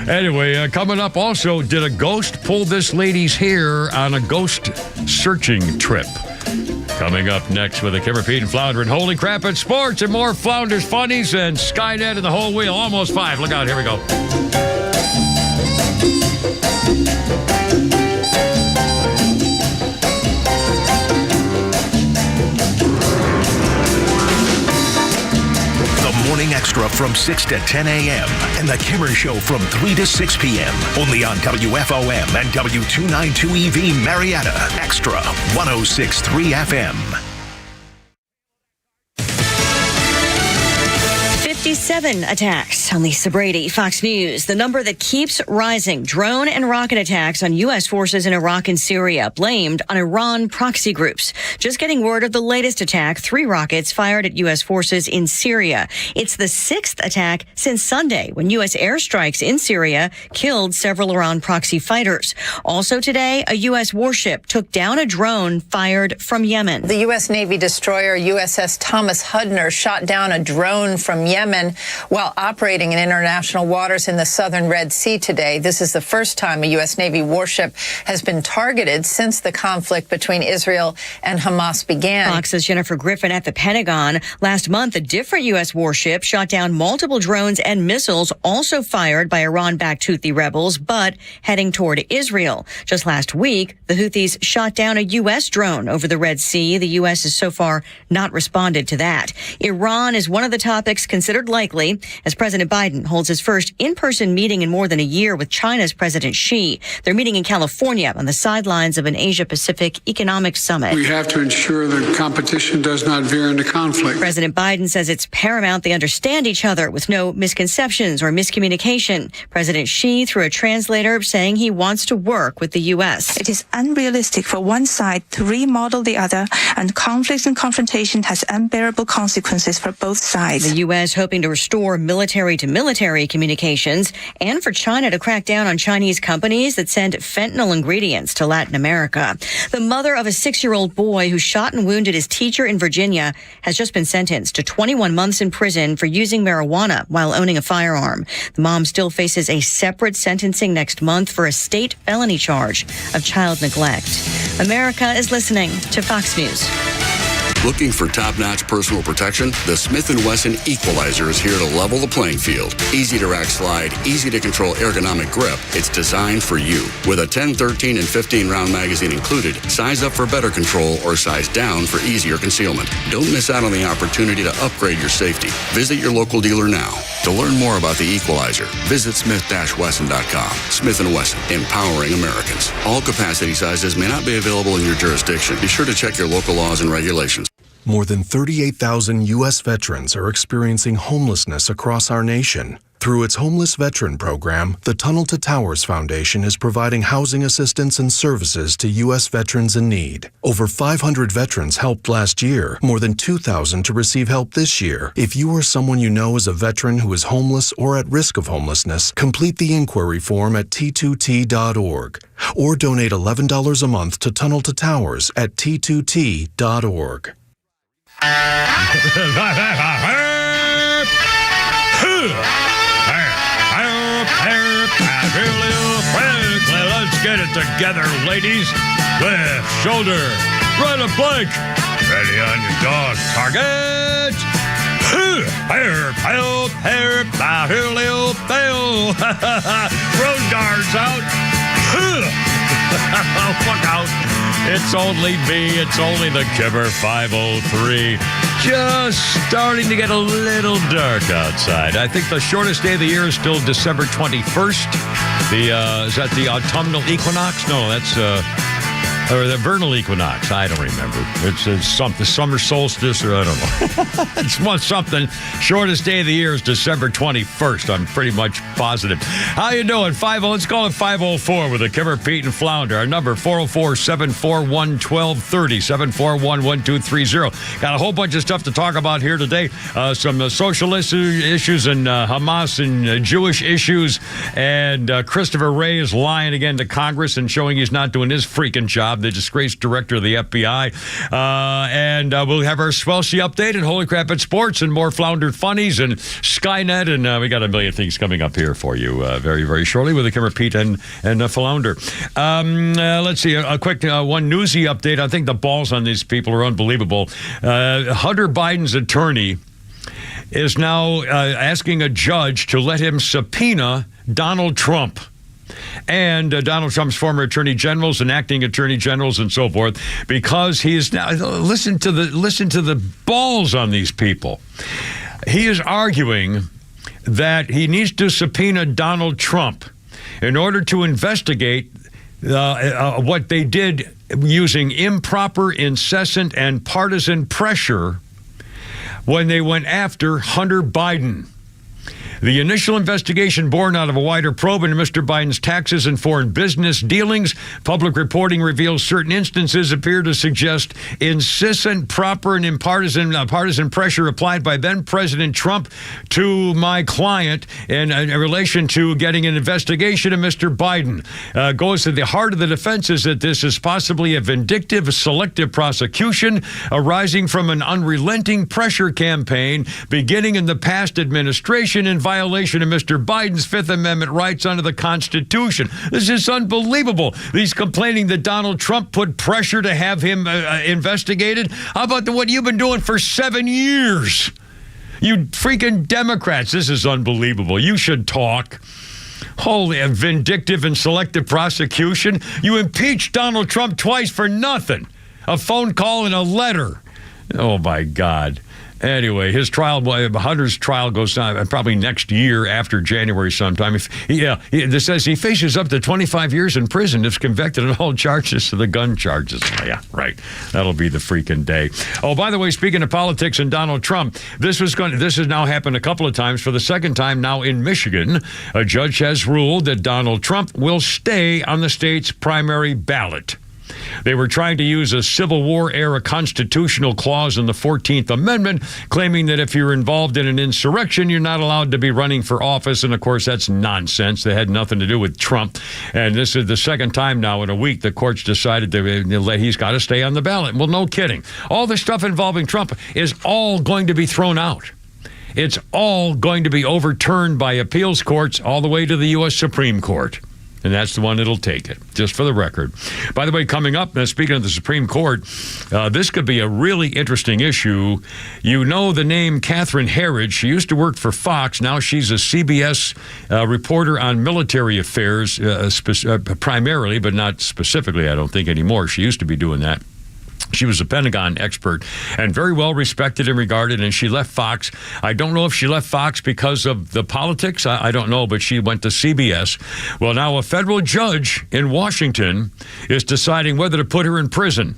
Anyway, coming up also, did a ghost pull this lady's hair on a ghost searching trip? Coming up next with the Kimmer, Pete, and Flounder, and holy crap, it's sports and more Flounders, funnies, and Skynet and the whole wheel. Almost 5. Look out. Here we go. The Morning Extra from 6 to 10 a.m. and The Kimmer Show from 3 to 6 p.m. Only on WFOM and W292EV Marietta. Extra 106.3 FM. 57 attacks. I'm Lisa Brady, Fox News. The number that keeps rising. Drone and rocket attacks on U.S. forces in Iraq and Syria, blamed on Iran proxy groups. Just getting word of the latest attack, 3 rockets fired at U.S. forces in Syria. It's the 6th attack since Sunday, when U.S. airstrikes in Syria killed several Iran proxy fighters. Also today, a U.S. warship took down a drone fired from Yemen. The U.S. Navy destroyer USS Thomas Hudner shot down a drone from Yemen Yemen while operating in international waters in the southern Red Sea today. This is the first time a U.S. Navy warship has been targeted since the conflict between Israel and Hamas began. Fox's Jennifer Griffin at the Pentagon. Last month, a different U.S. warship shot down multiple drones and missiles also fired by Iran-backed Houthi rebels, but heading toward Israel. Just last week, the Houthis shot down a U.S. drone over the Red Sea. The U.S. has so far not responded to that. Iran is one of the topics considered likely as President Biden holds his first in-person meeting in more than a year with China's President Xi. They're meeting in California on the sidelines of an Asia-Pacific Economic Summit. We have to ensure that competition does not veer into conflict. President Biden says it's paramount they understand each other with no misconceptions or miscommunication. President Xi, through a translator, saying he wants to work with the U.S. It is unrealistic for one side to remodel the other, and conflict and confrontation has unbearable consequences for both sides. The U.S. hoping to restore military-to-military communications and for China to crack down on Chinese companies that send fentanyl ingredients to Latin America. The mother of a 6-year-old boy who shot and wounded his teacher in Virginia has just been sentenced to 21 months in prison for using marijuana while owning a firearm. The mom still faces a separate sentencing next month for a state felony charge of child neglect. America is listening to Fox News. Looking for top-notch personal protection? The Smith & Wesson Equalizer is here to level the playing field. Easy to rack slide, easy to control ergonomic grip. It's designed for you. With a 10, 13, and 15-round magazine included, size up for better control or size down for easier concealment. Don't miss out on the opportunity to upgrade your safety. Visit your local dealer now. To learn more about the Equalizer, visit smith-wesson.com. Smith & Wesson, empowering Americans. All capacity sizes may not be available in your jurisdiction. Be sure to check your local laws and regulations. More than 38,000 U.S. veterans are experiencing homelessness across our nation. Through its Homeless Veteran Program, the Tunnel to Towers Foundation is providing housing assistance and services to U.S. veterans in need. Over 500 veterans helped last year, more than 2,000 to receive help this year. If you or someone you know is a veteran who is homeless or at risk of homelessness, complete the inquiry form at T2T.org or donate $11 a month to Tunnel to Towers at T2T.org. Let's get it together, ladies. Left shoulder, right a blank. Ready on your dog. Target. Road guards out. Fuck out. It's only me. It's only the Kimmer 503. Just starting to get a little dark outside. I think the shortest day of the year is still December 21st. Is that the autumnal equinox? No, that's or the vernal equinox. I don't remember. It's something, summer solstice, or I don't know. It's something. Shortest day of the year is December 21st. I'm pretty much positive. How you doing? Let's call it 504 with the Kimmer, Pete, and Flounder. Our number, 404-741-1230, 741-1230. Got a whole bunch of stuff to talk about here today. Some social issues and Hamas and Jewish issues. And Christopher Wray is lying again to Congress and showing he's not doing his freaking job. The disgraced director of the FBI. And we'll have our Swelsey update and Holy Crap at Sports and more Floundered Funnies and Skynet. And we got a million things coming up here for you very, very shortly with the Kimmer, Pete, and Flounder. Let's see, a quick one newsy update. I think the balls on these people are unbelievable. Hunter Biden's attorney is now asking a judge to let him subpoena Donald Trump and Donald Trump's former attorney generals and acting attorney generals and so forth, because he is now, listen to the balls on these people. He is arguing that he needs to subpoena Donald Trump in order to investigate what they did using improper, incessant, and partisan pressure when they went after Hunter Biden. The initial investigation born out of a wider probe into Mr. Biden's taxes and foreign business dealings. Public reporting reveals certain instances appear to suggest incessant, proper, and partisan pressure applied by then-President Trump to my client in relation to getting an investigation of Mr. Biden. Goes to the heart of the defense is that this is possibly a vindictive, selective prosecution arising from an unrelenting pressure campaign beginning in the past administration in violation of Mr. Biden's Fifth Amendment rights under the Constitution. This is unbelievable. He's complaining that Donald Trump put pressure to have him investigated. How about what you've been doing for 7 years? You freaking Democrats. This is unbelievable. You should talk. Holy, a vindictive and selective prosecution. You impeached Donald Trump twice for nothing. A phone call and a letter. Oh, my God. Anyway, his trial, Hunter's trial goes on probably next year after January sometime. This says he faces up to 25 years in prison if convicted on all charges to the gun charges. Yeah, right. That'll be the freaking day. Oh, by the way, speaking of politics and Donald Trump, this has now happened a couple of times. For the second time now in Michigan, a judge has ruled that Donald Trump will stay on the state's primary ballot. They were trying to use a Civil War-era constitutional clause in the 14th Amendment, claiming that if you're involved in an insurrection, you're not allowed to be running for office. And, of course, that's nonsense. They had nothing to do with Trump. And this is the second time now in a week the courts decided that he's got to stay on the ballot. Well, no kidding. All the stuff involving Trump is all going to be thrown out. It's all going to be overturned by appeals courts all the way to the U.S. Supreme Court. And that's the one that'll take it, just for the record. By the way, coming up, speaking of the Supreme Court, this could be a really interesting issue. You know the name Catherine Herridge. She used to work for Fox. Now she's a CBS reporter on military affairs, primarily, but not specifically, I don't think, anymore. She used to be doing that. She was a Pentagon expert and very well respected and regarded, and she left Fox. I don't know if she left Fox because of the politics. I don't know, but she went to CBS. Well, now a federal judge in Washington is deciding whether to put her in prison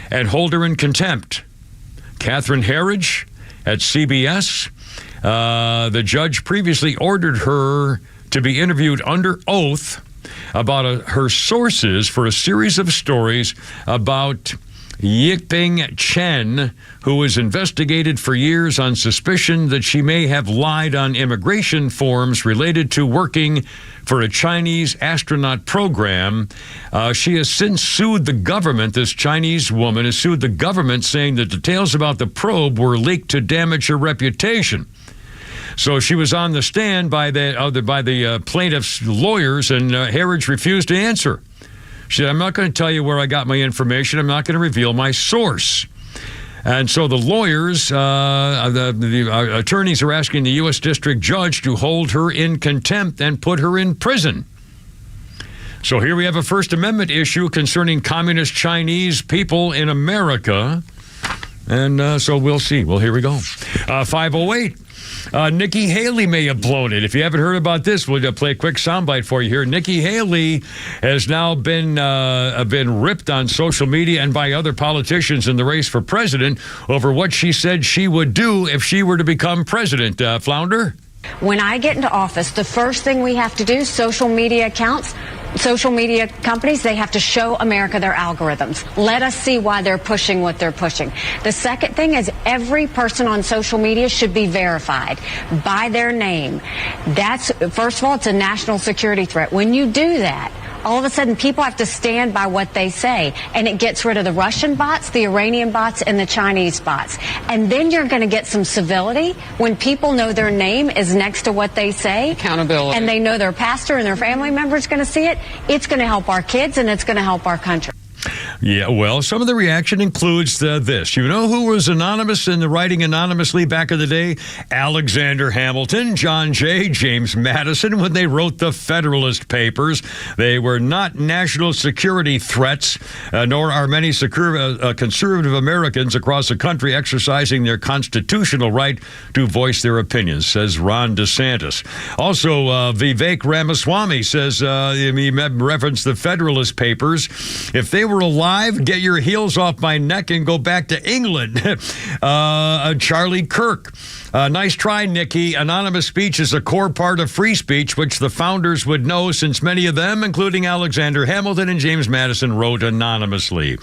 and hold her in contempt. Catherine Herridge at CBS, the judge previously ordered her to be interviewed under oath about her sources for a series of stories about Yiping Chen, who was investigated for years on suspicion that she may have lied on immigration forms related to working for a Chinese astronaut program. She has since sued the government. This Chinese woman has sued the government, saying the details about the probe were leaked to damage her reputation. So she was on the stand by the plaintiff's lawyers, and Herridge refused to answer. She said, I'm not going to tell you where I got my information. I'm not going to reveal my source. And so the lawyers, the attorneys are asking the U.S. District Judge to hold her in contempt and put her in prison. So here we have a First Amendment issue concerning communist Chinese people in America. And so we'll see. Well, here we go. 508. Nikki Haley may have blown it. If you haven't heard about this, we'll play a quick soundbite for you here. Nikki Haley has now been ripped on social media and by other politicians in the race for president over what she said she would do if she were to become president. Flounder? When I get into office, the first thing we have to do, social media accounts, social media companies, they have to show America their algorithms. Let us see why they're pushing what they're pushing. The second thing is every person on social media should be verified by their name. That's, first of all, it's a national security threat. When you do that, all of a sudden people have to stand by what they say, and it gets rid of the Russian bots, the Iranian bots, and the Chinese bots. And then you're going to get some civility when people know their name is next to what they say. Accountability. And they know their pastor and their family member is going to see it. It's going to help our kids, and it's going to help our country. Yeah, well, some of the reaction includes this. You know who was anonymous in the writing anonymously back in the day? Alexander Hamilton, John Jay, James Madison, when they wrote the Federalist Papers. They were not national security threats, nor are many conservative Americans across the country exercising their constitutional right to voice their opinions, says Ron DeSantis. Also, Vivek Ramaswamy says, he referenced the Federalist Papers. If they were alive 5, get your heels off my neck and go back to England. Charlie Kirk. Nice try, Nikki. Anonymous speech is a core part of free speech, which the founders would know since many of them, including Alexander Hamilton and James Madison, wrote anonymously.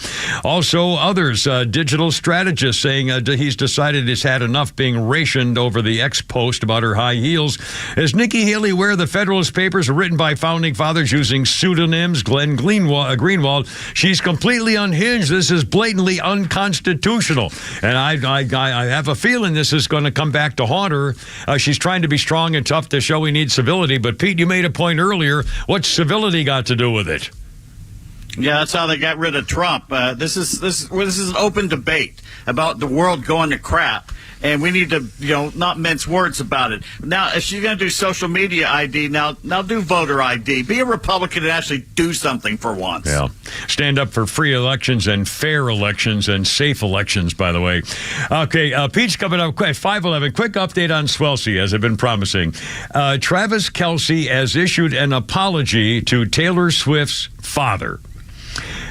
Also, others, digital strategists saying he's decided he's had enough being rationed over the ex-post about her high heels. Is Nikki Haley aware the Federalist Papers were written by founding fathers using pseudonyms? Glenn Greenwald. She's completely unhinged. This is blatantly unconstitutional. And I have a feeling this is going to come back to haunt her. She's trying to be strong and tough to show we need civility. But, Pete, you made a point earlier. What's civility got to do with it? Yeah, that's how they got rid of Trump. This is an open debate about the world going to crap, and we need to, not mince words about it. Now, if she's going to do social media ID, now do voter ID. Be a Republican and actually do something for once. Yeah, stand up for free elections and fair elections and safe elections. By the way, okay, Pete's coming up at 5:11. Quick update on Swelsey, as I've been promising. Travis Kelce has issued an apology to Taylor Swift's father.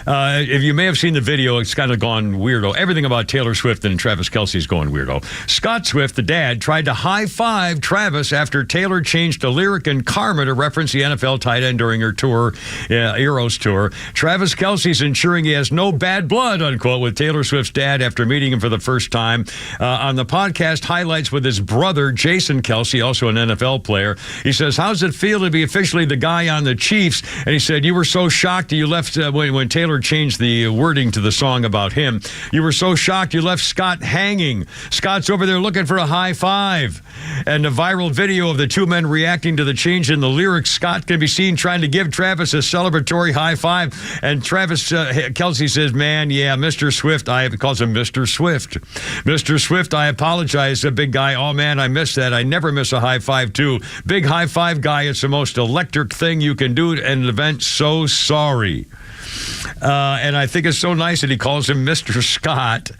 If you may have seen the video, it's kind of gone weirdo. Everything about Taylor Swift and Travis Kelce's going weirdo. Scott Swift, the dad, tried to high-five Travis after Taylor changed a lyric in Karma to reference the NFL tight end during her tour, Eras tour. Travis Kelce's ensuring he has no bad blood, unquote, with Taylor Swift's dad after meeting him for the first time. On the podcast, highlights with his brother, Jason Kelce, also an NFL player. He says, how's it feel to be officially the guy on the Chiefs? And he said, you were so shocked that you left when Taylor changed the wording to the song about him. You were so shocked you left Scott hanging. Scott's over there looking for a high five. And the viral video of the two men reacting to the change in the lyrics, Scott can be seen trying to give Travis a celebratory high five. And Travis Kelce says, man, yeah, Mr. Swift, calls him Mr. Swift. Mr. Swift, I apologize, a big guy. Oh, man, I missed that. I never miss a high five, too. Big high five guy. It's the most electric thing you can do at an event. So sorry. And I think it's so nice that he calls him Mr. Scott.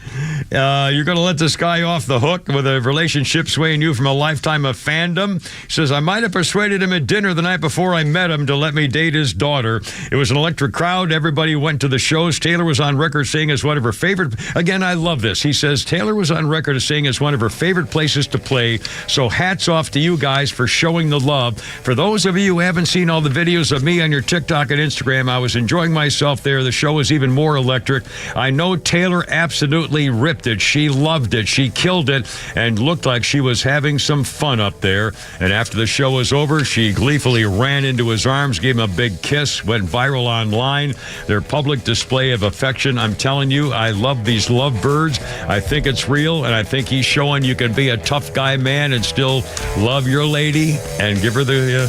You're going to let this guy off the hook with a relationship swaying you from a lifetime of fandom? He says, I might have persuaded him at dinner the night before I met him to let me date his daughter. It was an electric crowd. Everybody went to the shows. Taylor was on record saying it's one of her favorite. Again, I love this. He says, Taylor was on record as saying it's one of her favorite places to play. So hats off to you guys for showing the love. For those of you who haven't seen all the videos of me on your TikTok and Instagram, I was enjoying myself there. The show was even more electric. I know Taylor absolutely ripped it. She loved it. She killed it and looked like she was having some fun up there. And after the show was over, she gleefully ran into his arms, gave him a big kiss, went viral online. Their public display of affection. I'm telling you, I love these lovebirds. I think it's real, and I think he's showing you can be a tough guy man and still love your lady and give her the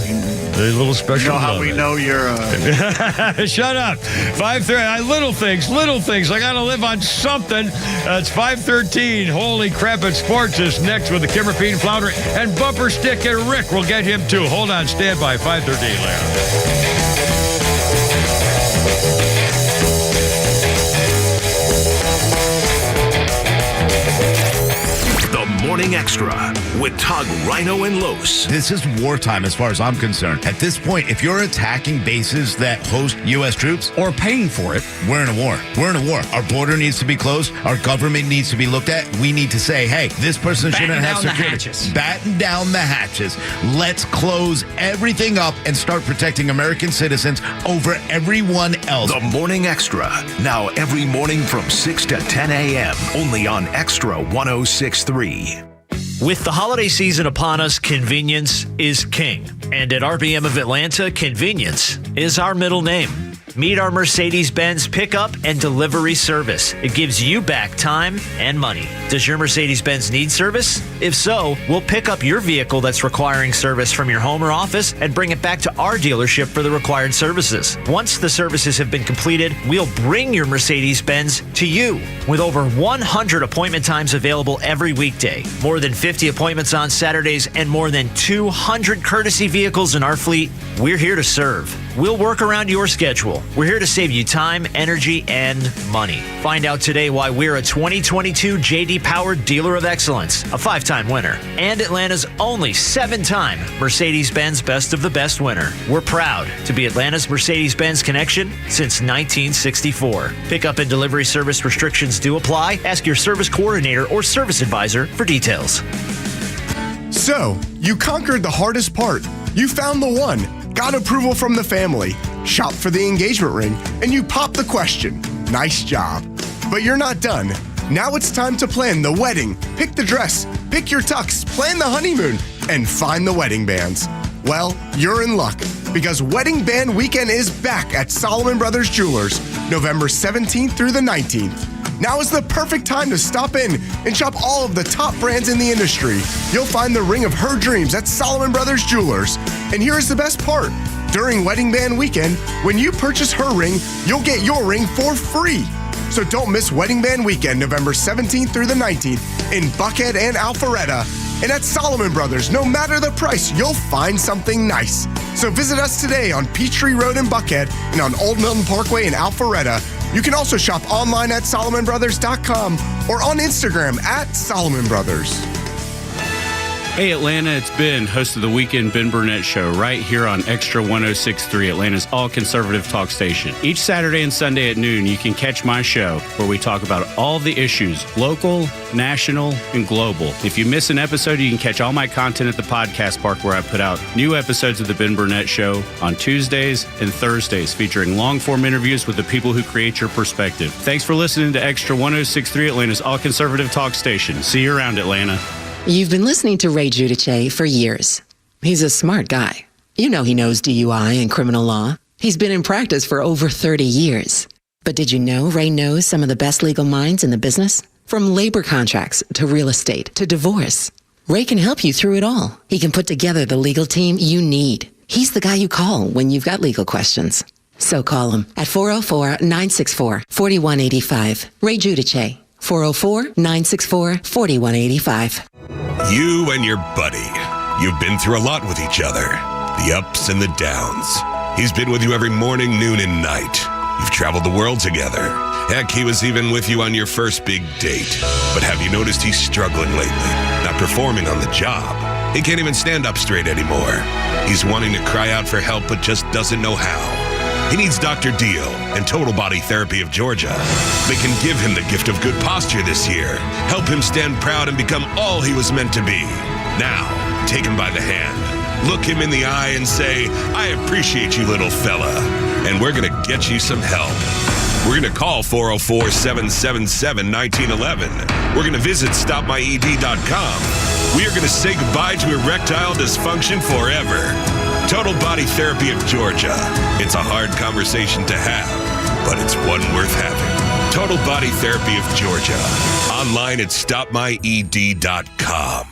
little special You know how love. we know you're... Shut up. 5:30. Little things. I got to live on something. It's 5:13. Holy crap, it's sports is next with the Kimmer, Pete, and Flounder. And Bumper Stick and Rick. We'll get him too. Hold on. Stand by. 5:13 later. Morning Extra with Todd, Rhino, and Los. This is wartime as far as I'm concerned. At this point, if you're attacking bases that host U.S. troops or paying for it, we're in a war. We're in a war. Our border needs to be closed. Our government needs to be looked at. We need to say, hey, this person shouldn't have security. Batten down the hatches. Let's close everything up and start protecting American citizens over everyone else. The Morning Extra. Now every morning from 6 to 10 a.m. Only on Extra 106.3. With the holiday season upon us, convenience is king. And at RBM of Atlanta, convenience is our middle name. Meet our Mercedes-Benz pickup and delivery service. It gives you back time and money. Does your Mercedes-Benz need service? If so, we'll pick up your vehicle that's requiring service from your home or office and bring it back to our dealership for the required services. Once the services have been completed, we'll bring your Mercedes-Benz to you. With over 100 appointment times available every weekday, more than 50 appointments on Saturdays, and more than 200 courtesy vehicles in our fleet, we're here to serve. We'll work around your schedule. We're here to save you time, energy, and money. Find out today why we're a 2022 J.D. Power Dealer of Excellence, a 5-time 5-time winner, and Atlanta's only 7-time Mercedes-Benz Best of the Best winner. We're proud to be Atlanta's Mercedes-Benz connection since 1964. Pickup and delivery service restrictions do apply. Ask your service coordinator or service advisor for details. So, you conquered the hardest part. You found the one, got approval from the family, shopped for the engagement ring, and you popped the question. Nice job. But you're not done. Now it's time to plan the wedding, pick the dress, pick your tux, plan the honeymoon, and find the wedding bands. Well, you're in luck, because Wedding Band Weekend is back at Solomon Brothers Jewelers, November 17th through the 19th. Now is the perfect time to stop in and shop all of the top brands in the industry. You'll find the ring of her dreams at Solomon Brothers Jewelers. And here's the best part. During Wedding Band Weekend, when you purchase her ring, you'll get your ring for free. So don't miss Wedding Band Weekend, November 17th through the 19th in Buckhead and Alpharetta. And at Solomon Brothers, no matter the price, you'll find something nice. So visit us today on Peachtree Road in Buckhead and on Old Milton Parkway in Alpharetta. You can also shop online at SolomonBrothers.com or on Instagram at Solomon Brothers. Hey Atlanta, it's Ben, host of the Weekend Ben Burnett Show, right here on Extra 106.3, Atlanta's all-conservative talk station. Each Saturday and Sunday at noon, you can catch my show where we talk about all the issues, local, national, and global. If you miss an episode, you can catch all my content at the Podcast Park, where I put out new episodes of the Ben Burnett Show on Tuesdays and Thursdays, featuring long-form interviews with the people who create your perspective. Thanks for listening to Extra 106.3, Atlanta's all-conservative talk station. See you around, Atlanta. You've been listening to Ray Giudice for years. He's a smart guy. You know he knows DUI and criminal law. He's been in practice for over 30 years. But did you know Ray knows some of the best legal minds in the business? From labor contracts to real estate to divorce. Ray can help you through it all. He can put together the legal team you need. He's the guy you call when you've got legal questions. So call him at 404-964-4185. Ray Giudice, 404-964-4185. You and your buddy. You've been through a lot with each other. The ups and the downs. He's been with you every morning, noon, and night. You've traveled the world together. Heck, he was even with you on your first big date. But have you noticed he's struggling lately? Not performing on the job. He can't even stand up straight anymore. He's wanting to cry out for help, but just doesn't know how. He needs Dr. Deal and Total Body Therapy of Georgia. They can give him the gift of good posture this year, help him stand proud and become all he was meant to be. Now, take him by the hand, look him in the eye and say, I appreciate you, little fella, and we're going to get you some help. We're going to call 404-777-1911. We're going to visit StopMyED.com. We are going to say goodbye to erectile dysfunction forever. Total Body Therapy of Georgia. It's a hard conversation to have, but it's one worth having. Total Body Therapy of Georgia. Online at StopMyED.com.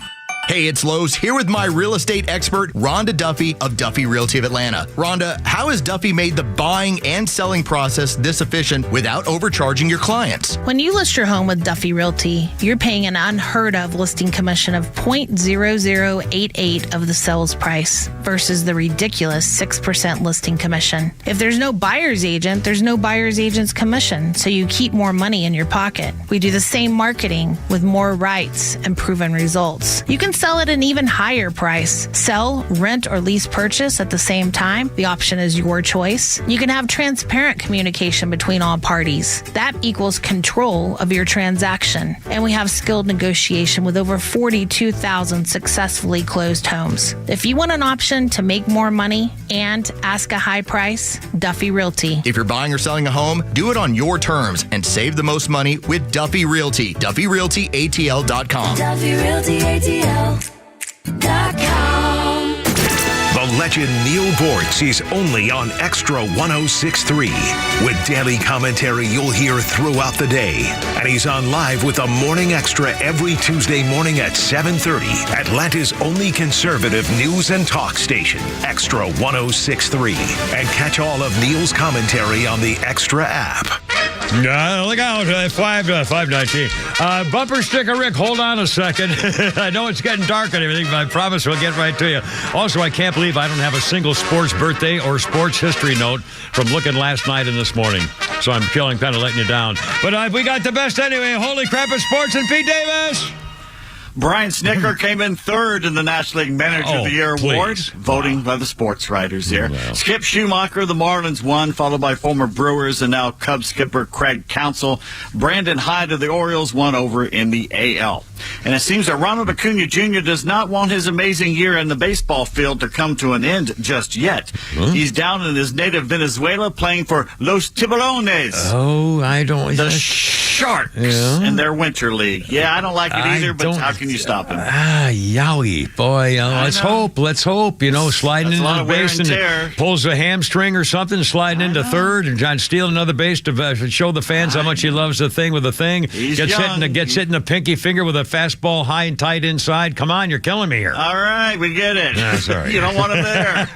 Hey, it's Lowe's here with my real estate expert, Rhonda Duffy of Duffy Realty of Atlanta. Rhonda, how has Duffy made the buying and selling process this efficient without overcharging your clients? When you list your home with Duffy Realty, you're paying an unheard of listing commission of 0.0088 of the sales price versus the ridiculous 6% listing commission. If there's no buyer's agent, there's no buyer's agent's commission, so you keep more money in your pocket. We do the same marketing with more rights and proven results. You can sell at an even higher price. Sell, rent, or lease purchase at the same time. The option is your choice. You can have transparent communication between all parties. That equals control of your transaction. And we have skilled negotiation with over 42,000 successfully closed homes. If you want an option to make more money and ask a high price, Duffy Realty. If you're buying or selling a home, do it on your terms and save the most money with Duffy Realty. DuffyRealtyATL.com. Duffy Realty ATL.com. The legend Neil Bortz is only on Extra 106.3. With daily commentary you'll hear throughout the day. And he's on live with a Morning Extra every Tuesday morning at 7:30. Atlanta's only conservative news and talk station, Extra 106.3. And catch all of Neil's commentary on the Extra app. Look out, 519. Bumper sticker Rick, hold on a second. I know it's getting dark and everything, but I promise we'll get right to you. Also, I can't believe I don't have a single sports birthday or sports history note from looking last night and this morning. So I'm feeling kind of letting you down. But we got the best anyway. Holy crap, it's sports and Pete Davis. Brian Snicker came in third in the National League Manager of the Year award, voting by the sports writers here. Wow. Skip Schumacher, the Marlins won, followed by former Brewers and now Cubs skipper Craig Counsell. Brandon Hyde of the Orioles won over in the AL. And it seems that Ronald Acuna Jr. does not want his amazing year in the baseball field to come to an end just yet. He's down in his native Venezuela playing for Los Tiburones. Oh, I don't... The Sharks in their winter league. Yeah, I don't like it either, but how can you stop him? Yowie. Boy, let's hope. Let's hope. Sliding into the base and pulls a hamstring or something, sliding into third, and John stealing another base to show the fans how much he loves the thing with the thing. Gets hit in the pinky finger with a fastball high and tight inside. Come on, you're killing me here. All right, we get it. Sorry. You don't want him there.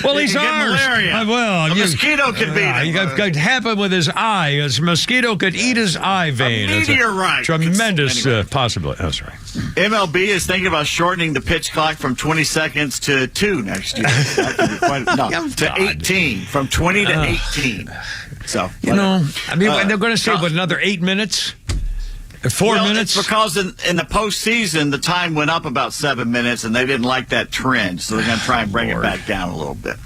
Well, he's ours. Malaria. Well, a mosquito could beat him. You got happen with his eye. A mosquito could eat his eye vein. A meteorite. Tremendous possibility. Oh, sorry. MLB is thinking about shortening the pitch clock from 20 seconds to 2 next year. To 18. From 20 to 18. So, they're going to say, another 8 minutes? 4 minutes? It's because in the postseason, the time went up about 7 minutes, and they didn't like that trend, so they're going to try and bring it back down a little bit.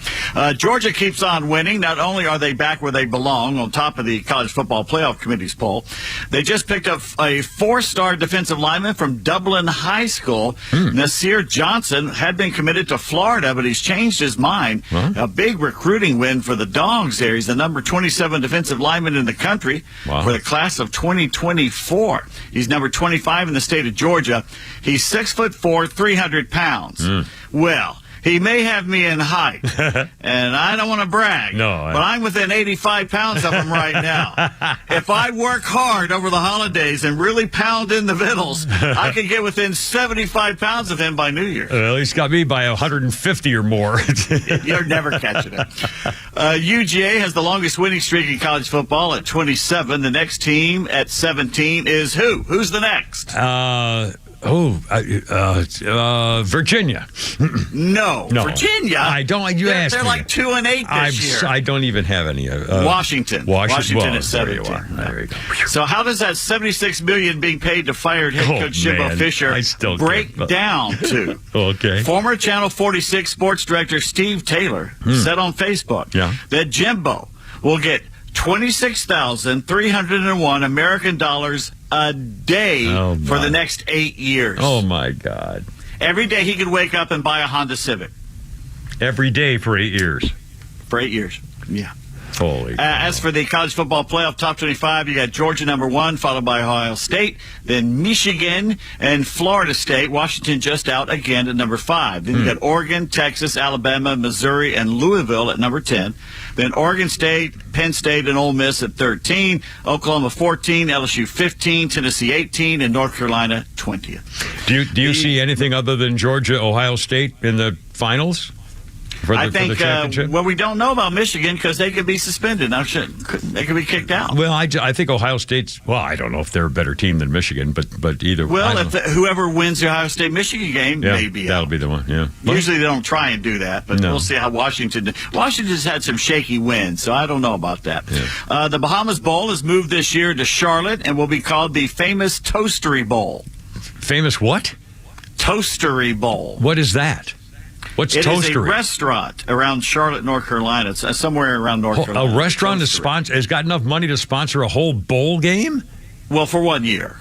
Georgia keeps on winning. Not only are they back where they belong, on top of the College Football Playoff Committee's poll, they just picked up a 4-star defensive lineman from Dublin High School. Nasir Johnson had been committed to Florida, but he's changed his mind. A big recruiting win for the Dogs there. He's the number 27 defensive lineman in the country for the class of 2024. He's number 25 in the state of Georgia. He's 6'4", 300 pounds. Well, he may have me in height, and I don't want to brag, but I'm within 85 pounds of him right now. If I work hard over the holidays and really pound in the vittles, I could get within 75 pounds of him by New Year's. Well, he's got me by 150 or more. You're never catching it. UGA has the longest winning streak in college football at 27. The next team at 17 is who? Who's the next? Virginia. No, Virginia. I don't. You asked They're me. like 2-8 this year. I don't even have any. Washington at 17. There you go. So how does that $76 million being paid to fired head coach Jimbo Fisher break down to? Okay. Former Channel 46 sports director Steve Taylor said on Facebook that Jimbo will get $26,301 American dollars a day for the next 8 years. Oh, my God. Every day he could wake up and buy a Honda Civic. Every day for 8 years. For 8 years, yeah. Holy as for the college football playoff top 25, you got Georgia number 1, followed by Ohio State, then Michigan and Florida State. Washington just out again at number 5. Then you got Oregon, Texas, Alabama, Missouri, and Louisville at number 10. Then Oregon State, Penn State, and Ole Miss at 13. Oklahoma 14, LSU 15, Tennessee 18, and North Carolina 20th. Do you see anything other than Georgia, Ohio State in the finals? I think, we don't know about Michigan because they could be suspended. They could be kicked out. Well, I think Ohio State's, I don't know if they're a better team than Michigan, but either. Well, if whoever wins the Ohio State-Michigan game may be that'll out. be the one, yeah. Usually they don't try and do that, but we'll see how Washington's had some shaky wins, so I don't know about that. Yeah. The Bahamas Bowl has moved this year to Charlotte and will be called the famous Toastery Bowl. Famous what? Toastery Bowl. What is that? What's Toastery? It is a restaurant around Charlotte, North Carolina. It's somewhere around North Carolina. A restaurant has got enough money to sponsor a whole bowl game? Well, for 1 year.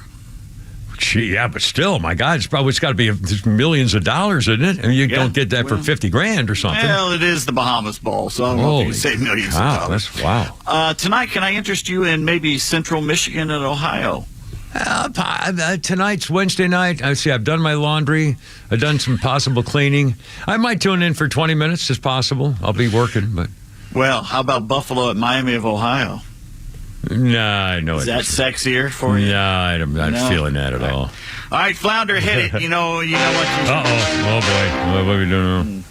Gee, yeah, but still, my God, it's got to be millions of dollars, isn't it? I mean, you don't get that for $50,000 or something. Well, it is the Bahamas Bowl, so I don't know if you say millions of dollars. Wow. Tonight, can I interest you in maybe Central Michigan and Ohio? Tonight's Wednesday night. I've done my laundry. I've done some possible cleaning. I might tune in for 20 minutes, as possible. I'll be working, but. Well, how about Buffalo at Miami of Ohio? Nah, I know. Is that sexier for you? Nah, I'm not feeling that at all. All right, Flounder, hit it. You know what you. Oh boy, what are we doing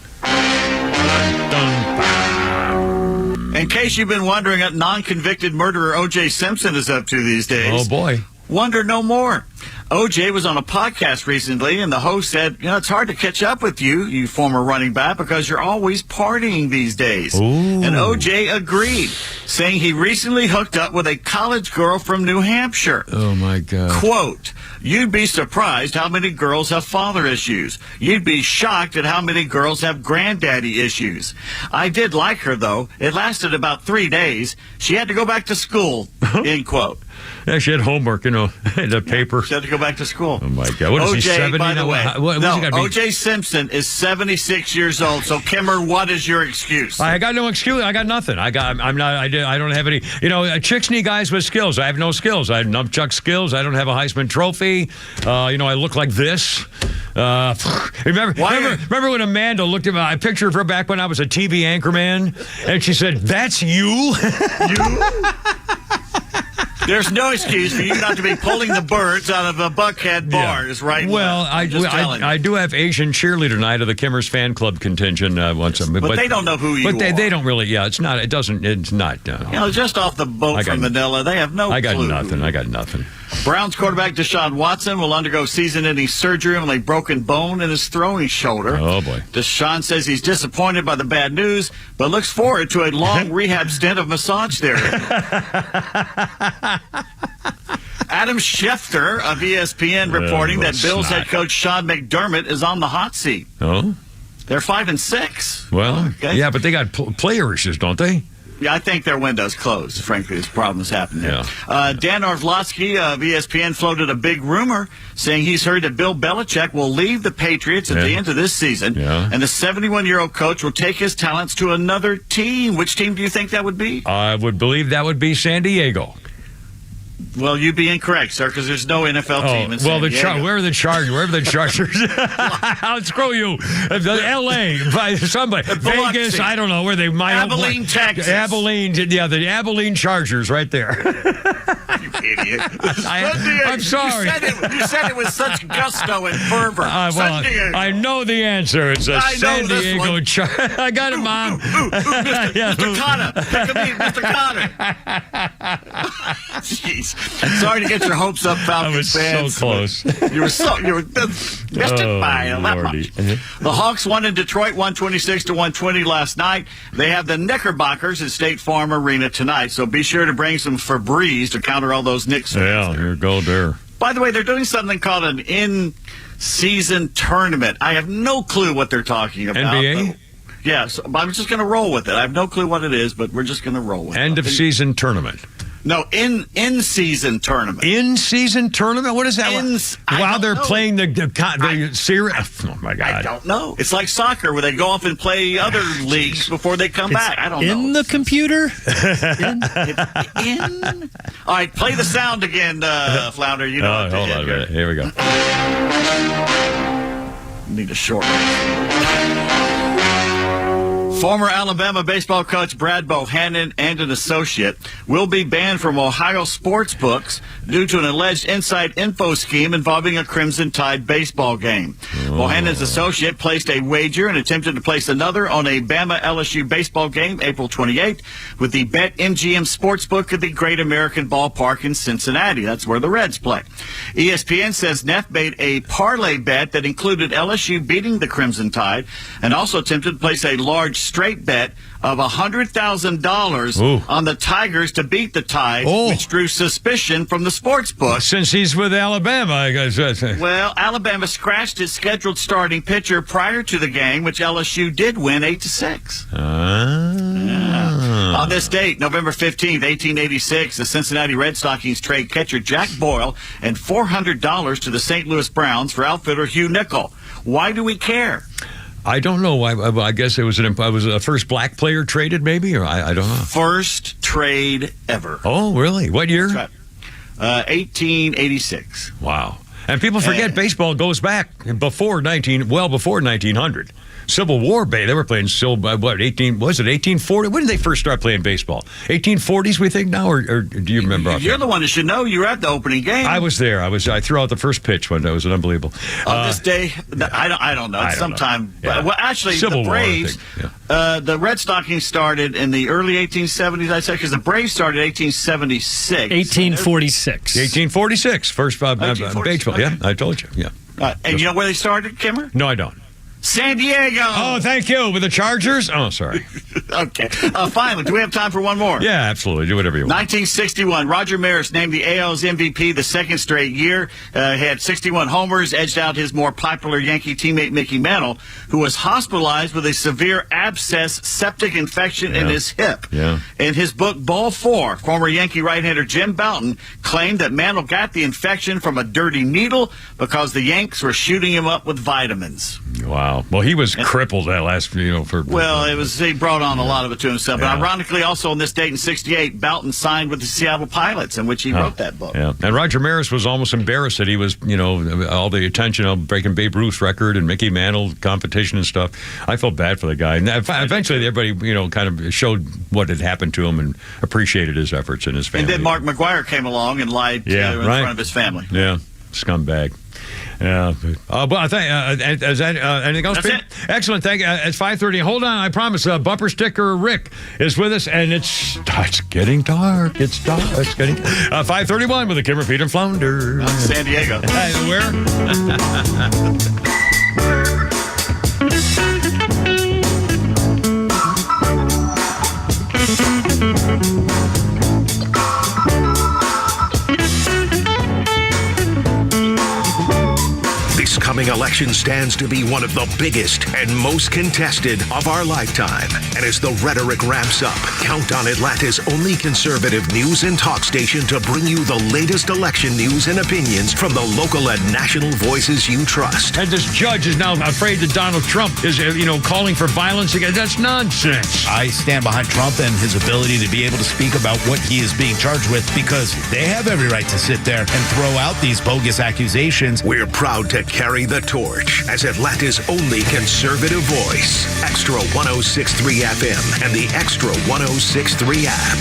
now? In case you've been wondering what non-convicted murderer O.J. Simpson is up to these days. Oh boy. Wonder no more. O.J. was on a podcast recently, and the host said, it's hard to catch up with you former running back, because you're always partying these days. Ooh. And O.J. agreed, saying he recently hooked up with a college girl from New Hampshire. Oh, my God. Quote, You'd be surprised how many girls have father issues. You'd be shocked at how many girls have granddaddy issues. I did like her, though. It lasted about 3 days. She had to go back to school, end quote. Yeah, she had homework, in the paper. She had to go back to school. Oh, my God. What is he, 70? By the way, no, O.J. Simpson is 76 years old. So, Kimmer, what is your excuse? I got no excuse. I got nothing. I don't have any, chicks need guys with skills. I have no skills. I have nunchuck skills. I don't have a Heisman Trophy. I look like this. Remember when Amanda looked at me? I pictured her back when I was a TV anchorman, and she said, "That's you." There's no excuse for you not to be pulling the birds out of a Buckhead bars, right? Well, I do have Asian cheerleader night of the Kimmers fan club contingent once a month. But they don't know who you are. But they don't really. Yeah, it's not. It's not. Just off the boat from Manila, they have no clue. I got nothing. Browns quarterback Deshaun Watson will undergo season-ending surgery on a broken bone in his throwing shoulder. Oh, boy. Deshaun says he's disappointed by the bad news, but looks forward to a long rehab stint of massage therapy. Adam Schefter of ESPN reporting that Bills head coach Sean McDermott is on the hot seat. Oh? They're 5-6. Well, yeah, but they got player issues, don't they? Yeah, I think their window's closed. Frankly, this problem is happening there. Yeah. Dan Orlovsky of ESPN floated a big rumor saying he's heard that Bill Belichick will leave the Patriots at the end of this season, and the 71-year-old coach will take his talents to another team. Which team do you think that would be? I would believe that would be San Diego. Well, you'd be incorrect, sir, because there's no NFL team in San Diego. Where are the Chargers? Where are the Chargers? I'll screw you. L.A. by somebody. Vegas, I don't know where they might. Abilene, Texas. Abilene, the Abilene Chargers right there. You idiot. I'm sorry. You said it with such gusto and fervor. I know the answer. It's a San Diego Chargers. I got it, Mom. Mr. Connor. Mr. Connor. Jeez. Sorry to get your hopes up, Falcons fans. I was so close. You were missed it by that much. The Hawks won in Detroit 126-120 last night. They have the Knickerbockers at State Farm Arena tonight, so be sure to bring some Febreze to counter all those Knicks fans. Yeah, here go there. By the way, they're doing something called an in-season tournament. I have no clue what they're talking about. NBA? Yes, I'm just going to roll with it. I have no clue what it is, but we're just going to roll with it. End-of-season tournament. No, in-season tournament. In-season tournament? What is that? While they're playing the series? Oh, my God. I don't know. It's like soccer where they go off and play other leagues before they come back. I don't know. In the computer? in? All right, play the sound again, Flounder. You know hold on a minute. Here we go. Need a short Former Alabama baseball coach Brad Bohannon and an associate will be banned from Ohio sports books due to an alleged inside info scheme involving a Crimson Tide baseball game. Bohannon's associate placed a wager and attempted to place another on a Bama-LSU baseball game April 28th with the BetMGM sportsbook at the Great American Ballpark in Cincinnati. That's where the Reds play. ESPN says Neff made a parlay bet that included LSU beating the Crimson Tide and also attempted to place a large straight bet of $100,000 on the Tigers to beat the Tide, which drew suspicion from the sports book. Since he's with Alabama, I guess. Well, Alabama scratched its scheduled starting pitcher prior to the game, which LSU did win 8-6. On this date, November 15th, 1886, the Cincinnati Red Stockings trade catcher Jack Boyle and $400 to the St. Louis Browns for outfielder Hugh Nickel. Why do we care? I don't know why. I guess it was a first black player traded, maybe, or I don't know. First trade ever. Oh, really? What year? That's right. 1886. Wow. And people forget baseball goes back before 1900. Civil War Bay. They were playing was it 1840? When did they first start playing baseball? 1840s, we think now, or do you remember? You're the one that should know. You were at the opening game. I was there. I threw out the first pitch one. That was unbelievable. On this day, I don't know. It's sometime. Yeah. Well, actually, Civil the Braves, War, I think. the Red Stockings started in the early 1870s, I'd say, because the Braves started in 1876. 1846. 1846. First baseball. Yeah, I told you. Yeah. And you know where they started, Kimmer? No, I don't. San Diego. Oh, thank you. With the Chargers? Oh, sorry. Okay. Finally, do we have time for one more? Yeah, absolutely. Do whatever you want. 1961, Roger Maris named the AL's MVP the second straight year. Had 61 homers, edged out his more popular Yankee teammate Mickey Mantle, who was hospitalized with a severe abscess septic infection in his hip. Yeah. In his book, Ball 4, former Yankee right-hander Jim Bouton claimed that Mantle got the infection from a dirty needle because the Yanks were shooting him up with vitamins. Wow. Well, he was crippled that last, for. Well, he brought on a lot of it to himself. But ironically, also on this date in 68, Bouton signed with the Seattle Pilots, in which he wrote that book. Yeah. And Roger Maris was almost embarrassed that he was, all the attention of breaking Babe Ruth's record and Mickey Mantle competition and stuff. I felt bad for the guy. And eventually, everybody, kind of showed what had happened to him and appreciated his efforts and his family. And then Mark McGwire came along and lied in front of his family. Yeah. Scumbag. Yeah. But I think, is that anything else? That's it. Excellent. Thank you. It's 5:30. Hold on. I promise. Bumper sticker Rick is with us, and it's getting dark. It's dark. It's getting 5:31 with the Kimmer, Pete, and Flounder. San Diego. Where? This coming election stands to be one of the biggest and most contested of our lifetime. And as the rhetoric ramps up, count on Atlanta's only conservative news and talk station to bring you the latest election news and opinions from the local and national voices you trust. And this judge is now afraid that Donald Trump is, calling for violence again. That's nonsense. I stand behind Trump and his ability to be able to speak about what he is being charged with because they have every right to sit there and throw out these bogus accusations. We're proud to carry the torch as Atlanta's only conservative voice. Extra 106.3 FM and the Extra 106.3 app.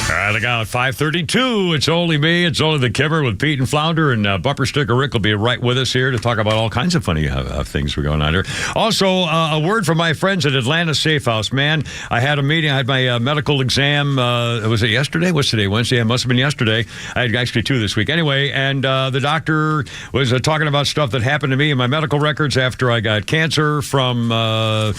All right, I got 5:32. It's only me. It's only the Kimmer with Pete and Flounder, and Bumper Sticker Rick will be right with us here to talk about all kinds of funny things we're going on here. Also, a word from my friends at Atlanta Safe House. Man, I had a meeting. I had my medical exam. Was it yesterday? What's today? Wednesday? It must have been yesterday. I had actually 2 this week. Anyway, and the doctor was talking about stuff that happened to me in my medical records after I got cancer from the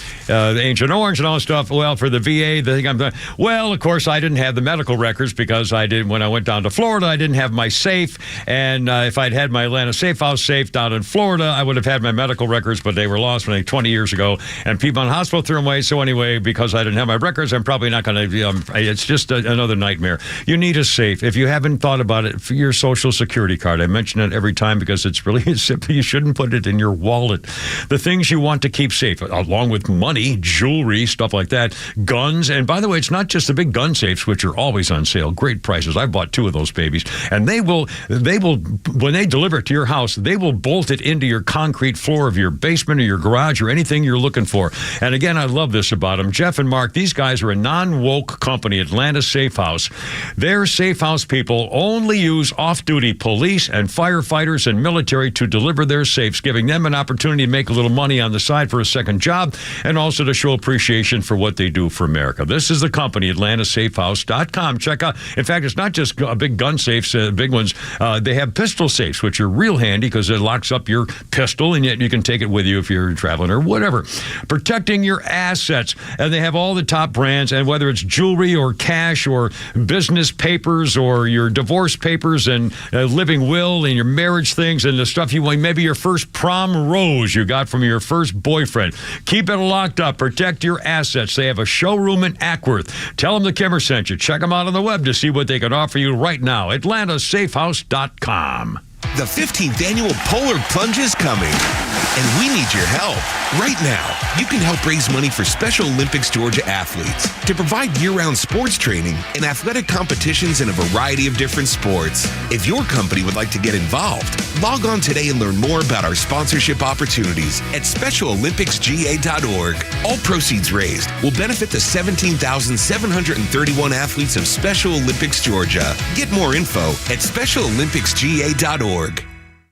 Agent Orange and all that stuff. Well, for the VA, of course, I didn't have the medical records because when I went down to Florida, I didn't have my safe. And if I'd had my Atlanta Safe House safe down in Florida, I would have had my medical records, but they were lost 20 years ago. And people in the hospital threw them away. So anyway, because I didn't have my records, I'm probably not going to, it's just another nightmare. You need a safe. If you haven't thought about it, for your Social Security card, I mention it every time because it's really simple. You shouldn't put it in your wallet. The things you want to keep safe, along with money, jewelry, stuff like that, guns. And by the way, it's not just the big gun safes, which are always on sale. Great prices. I bought 2 of those babies. And they will, when they deliver it to your house, they will bolt it into your concrete floor of your basement or your garage or anything you're looking for. And again, I love this about them. Jeff and Mark, these guys are a non-woke company, Atlanta Safe House. Their Safe House people only use off-duty police and firefighters and military to deliver their safes, giving them an opportunity to make a little money on the side for a second job and also to show appreciation for what they do for America. This is the company, AtlantaSafeHouse.com. Check out. In fact, it's not just big gun safes, big ones. They have pistol safes, which are real handy because it locks up your pistol, and yet you can take it with you if you're traveling or whatever. Protecting your assets. And they have all the top brands, and whether it's jewelry or cash or business papers or your divorce papers and living will and your marriage things and the stuff you want, maybe your first prom rose you got from your first boyfriend. Keep it locked up. Protect your assets. They have a showroom in Ackworth. Tell them the Kimmer sent you. Check them out on the web to see what they can offer you right now. AtlantaSafeHouse.com. The 15th annual Polar Plunge is coming, and we need your help. Right now, you can help raise money for Special Olympics Georgia athletes to provide year-round sports training and athletic competitions in a variety of different sports. If your company would like to get involved, log on today and learn more about our sponsorship opportunities at SpecialOlympicsGA.org. All proceeds raised will benefit the 17,731 athletes of Special Olympics Georgia. Get more info at SpecialOlympicsGA.org.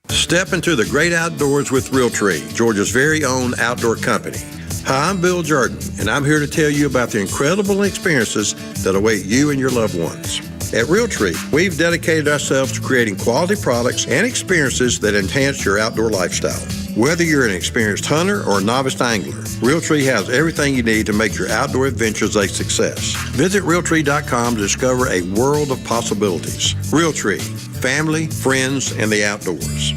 Step into the great outdoors with Realtree, Georgia's very own outdoor company. Hi, I'm Bill Jordan, and I'm here to tell you about the incredible experiences that await you and your loved ones. At Realtree, we've dedicated ourselves to creating quality products and experiences that enhance your outdoor lifestyle. Whether you're an experienced hunter or a novice angler, Realtree has everything you need to make your outdoor adventures a success. Visit Realtree.com to discover a world of possibilities. Realtree, family, friends, and the outdoors.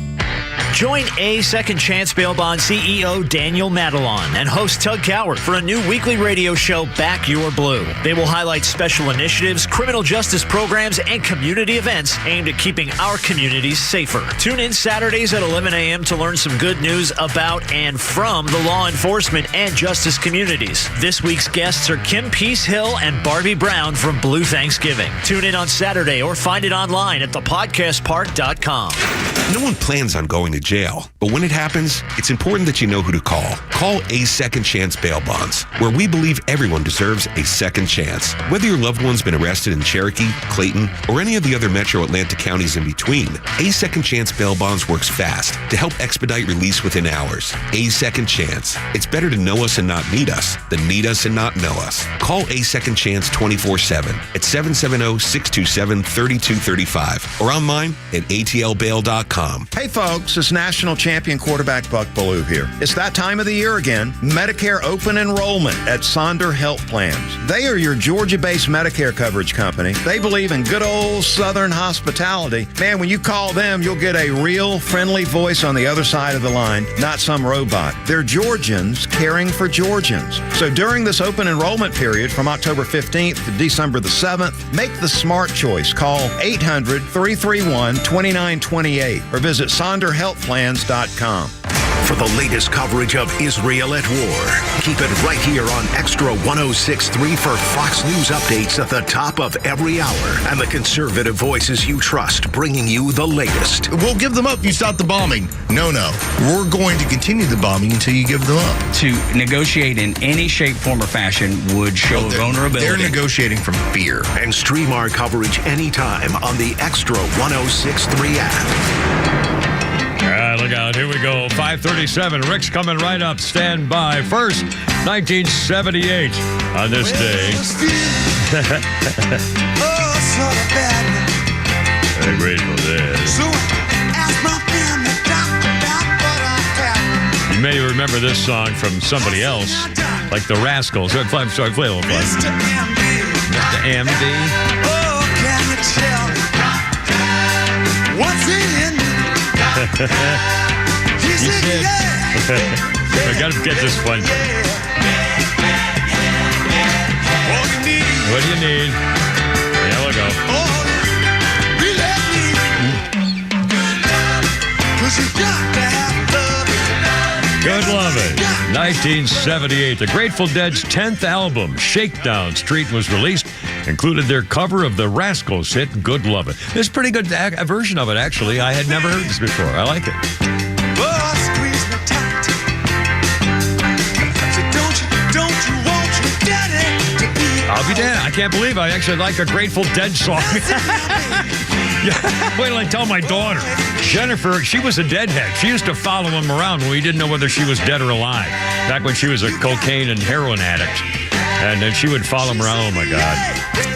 Join A Second Chance Bail Bond CEO Daniel Madelon and host Tug Coward for a new weekly radio show, Back Your Blue. They will highlight special initiatives, criminal justice programs, and community events aimed at keeping our communities safer. Tune in Saturdays at 11 a.m. to learn some good news about and from the law enforcement and justice communities. This week's guests are Kim Peace-Hill and Barbie Brown from Blue Thanksgiving. Tune in on Saturday or find it online at thepodcastpark.com. No one plans on going to jail, but when it happens, it's important that you know who to call. Call A Second Chance Bail Bonds, where we believe everyone deserves a second chance. Whether your loved one's been arrested in Cherokee, Clayton, or any of the other metro Atlanta counties in between, A Second Chance Bail Bonds works fast to help expedite release within hours. A Second Chance. It's better to know us and not need us than need us and not know us. Call A Second Chance 24/7 at 770-627-3235 or online at atlbail.com. Hey folks, it's national champion quarterback Buck Ballou here. It's that time of the year again. Medicare open enrollment at Sonder Health Plans. They are your Georgia-based Medicare coverage company. They believe in good old Southern hospitality. Man, when you call them, you'll get a real friendly voice on the other side of the line, not some robot. They're Georgians caring for Georgians. So during this open enrollment period from October 15th to December the 7th, make the smart choice. Call 800-331-2928 or visit SonderHealthPlans.com. For the latest coverage of Israel at war, keep it right here on Extra 106.3 for Fox News updates at the top of every hour and the conservative voices you trust bringing you the latest. We'll give them up if you stop the bombing. No. We're going to continue the bombing until you give them up. To negotiate in any shape, form, or fashion would show vulnerability. They're negotiating from fear. And stream our coverage anytime on the Extra 106.3 app. All right, look out. Here we go. 5:37. Rick's coming right up. Stand by. First, 1978 on this day. Very grateful there. You may remember this song from somebody else, like the Rascals. I'm sorry, play a little fun. Mr. MD. Oh, can you tell what's in? He said, I gotta get this one. What do you need? There we go. Good lovin'. 1978, the Grateful Dead's 10th album, Shakedown Street, was released. Included their cover of the Rascals hit Good Lovin'. This is a pretty good version of it, actually. I had never heard this before. I like it. I'll be damned. I can't believe I actually like a Grateful Dead song. Yeah. Wait till I tell my daughter. Jennifer, she was a Deadhead. She used to follow him around when we didn't know whether she was dead or alive. Back when she was a cocaine and heroin addict. And then she would follow him around. Oh, my God.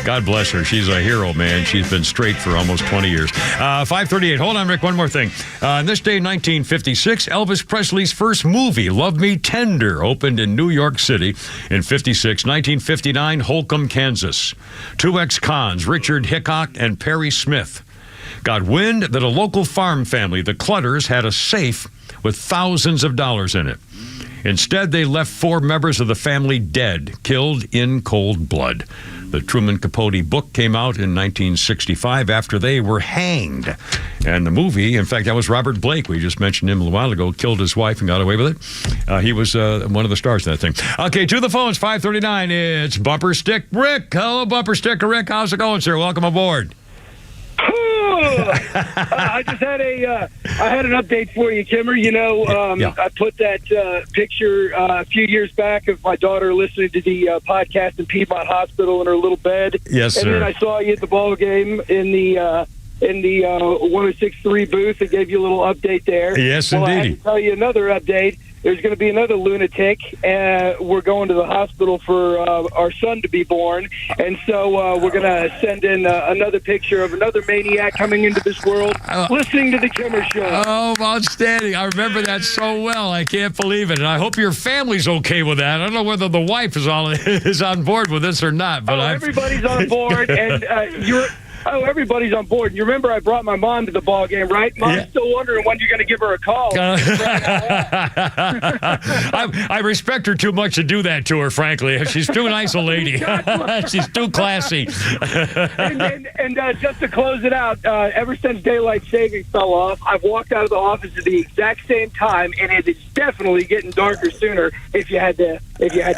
God bless her. She's a hero, man. She's been straight for almost 20 years. 5:38. Hold on, Rick. One more thing. On this day, 1956, Elvis Presley's first movie, Love Me Tender, opened in New York City in 56. 1959, Holcomb, Kansas. Two ex-cons, Richard Hickok and Perry Smith, got wind that a local farm family, the Clutters, had a safe with thousands of dollars in it. Instead, they left 4 members of the family dead, killed in cold blood. The Truman Capote book came out in 1965 after they were hanged. And the movie, in fact, that was Robert Blake. We just mentioned him a while ago, killed his wife and got away with it. He was one of the stars in that thing. Okay, to the phones, 539. It's Bumper Stick Rick. Hello, Bumper Sticker Rick. How's it going, sir? Welcome aboard. I just had I had an update for you, Kimmer. You know, I put that picture a few years back of my daughter listening to the podcast in Piedmont Hospital in her little bed. Yes, sir. And then I saw you at the ball game in the 106.3 booth and gave you a little update there. Yes, well, indeed. I had to tell you another update. there's going to be another lunatic, and we're going to the hospital for our son to be born. And so we're going to send in another picture of another maniac coming into this world, listening to the Kimmer Show. Oh, outstanding. I remember that so well. I can't believe it. And I hope your family's okay with that. I don't know whether the wife is on board with this or not. But everybody's on board, and everybody's on board. You remember I brought my mom to the ball game, right? Mom's still wondering when you're going to give her a call. I respect her too much to do that to her, frankly. She's too nice a lady. She's too classy. and just to close it out, ever since daylight savings fell off, I've walked out of the office at the exact same time, and it is definitely getting darker sooner if you had to ask.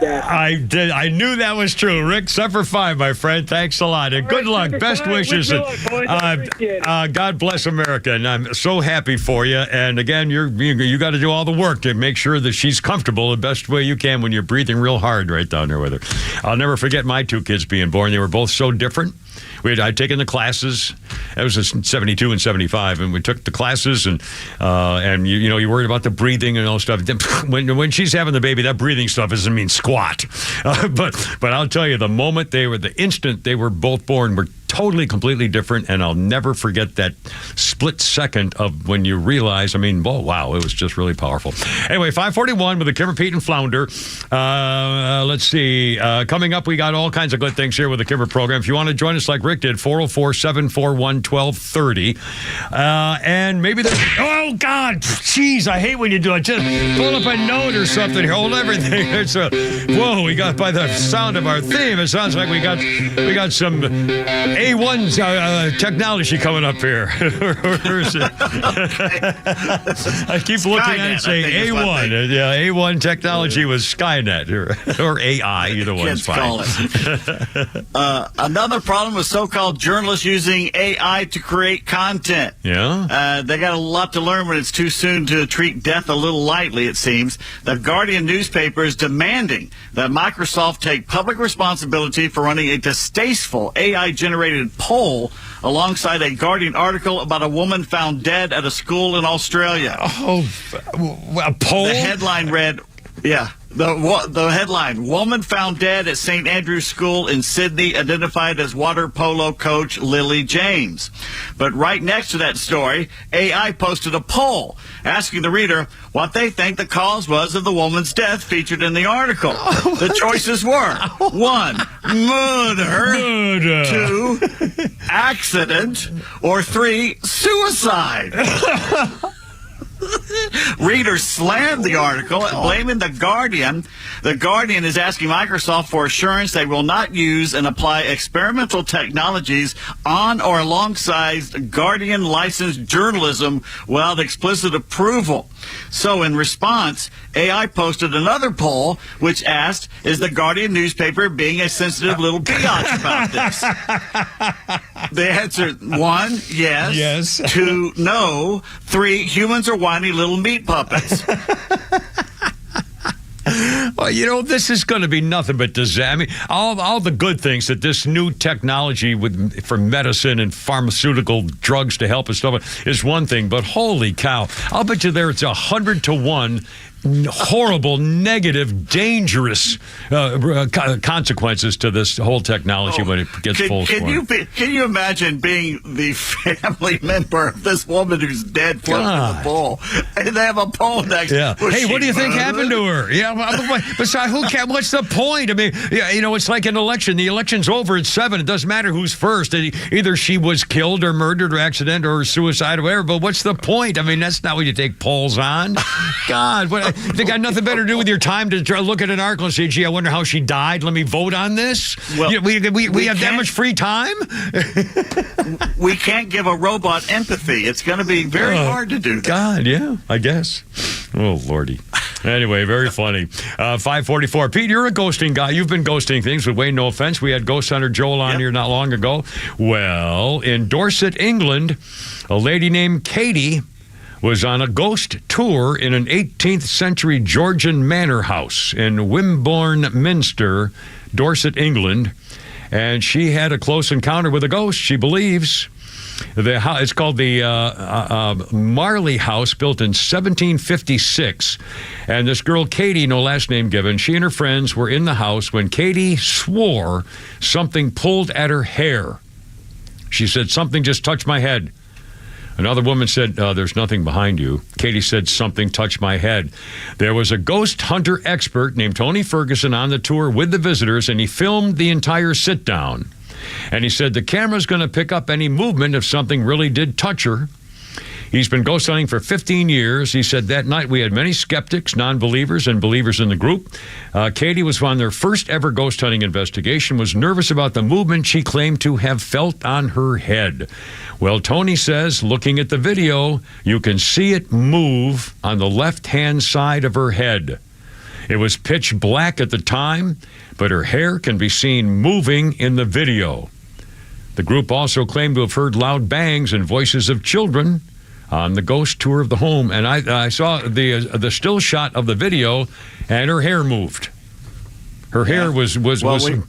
I did. I knew that was true. Rick, Semper Fi, my friend. Thanks a lot. And good luck. Best wishes. God bless America. And I'm so happy for you. And again, you got to do all the work to make sure that she's comfortable the best way you can when you're breathing real hard right down there with her. I'll never forget my two kids being born. They were both so different. I'd taken the classes. That was in 72 and 75, and we took the classes, and you worried about the breathing and all stuff. When she's having the baby, that breathing stuff doesn't mean squat. But I'll tell you, the instant they were both born, were totally, completely different, and I'll never forget that split second of when you realize, wow, it was just really powerful. Anyway, 541 with the Kimmer, Pete, and Flounder. Let's see. Coming up, we got all kinds of good things here with the Kimmer program. If you want to join us like Rick did, 404-741-1230. And maybe there's... Oh, God! Jeez, I hate when you do it. Just pull up a note or something. Hold everything. Whoa, we got by the sound of our theme, it sounds like we got some... A1 technology coming up here. I keep looking at it saying A1. Yeah, A1 technology was Skynet or AI. Either one's fine. Another problem with so-called journalists using AI to create content. Yeah. They got a lot to learn when it's too soon to treat death a little lightly, it seems. The Guardian newspaper is demanding that Microsoft take public responsibility for running a distasteful AI-generated poll alongside a Guardian article about a woman found dead at a school in Australia. Oh, a poll? The headline read, the headline, woman found dead at St. Andrew's School in Sydney, identified as water polo coach Lily James. But right next to that story, AI posted a poll asking the reader what they think the cause was of the woman's death featured in the article. The choices were 1, murder, 2, accident, or 3, suicide. Readers slammed the article, blaming The Guardian. The Guardian is asking Microsoft for assurance they will not use and apply experimental technologies on or alongside Guardian licensed journalism without explicit approval. So in response, AI posted another poll which asked, is the Guardian newspaper being a sensitive little biatch about this? The answer, 1, yes. 2, no. 3, humans are whiny little meat puppets. Well, this is going to be nothing but disaster. All the good things that this new technology for medicine and pharmaceutical drugs to help us stuff is one thing, but holy cow, I'll bet you it's 100 to 1 horrible, negative, dangerous consequences to this whole technology when it gets full swing. Can you imagine being the family member of this woman who's dead floating in the pool, and they have a poll next? Yeah. Hey, what do you think happened to her? Yeah. Besides, who cares? What's the point? It's like an election. The election's over at 7. It doesn't matter who's first. Either she was killed or murdered or accident or suicide or whatever. But what's the point? That's not what you take polls on. God, they got nothing better to do with your time to try to look at an article and say, gee, I wonder how she died. Let me vote on this. Well, we have that much free time? We can't give a robot empathy. It's going to be very hard to do that. God, yeah, I guess. Oh, Lordy. Anyway, very funny. 544. Pete, you're a ghosting guy. You've been ghosting things with Wayne, no offense. We had Ghost Hunter Joel on here not long ago. Well, in Dorset, England, a lady named Katie was on a ghost tour in an 18th century Georgian manor house in Wimborne Minster, Dorset, England. And she had a close encounter with a ghost, she believes. It's called the Marley House, built in 1756. And this girl, Katie, no last name given, she and her friends were in the house when Katie swore something pulled at her hair. She said, something just touched my head. Another woman said, there's nothing behind you. Katie said, something touched my head. There was a ghost hunter expert named Tony Ferguson on the tour with the visitors, and he filmed the entire sit-down. And he said the camera's going to pick up any movement if something really did touch her. He's been ghost hunting for 15 years. He said that night we had many skeptics, non-believers, and believers in the group. Katie was on their first ever ghost hunting investigation, was nervous about the movement she claimed to have felt on her head. Well, Tony says, looking at the video, you can see it move on the left-hand side of her head. It was pitch black at the time, but her hair can be seen moving in the video. The group also claimed to have heard loud bangs and voices of children on the ghost tour of the home. And I saw the still shot of the video, and her hair moved. Her hair was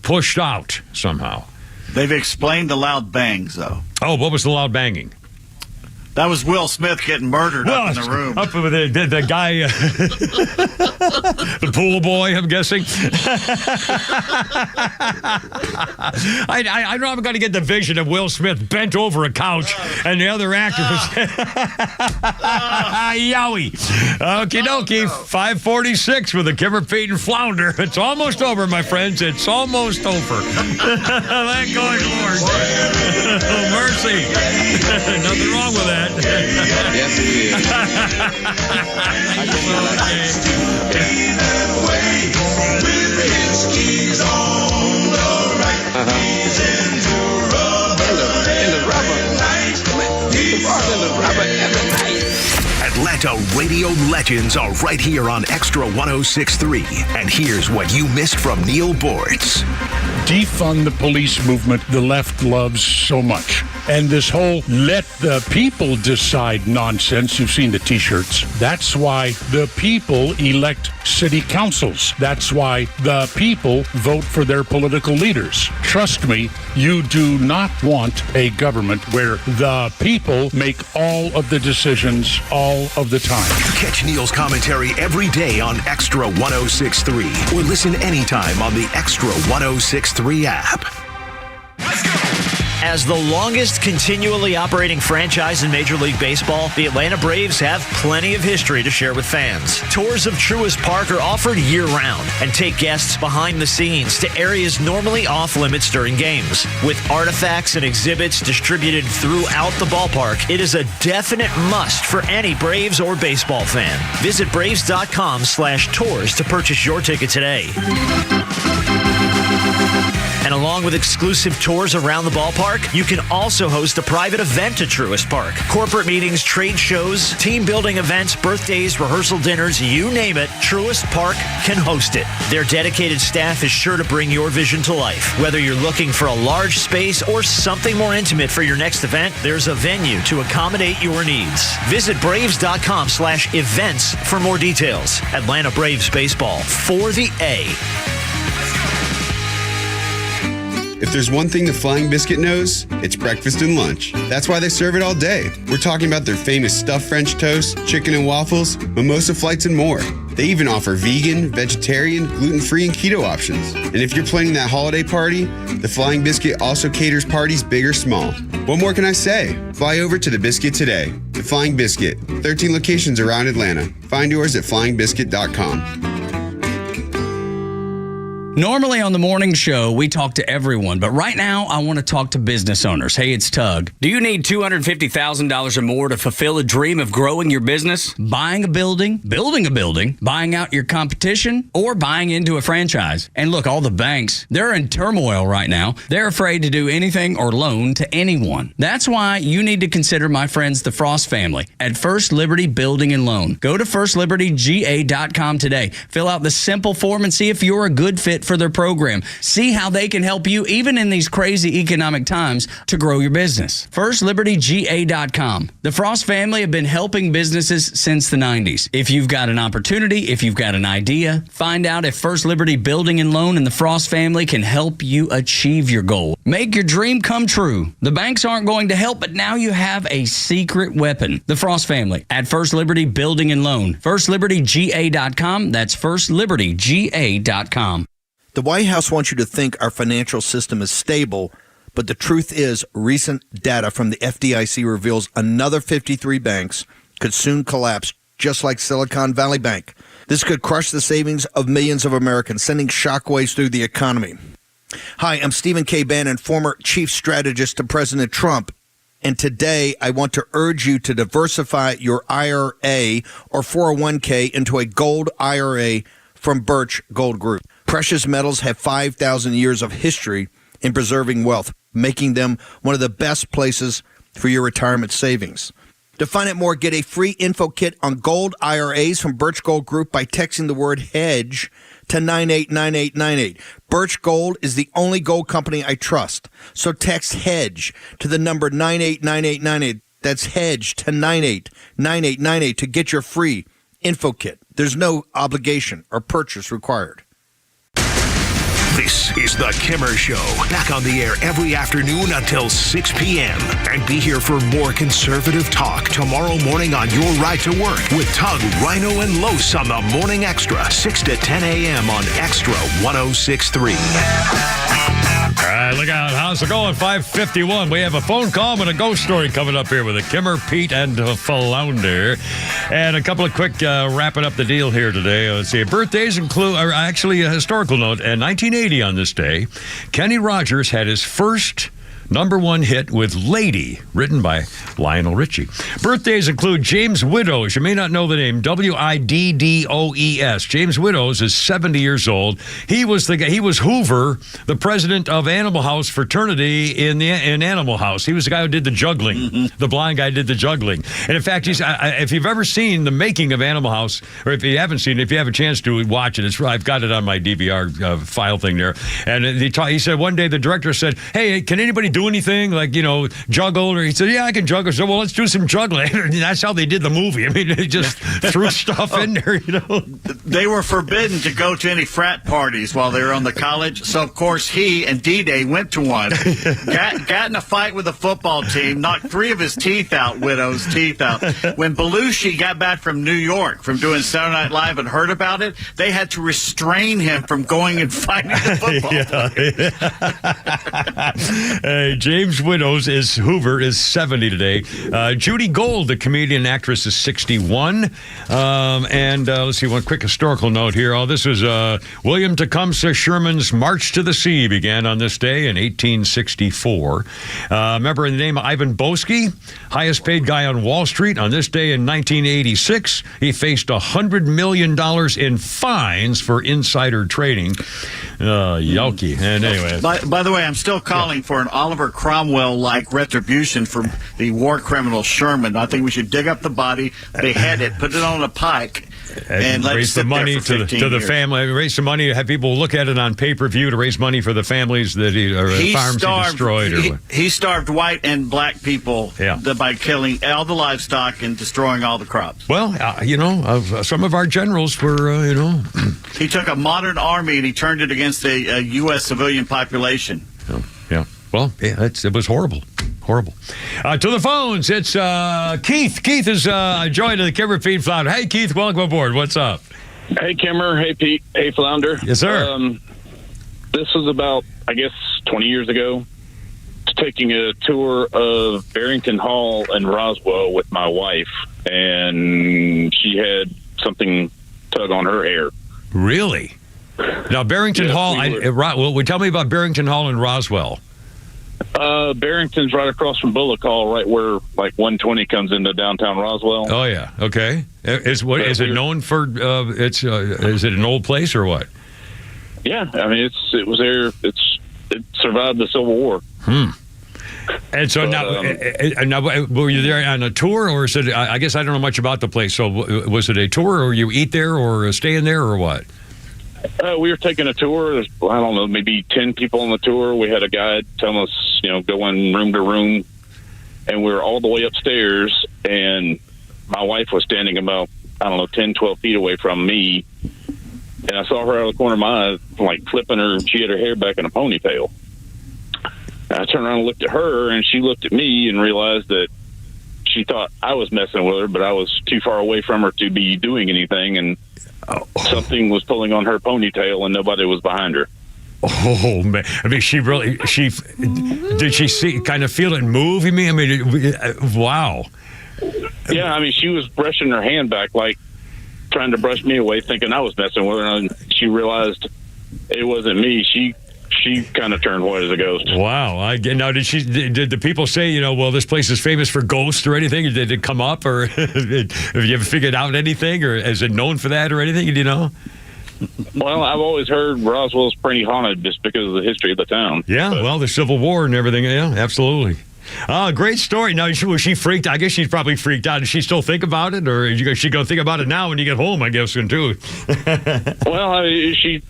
pushed out somehow. They've explained the loud bangs, though. Oh, what was the loud banging? That was Will Smith getting murdered up in the room. Up with the guy, the pool boy, I'm guessing. I know I'm going to get the vision of Will Smith bent over a couch and the other actor was... Yowie. Okie dokie, 5:46 with the Kimmer, Pete, and Flounder. It's almost over, my friends. It's almost over. Thank God, Lord. Oh, mercy. Nothing wrong with that. Yes, it is. Atlanta radio legends are right here on Extra 106.3. And here's what you missed from Neil Bortz. Defund the police movement the left loves so much. And this whole let the people decide nonsense, you've seen the t-shirts. That's why the people elect city councils. That's why the people vote for their political leaders. Trust me, you do not want a government where the people make all of the decisions all of the time. Catch Neil's commentary every day on Extra 106.3 or listen anytime on the Extra 106.3 app. As the longest continually operating franchise in Major League Baseball, the Atlanta Braves have plenty of history to share with fans. Tours of Truist Park are offered year-round and take guests behind the scenes to areas normally off-limits during games. With artifacts and exhibits distributed throughout the ballpark, it is a definite must for any Braves or baseball fan. Visit Braves.com/tours to purchase your ticket today. And along with exclusive tours around the ballpark, you can also host a private event at Truist Park. Corporate meetings, trade shows, team building events, birthdays, rehearsal dinners, you name it, Truist Park can host it. Their dedicated staff is sure to bring your vision to life. Whether you're looking for a large space or something more intimate for your next event, there's a venue to accommodate your needs. Visit Braves.com/events for more details. Atlanta Braves Baseball for the A. If there's one thing the Flying Biscuit knows, it's breakfast and lunch. That's why they serve it all day. We're talking about their famous stuffed French toast, chicken and waffles, mimosa flights, and more. They even offer vegan, vegetarian, gluten-free, and keto options. And if you're planning that holiday party, the Flying Biscuit also caters parties big or small. What more can I say? Fly over to the Biscuit today. The Flying Biscuit, 13 locations around Atlanta. Find yours at flyingbiscuit.com. Normally on the morning show, we talk to everyone, but right now I want to talk to business owners. Hey, it's Tug. Do you need $250,000 or more to fulfill a dream of growing your business? Buying a building, building a building, buying out your competition, or buying into a franchise? And look, all the banks, they're in turmoil right now. They're afraid to do anything or loan to anyone. That's why you need to consider my friends, the Frost family, at First Liberty Building and Loan. Go to firstlibertyga.com today. Fill out the simple form and see if you're a good fit fit for their program. See how they can help you, even in these crazy economic times, to grow your business. FirstLibertyGA.com. The Frost family have been helping businesses since the 90s. If you've got an opportunity, if you've got an idea, find out if First Liberty Building and Loan and the Frost family can help you achieve your goal. Make your dream come true. The banks aren't going to help, but now you have a secret weapon. The Frost family at First Liberty Building and Loan. FirstLibertyGA.com. That's FirstLibertyGA.com. The White House wants you to think our financial system is stable, but the truth is recent data from the FDIC reveals another 53 banks could soon collapse, just like Silicon Valley Bank. This could crush the savings of millions of Americans, sending shockwaves through the economy. Hi, I'm Stephen K. Bannon, former chief strategist to President Trump. And today, I want to urge you to diversify your IRA or 401k into a gold IRA from Birch Gold Group. Precious metals have 5,000 years of history in preserving wealth, making them one of the best places for your retirement savings. To find out more, get a free info kit on gold IRAs from Birch Gold Group by texting the word HEDGE to 989898. Birch Gold is the only gold company I trust. So text HEDGE to the number 989898. That's HEDGE to 989898 to get your free info kit. There's no obligation or purchase required. This is The Kimmer Show. Back on the air every afternoon until 6 p.m. And be here for more conservative talk tomorrow morning on your ride to work with Tug, Rhino, and Los on the Morning Extra, 6 to 10 a.m. on Extra 106.3. All right, look out. How's it going? 5:51. We have a phone call and a ghost story coming up here with a Kimmer, Pete, and Flounder. And a couple of quick wrapping up the deal here today. Let's see. Birthdays include, actually a historical note. In 1980 on this day, Kenny Rogers had his first #1 hit with Lady, written by Lionel Richie. Birthdays include James Widows. You may not know the name. Widdoes. James Widows is 70 years old. He was the guy. He was Hoover, the president of Animal House fraternity in Animal House. He was the guy who did the juggling. Mm-hmm. The blind guy did the juggling. And in fact, if you've ever seen the making of Animal House, or if you haven't seen it, if you have a chance to watch it, I've got it on my DVR file thing there. And he said one day the director said, "Hey, can anybody do anything like, juggle?" Or he said, "Yeah, I can juggle." So, well, let's do some juggling. And that's how they did the movie. I mean, they just threw stuff in there, They were forbidden to go to any frat parties while they were on the college. So, of course, he and D-Day went to one, got in a fight with the football team, knocked 3 of his teeth out, Widow's teeth out. When Belushi got back from New York from doing Saturday Night Live and heard about it, they had to restrain him from going and fighting the football team. Hey, James Widows Hoover is 70 today. Judy Gold, the comedian actress, is 61. And let's see, one quick historical note here. This was William Tecumseh Sherman's March to the Sea began on this day in 1864. Remember the name Ivan Boesky, highest paid guy on Wall Street. On this day in 1986, he faced $100 million in fines for insider trading. Yelky. And anyway. By the way, I'm still calling for an Oliver Cromwell-like retribution for the war criminal Sherman. I think we should dig up the body, behead it, put it on a pike, and let it raise the sit money there for to 15 the years. family. Raise some money. Have people look at it on pay-per-view to raise money for the families that farms he destroyed. He starved white and black people by killing all the livestock and destroying all the crops. Well, some of our generals were, He took a modern army and he turned it against a U.S. civilian population. Yeah. Well, it was horrible. Horrible. To the phones, it's Keith. Keith is joined the Kimmer, Pete, Flounder. Hey, Keith, welcome aboard. What's up? Hey, Kimmer. Hey, Pete. Hey, Flounder. Yes, sir. This was about, 20 years ago. Taking a tour of Barrington Hall in Roswell with my wife, and she had something tug on her hair. Really? Now, Barrington Hall, tell me about Barrington Hall in Roswell. Barrington's right across from Bullock Hall, right where 120 comes into downtown Roswell. Oh yeah, okay. Is it known for? Is it an old place or what? Yeah, it was there. It survived the Civil War. And so now, were you there on a tour, or is it? I guess I don't know much about the place. So was it a tour, or you eat there, or stay in there, or what? We were taking a tour. I don't know, maybe 10 people on the tour. We had a guide telling us, going room to room, and we were all the way upstairs, and my wife was standing about, 10, 12 feet away from me, and I saw her out of the corner of my eye, like flipping her. She had her hair back in a ponytail. And I turned around and looked at her, and she looked at me and realized that she thought I was messing with her, but I was too far away from her to be doing anything, and something was pulling on her ponytail, and nobody was behind her. Oh man! I mean, did she kind of feel it move? Wow. Yeah, I mean, she was brushing her hand back, like trying to brush me away, thinking I was messing with her, and she realized it wasn't me. She kind of turned white as a ghost. Wow. Now, did the people say, well, this place is famous for ghosts or anything? Did it come up, or have you ever figured out anything, or is it known for that or anything? Do you know? Well, I've always heard Roswell's pretty haunted just because of the history of the town. Yeah, well, the Civil War and everything. Yeah, absolutely. Great story. Now, was she freaked? I guess she's probably freaked out. Does she still think about it, or is she going to think about it now when you get home, I guess, too? Well, she's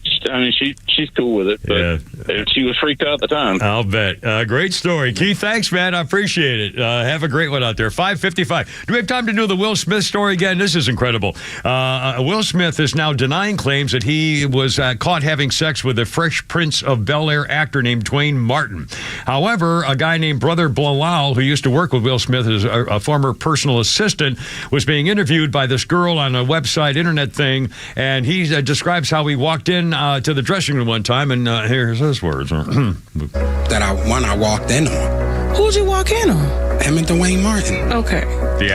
cool with it, but she was freaked out at the time. I'll bet. Great story. Keith, thanks, man. I appreciate it. Have a great one out there. 5:55. Do we have time to do the Will Smith story again? This is incredible. Will Smith is now denying claims that he was caught having sex with a Fresh Prince of Bel-Air actor named Dwayne Martin. However, a guy named Brother Bilal, who used to work with Will Smith as a former personal assistant, was being interviewed by this girl on a website, internet thing, and he describes how he walked in to the dressing room one time, and here's his words. That I walked in on. Who'd you walk in on? Him and Dwayne Martin. Okay.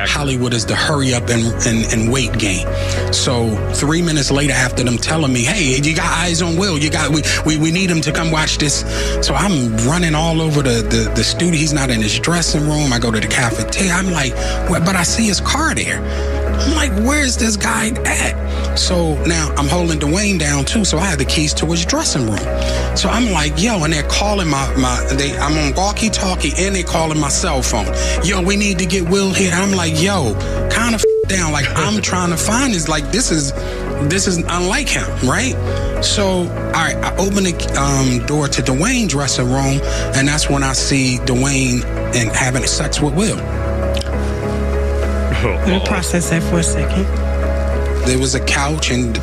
Hollywood is the hurry up and wait game. So 3 minutes later, after them telling me, hey, you got eyes on Will, we need him to come watch this. So I'm running all over the studio. He's not in his dressing room. I go to the cafeteria. I'm like, but I see his car there. I'm like, where's this guy at? So now I'm holding Dwayne down too, so I had the keys to his dressing room. So I'm like, yo, and they're calling I'm on walkie-talkie, and they're calling my cell phone. Yo, we need to get Will here. I'm like, yo, kind of down. Like, I'm trying to find this. Like, this is unlike him, right? So, all right, I open the door to Dwayne's dressing room, and that's when I see Dwayne and having sex with Will. Let me process that for a second. There was a couch, and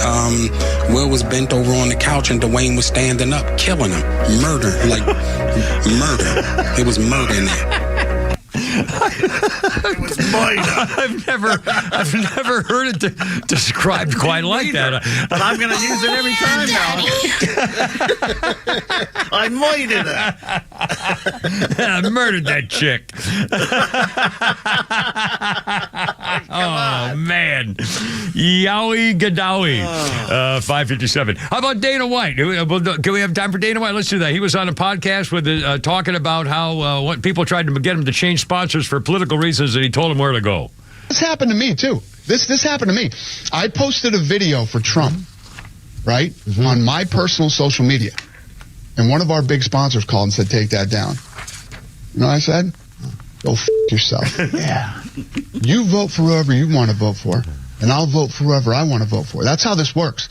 Will was bent over on the couch, and Dwayne was standing up, killing him. Murder. It was murder in there. I've never heard it described quite like that. But I'm going to use it every time now. I murdered her. I murdered that chick. Oh, man. Yowie Gadawi. 5:57. How about Dana White? Can we have time for Dana White? Let's do that. He was on a podcast with talking about how what people tried to get him to change sponsors for political reasons, and he told them where to go. This happened to me, too. This happened to me. I posted a video for Trump, right, on my personal social media. And one of our big sponsors called and said, take that down. You know what I said? Go f*** yourself. Yeah. You vote for whoever you want to vote for, and I'll vote for whoever I want to vote for. That's how this works.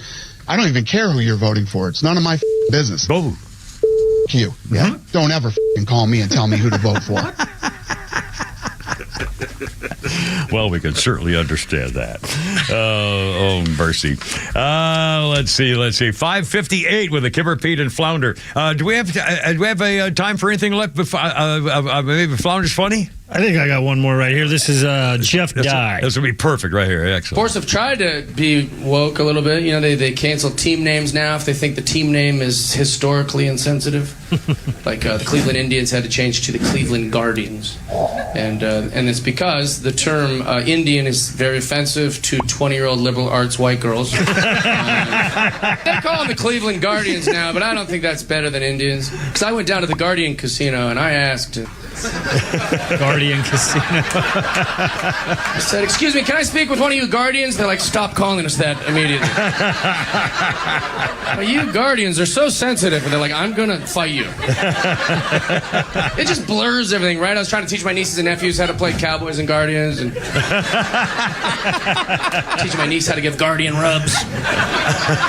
I don't even care who you're voting for. It's none of my business. Vote. You. Yeah. Don't ever call me and tell me who to vote for. Well, we can certainly understand that. Oh, mercy. Let's see. 5:58 with the Kimmer, Pete, and Flounder. Do we have a time for anything left? Maybe Flounder's funny? I think I got one more right here. This is Jeff Dye. This would be perfect right here. Excellent. Sports have tried to be woke a little bit. You know, they cancel team names now if they think the team name is historically insensitive. Like the Cleveland Indians had to change to the Cleveland Guardians, and it's because the term Indian is very offensive to 20-year-old liberal arts white girls. They call them the Cleveland Guardians now, but I don't think that's better than Indians. Because I went down to the Guardian Casino and I asked. Guardian Casino. I said, excuse me, can I speak with one of you Guardians? They're like, stop calling us that immediately. But you Guardians are so sensitive. And they're like, I'm going to fight you. It just blurs everything, right? I was trying to teach my nieces and nephews how to play Cowboys and Guardians. And teaching my niece how to give Guardian rubs.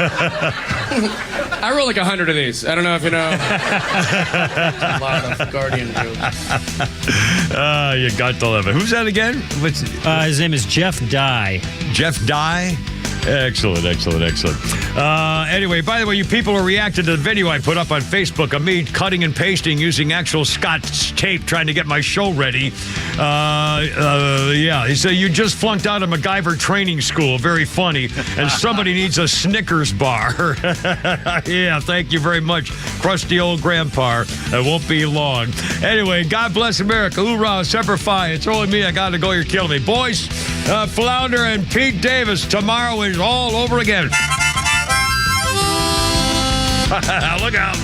I wrote like 100 of these. I don't know if you know. A lot of Guardian jokes. You got to love it. Who's that again? His name is Jeff Dye. Jeff Dye? Excellent. Anyway, by the way, you people who reacted to the video I put up on Facebook of me cutting and pasting using actual Scotch tape trying to get my show ready. Yeah, he said you just flunked out of MacGyver training school. Very funny. And somebody needs a Snickers bar. Yeah, thank you very much, crusty old grandpa. It won't be long. Anyway, God bless America. Hoorah, Semper Fi. It's only me. I got to go. You're killing me. Boys, Flounder and Pete Davis. Tomorrow is all over again. Look out.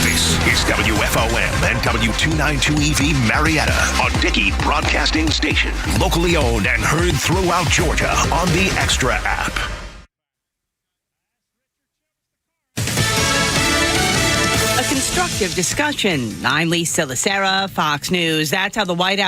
This is WFOM and W292EV Marietta, a Dickey Broadcasting Station. Locally owned and heard throughout Georgia on the Extra app. A constructive discussion. I'm Lisa Lacera, Fox News. That's how the White House